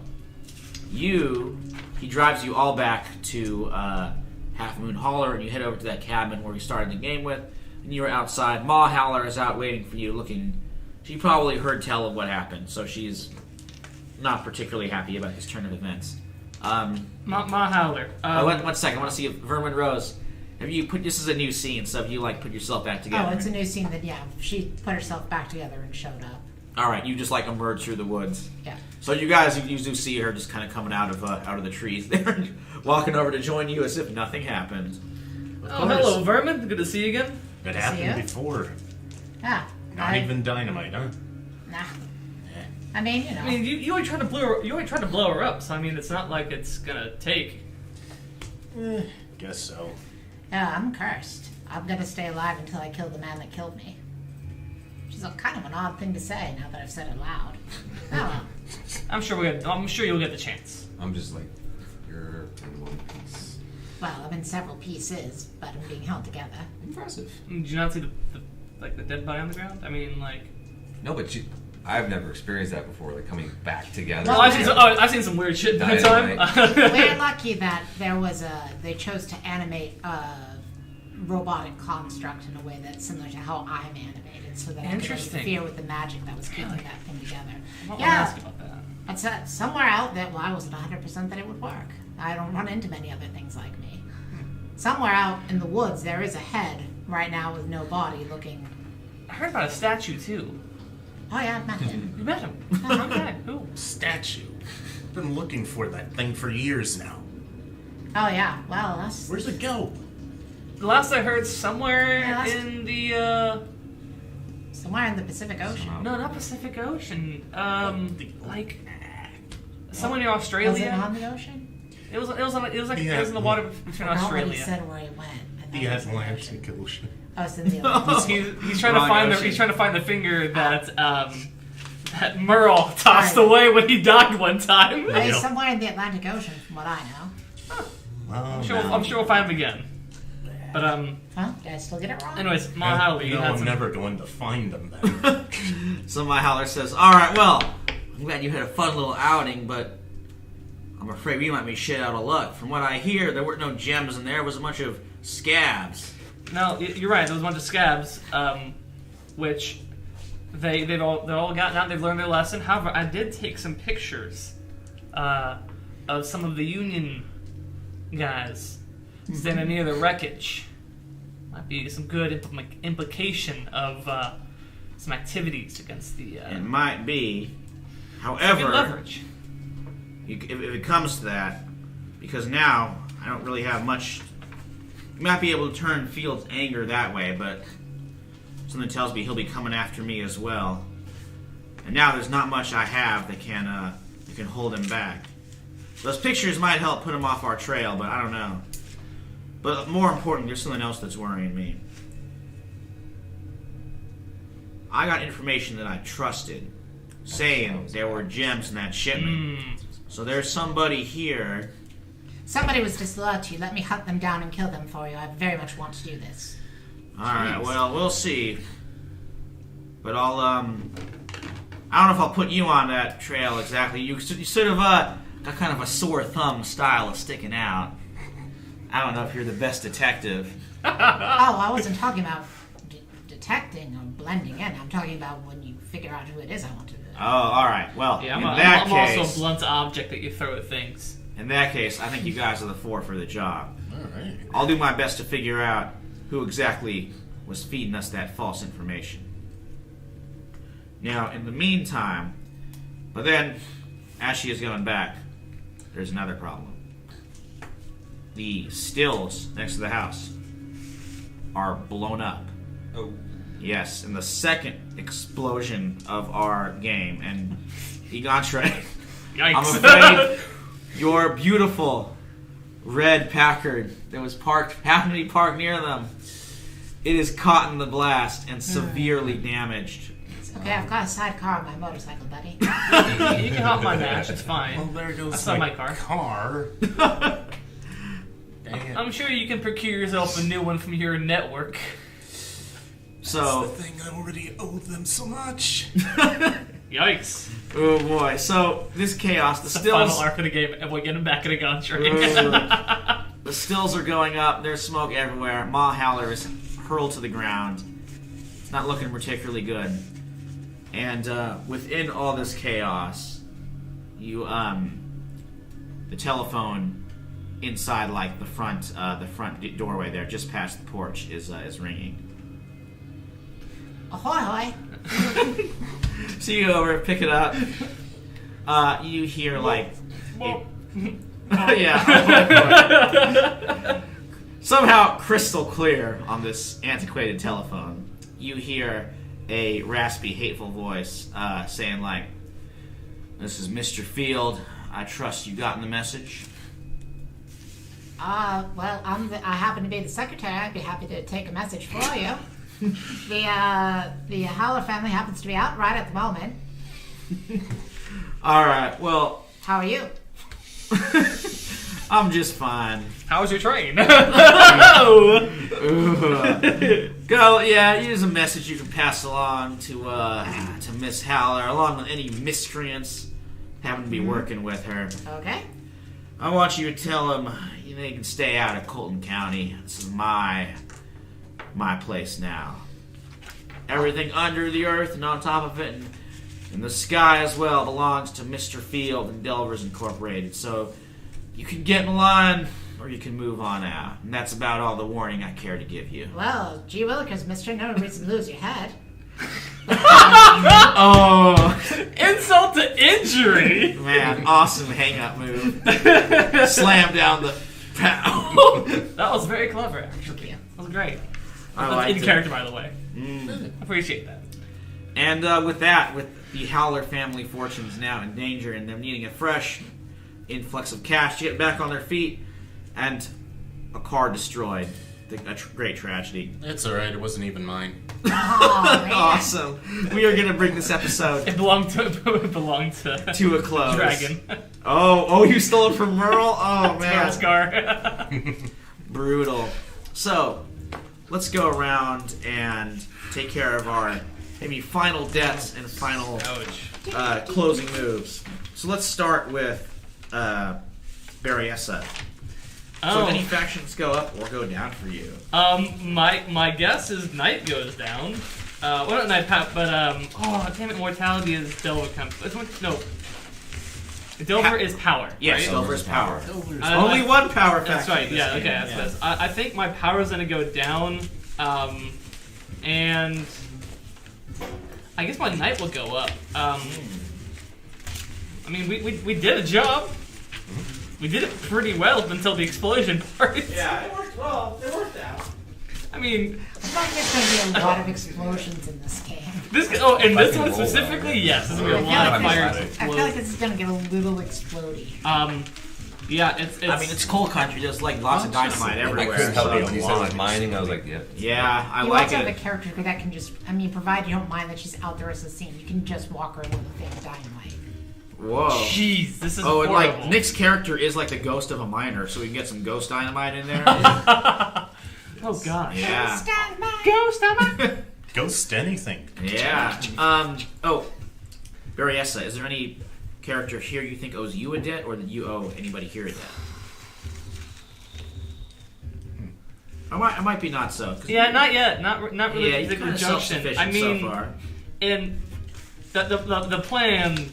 he drives you all back to Half Moon Holler, and you head over to that cabin where we started the game with, and you're outside. Ma Howler is out waiting for you, she probably heard tell of what happened, so she's not particularly happy about this turn of events. Ma Howler. 1 second, I want to see if Vermin Rose, this is a new scene, so have you put yourself back together? Oh, it's a new scene that, she put herself back together and showed up. Alright, you just emerge through the woods. Yeah. So you guys, you do see her just kind of coming out of the trees there, walking over to join you as if nothing happened. Oh, hello, Vermin. Good to see you again. It See ya? happened before. Yeah. Not even dynamite, huh? Nah. I mean, I mean, you only tried to blow her up, so I mean, it's not like it's gonna take. Guess so. Yeah, I'm cursed. I'm gonna stay alive until I kill the man that killed me. Which is kind of an odd thing to say now that I've said it loud. Oh well. I'm sure you'll get the chance. I'm just you're in one piece. Well, I'm in several pieces, but I'm being held together. Impressive. Did you not see the dead body on the ground? I mean, No, but I've never experienced that before, coming back together. Well, I've seen some weird shit in that time. We're lucky that they chose to animate a robotic construct in a way that's similar to how I'm animated, so that I could interfere with the magic that was keeping that thing together. I want to ask about that. It's somewhere out there. Well, I wasn't 100% that it would work. I don't run into many other things like me. Somewhere out in the woods, there is a head right now with no body looking. I heard about a statue too. Oh yeah, I've met him. You met him? Okay, cool. Statue. Been looking for that thing for years now. Oh yeah, well that's. Where's it go? The last I heard, somewhere Yeah, in the somewhere in the Pacific Ocean. no, not Pacific Ocean. Somewhere near Was it Australia. on the ocean? It was in the water between I forgot what Australia. he said where he went. I thought The it was in Atlantic Ocean. Oh, it's in the Atlantic. He's trying to Wrong find ocean. he's trying to find the finger that Merle tossed Right. away when he died one time. It's somewhere in the Atlantic Ocean, from what I know. Well, I'm sure we'll find him again. But Huh? Did I still get it wrong? anyways, Ma Howler, you no, had I'm some. never going to find them then. So my Howler says, alright, well, I'm glad you had a fun little outing, but I'm afraid we might be shit out of luck. From what I hear, there weren't no gems in there, it was a bunch of scabs. No, you're right. There was a bunch of scabs, which they've all gotten out. They've learned their lesson. However, I did take some pictures of some of the Union guys. standing near the wreckage. Might be some good implication of some activities against the. It might be. Some good However, leverage. if it comes to that, because now I don't really have much. You might be able to turn Field's anger that way, but something tells me he'll be coming after me as well. And now there's not much I have that can hold him back. Those pictures might help put him off our trail, but I don't know. But more important, there's something else that's worrying me. I got information that I trusted, saying there were gems in that shipment. So there's somebody here. Somebody was disloyal to you. Let me hunt them down and kill them for you. I very much want to do this. Alright, well, we'll see. But I don't know if I'll put you on that trail exactly. You sort of got kind of a sore thumb style of sticking out. I don't know if you're the best detective. Oh, I wasn't talking about detecting or blending in. I'm talking about when you figure out who it is I want to do. Oh, alright. Well, Yeah, in I'm that case... also a blunt object that you throw at things. In that case, I think you guys are the four for the job. Alright. I'll do my best to figure out who exactly was feeding us that false information. Now, in the meantime, but then, as she is going back, there's another problem. The stills next to the house are blown up. Oh. Yes, in the second explosion of our game. And Egontre, Yikes. I'm afraid your beautiful red Packard that was happened to be parked near them, it is caught in the blast and severely damaged. It's okay, I've got a sidecar on my motorcycle, buddy. You can help my match, it's fine. Well, there goes That's not my car. Dang it. I'm sure you can procure yourself a new one from your network. So, That's the thing, I already owe them so much. Yikes. oh boy. So, this chaos, the The final stills... arc of the game, and we're getting back in a gun train. The stills are going up. There's smoke everywhere. Ma Howler is hurled to the ground. It's not looking particularly good. And within all this chaos, you the telephone inside, like the front doorway there, just past the porch, is ringing. Ahoy, hoy. So you go over, pick it up. You hear like. Yeah. Somehow crystal clear on this antiquated telephone, you hear a raspy, hateful voice saying like, "This is Mr. Field. I trust you gotten the message." Well, I happen to be the secretary. I'd be happy to take a message for you. The Howler family happens to be out right at the moment. All right. Well, How are you? I'm just fine. How was your train? Go. Yeah. Here's a message you can pass along to Miss Howler, along with any miscreants happen to be working with her. Okay. I want you to tell them they can stay out of Colton County. This is my place now. Everything under the earth and on top of it and in the sky as well belongs to Mr. Field and Delvers Incorporated. So you can get in line or you can move on out. And that's about all the warning I care to give you. Well, gee willikers, mister, no reason to lose your head. Oh, Insult to injury! man, awesome hang-up move. Slam down the... That was very clever, actually. That was great. I That's liked in it. character, by the way. Appreciate that. And with the Howler family fortunes now in danger and them needing a fresh influx of cash to get back on their feet, and a car destroyed. A great tragedy. It's alright, it wasn't even mine. Oh, man. Awesome. We are going to bring this episode It belonged to to a close. Dragon. Oh, you stole it from Merle? Oh, man. Scar. Brutal. So, let's go around and take care of our maybe final deaths and final Ouch. closing moves. So let's start with Berryessa. So Oh. if any factions go up or go down for you? My guess is Night goes down. Well, not Night, but oh, damn it, Mortality is Delaware Camp. No. Dover is power. Yes, right? Dover's power. Dover's Only one power factor. That's right. in this Yeah. Okay. game, That's yeah. best. I think my power is gonna go down, and I guess my knight will go up. I mean, we did a job. We did it pretty well until the explosion part. Yeah, it worked well. It worked out. I mean, I feel like there's going to be a lot of explosions in this game. in this one roll specifically, out. yes, there's gonna be a I lot of feel like fires. this- I feel like this is going to get a little explodey. Yeah, it's I mean, it's coal country. There's like lots of dynamite I everywhere. couldn't help so- it when you said like mining. I was like, yeah. Yeah, I You like also have a it. character that can just, I mean, provided you don't mind that she's out the rest of the scene, you can just walk her in with a thing of dynamite. Whoa. jeez, this is Oh, and horrible. like Nick's character is like the ghost of a miner, so we can get some ghost dynamite in there. Oh gosh. Yeah. Ghost dynamite! Ghost dynamite. Ghost anything. Yeah. Oh, Berryessa, is there any character here you think owes you a debt, or that you owe anybody here a debt? I might be not so. 'cause Yeah, not yet. Not really yeah, a you're particular kind of junction. self-sufficient I mean, so far. in the plan,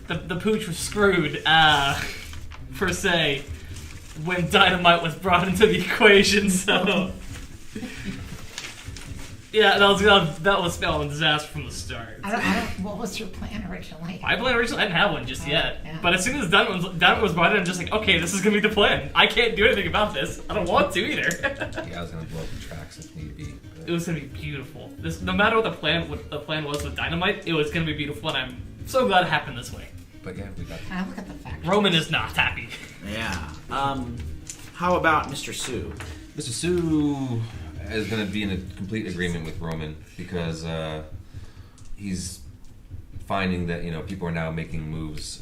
the pooch was screwed, per se, when dynamite was brought into the equation. So, yeah, that was spelling disaster from the start. I don't, what was your plan originally? My plan originally, I didn't have one just yet, yeah. but as soon as dynamite was brought in, I'm just like, okay, this is gonna be the plan. I can't do anything about this. I don't want to either. Yeah, I was gonna blow up the tracks if need be. but- It was gonna be beautiful. No matter what the plan was with dynamite, it was gonna be beautiful, and I'm so glad it happened this way. But yeah, we got. I look at the fact. Roman is not happy. Yeah. How about Mr. Sue? Mr. Sue is going to be in a complete agreement with Roman because he's finding that people are now making moves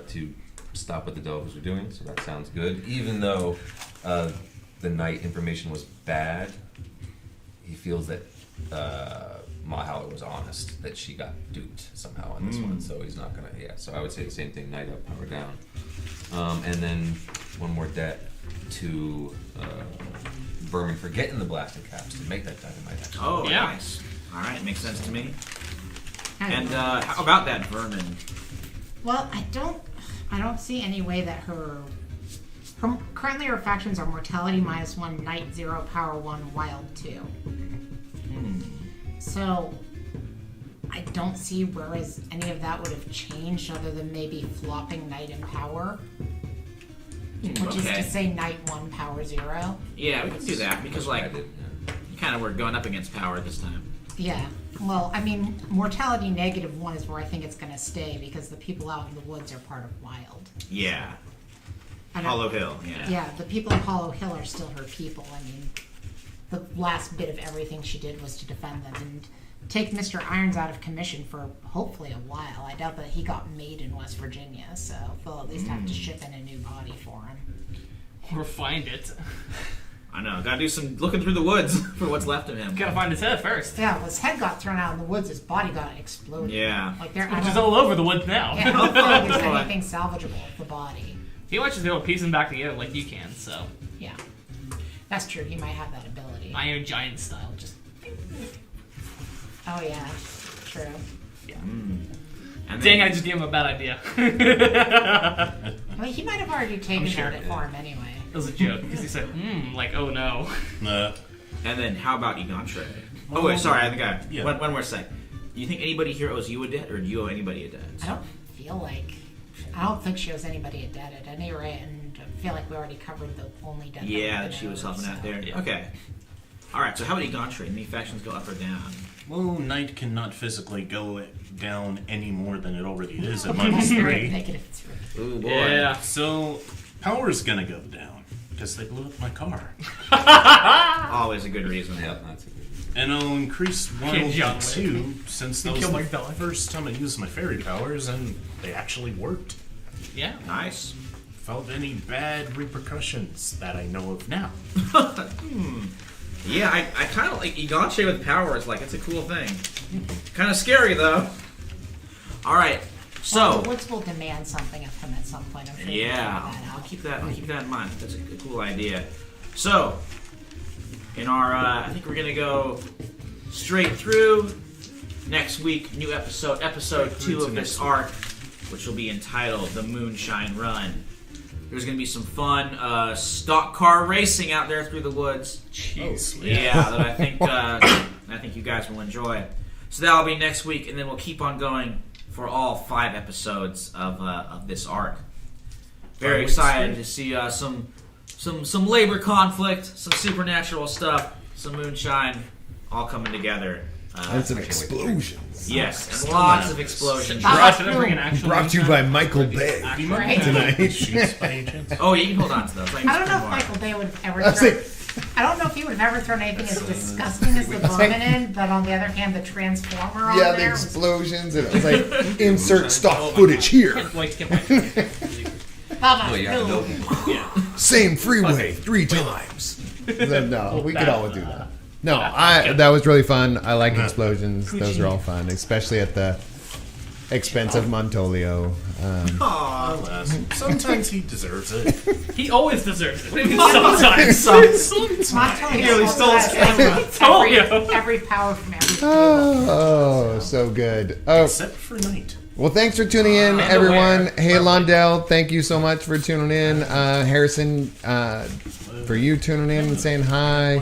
to stop what the Dovers are doing. So that sounds good. Even though the night information was bad, he feels that Ma Howler was honest, that she got duped somehow on this one. So he's not going to. Yeah. So I would say the same thing: night up, power down, and then one more debt to Berman for getting the blasting caps to make that dynamite. Actually. Oh, Yeah. nice. All right, makes sense to me. I don't And know. how about that vermin? Well, I don't see any way that her currently her factions are mortality -1, night 0, power 1, wild 2. So I don't see where any of that would have changed other than maybe flopping night and power, which is Okay. to say night 1, power 0. Yeah, we can do that because That's what I like did, yeah. you kind of were going up against power this time. Yeah. Well, I mean, mortality -1 is where I think it's going to stay because the people out in the woods are part of wild. Yeah. I don't- Hollow Hill. Yeah. Yeah, the people of Hollow Hill are still her people. I mean, the last bit of everything she did was to defend them and take Mr. Irons out of commission for hopefully a while. I doubt that he got made in West Virginia, so they'll at least have to ship in a new body for him. Or find it. I know. Gotta do some looking through the woods for what's left of him. Gotta find his head first. Yeah, well, his head got thrown out in the woods. His body got exploded. Yeah. Like there, Which is all over the woods now. Yeah, I don't feel like there's anything salvageable of the body. He might just be able to piece them back together like you can, so. Yeah, that's true. He might have that ability. Iron Giant style, just. Oh yeah, true. And Dang, then, I just gave him a bad idea. I mean, he might have already taken sure. it for him anyway. It was a joke, because he said, like, oh no. and then how about Egontre? Oh wait, sorry. I think Yeah. one more sec. Do you think anybody here owes you a debt, or do you owe anybody a debt? I don't feel like. I don't think she owes anybody a debt at any rate, and I feel like we already covered the only debt. Yeah, that that she was helping out there. Yeah. Okay. All right. So how about Egontre? Any factions go up or down? Well, Knight cannot physically go down any more than it already is at -3. -3. Ooh boy. Yeah. So, power's gonna go down because they blew up my car. Always a good reason. Yeah, that's a good. And I'll increase wild John to Wick. 2 since that was Kill my the dog. first time I used my fairy powers and they actually worked. Yeah. Nice. Felt any bad repercussions that I know of now. Yeah, I kind of like Egontre with powers. Like, it's a cool thing. Kind of scary, though. All right, Well, so the woods will demand something of him at some point. I'm sure. we'll yeah, figure that I'll out. keep that in mind. That's a cool idea. So, in our, I think we're gonna go straight through. Next week, new episode 2 of this arc which will be entitled The Moonshine Run. There's going to be some fun stock car racing out there through the woods. Jeez. Yeah, that I think you guys will enjoy. So that'll be next week, and then we'll keep on going for all 5 episodes of this arc. Very excited to see some labor conflict, some supernatural stuff, some moonshine, all coming together. And some explosions. Yes, and lots of explosions. Brought to you by Michael Bay Right. tonight. Shoots by any chance? Oh, you can hold on to those. I don't know if Michael Bay would have ever I was thrown. like, I don't know if he would have ever thrown anything as disgusting as the vermin in, but on the other hand, the transformer on yeah, the there was explosions, and it was like, insert stock footage here. Baba. Oh, yeah, no. Same freeway 3 times. No, we could all do that. No, that was really fun. I like explosions. Those are all fun, especially at the expense of Montolio. Alas, sometimes he deserves it. He always deserves it. What do you mean sometimes? Montoya stole his every power from every table. Oh, so good. Oh, Except for night. well, thanks for tuning in, everyone. Hey, Londell, thank you so much for tuning in. Harrison, for you tuning in and saying hi.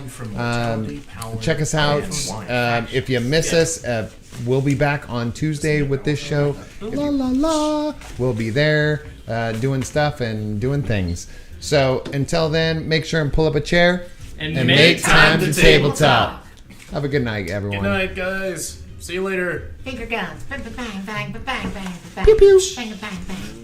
Check us out. If you miss us, we'll be back on Tuesday with this show. La la la. We'll be there doing stuff and doing things. So until then, make sure and pull up a chair And make time to tabletop. Have a good night, everyone. Good night, guys. See you later. Finger guns. Bang, bang, bang, bang, bang, bang, bang. Pew, pew. Bang, bang, bang.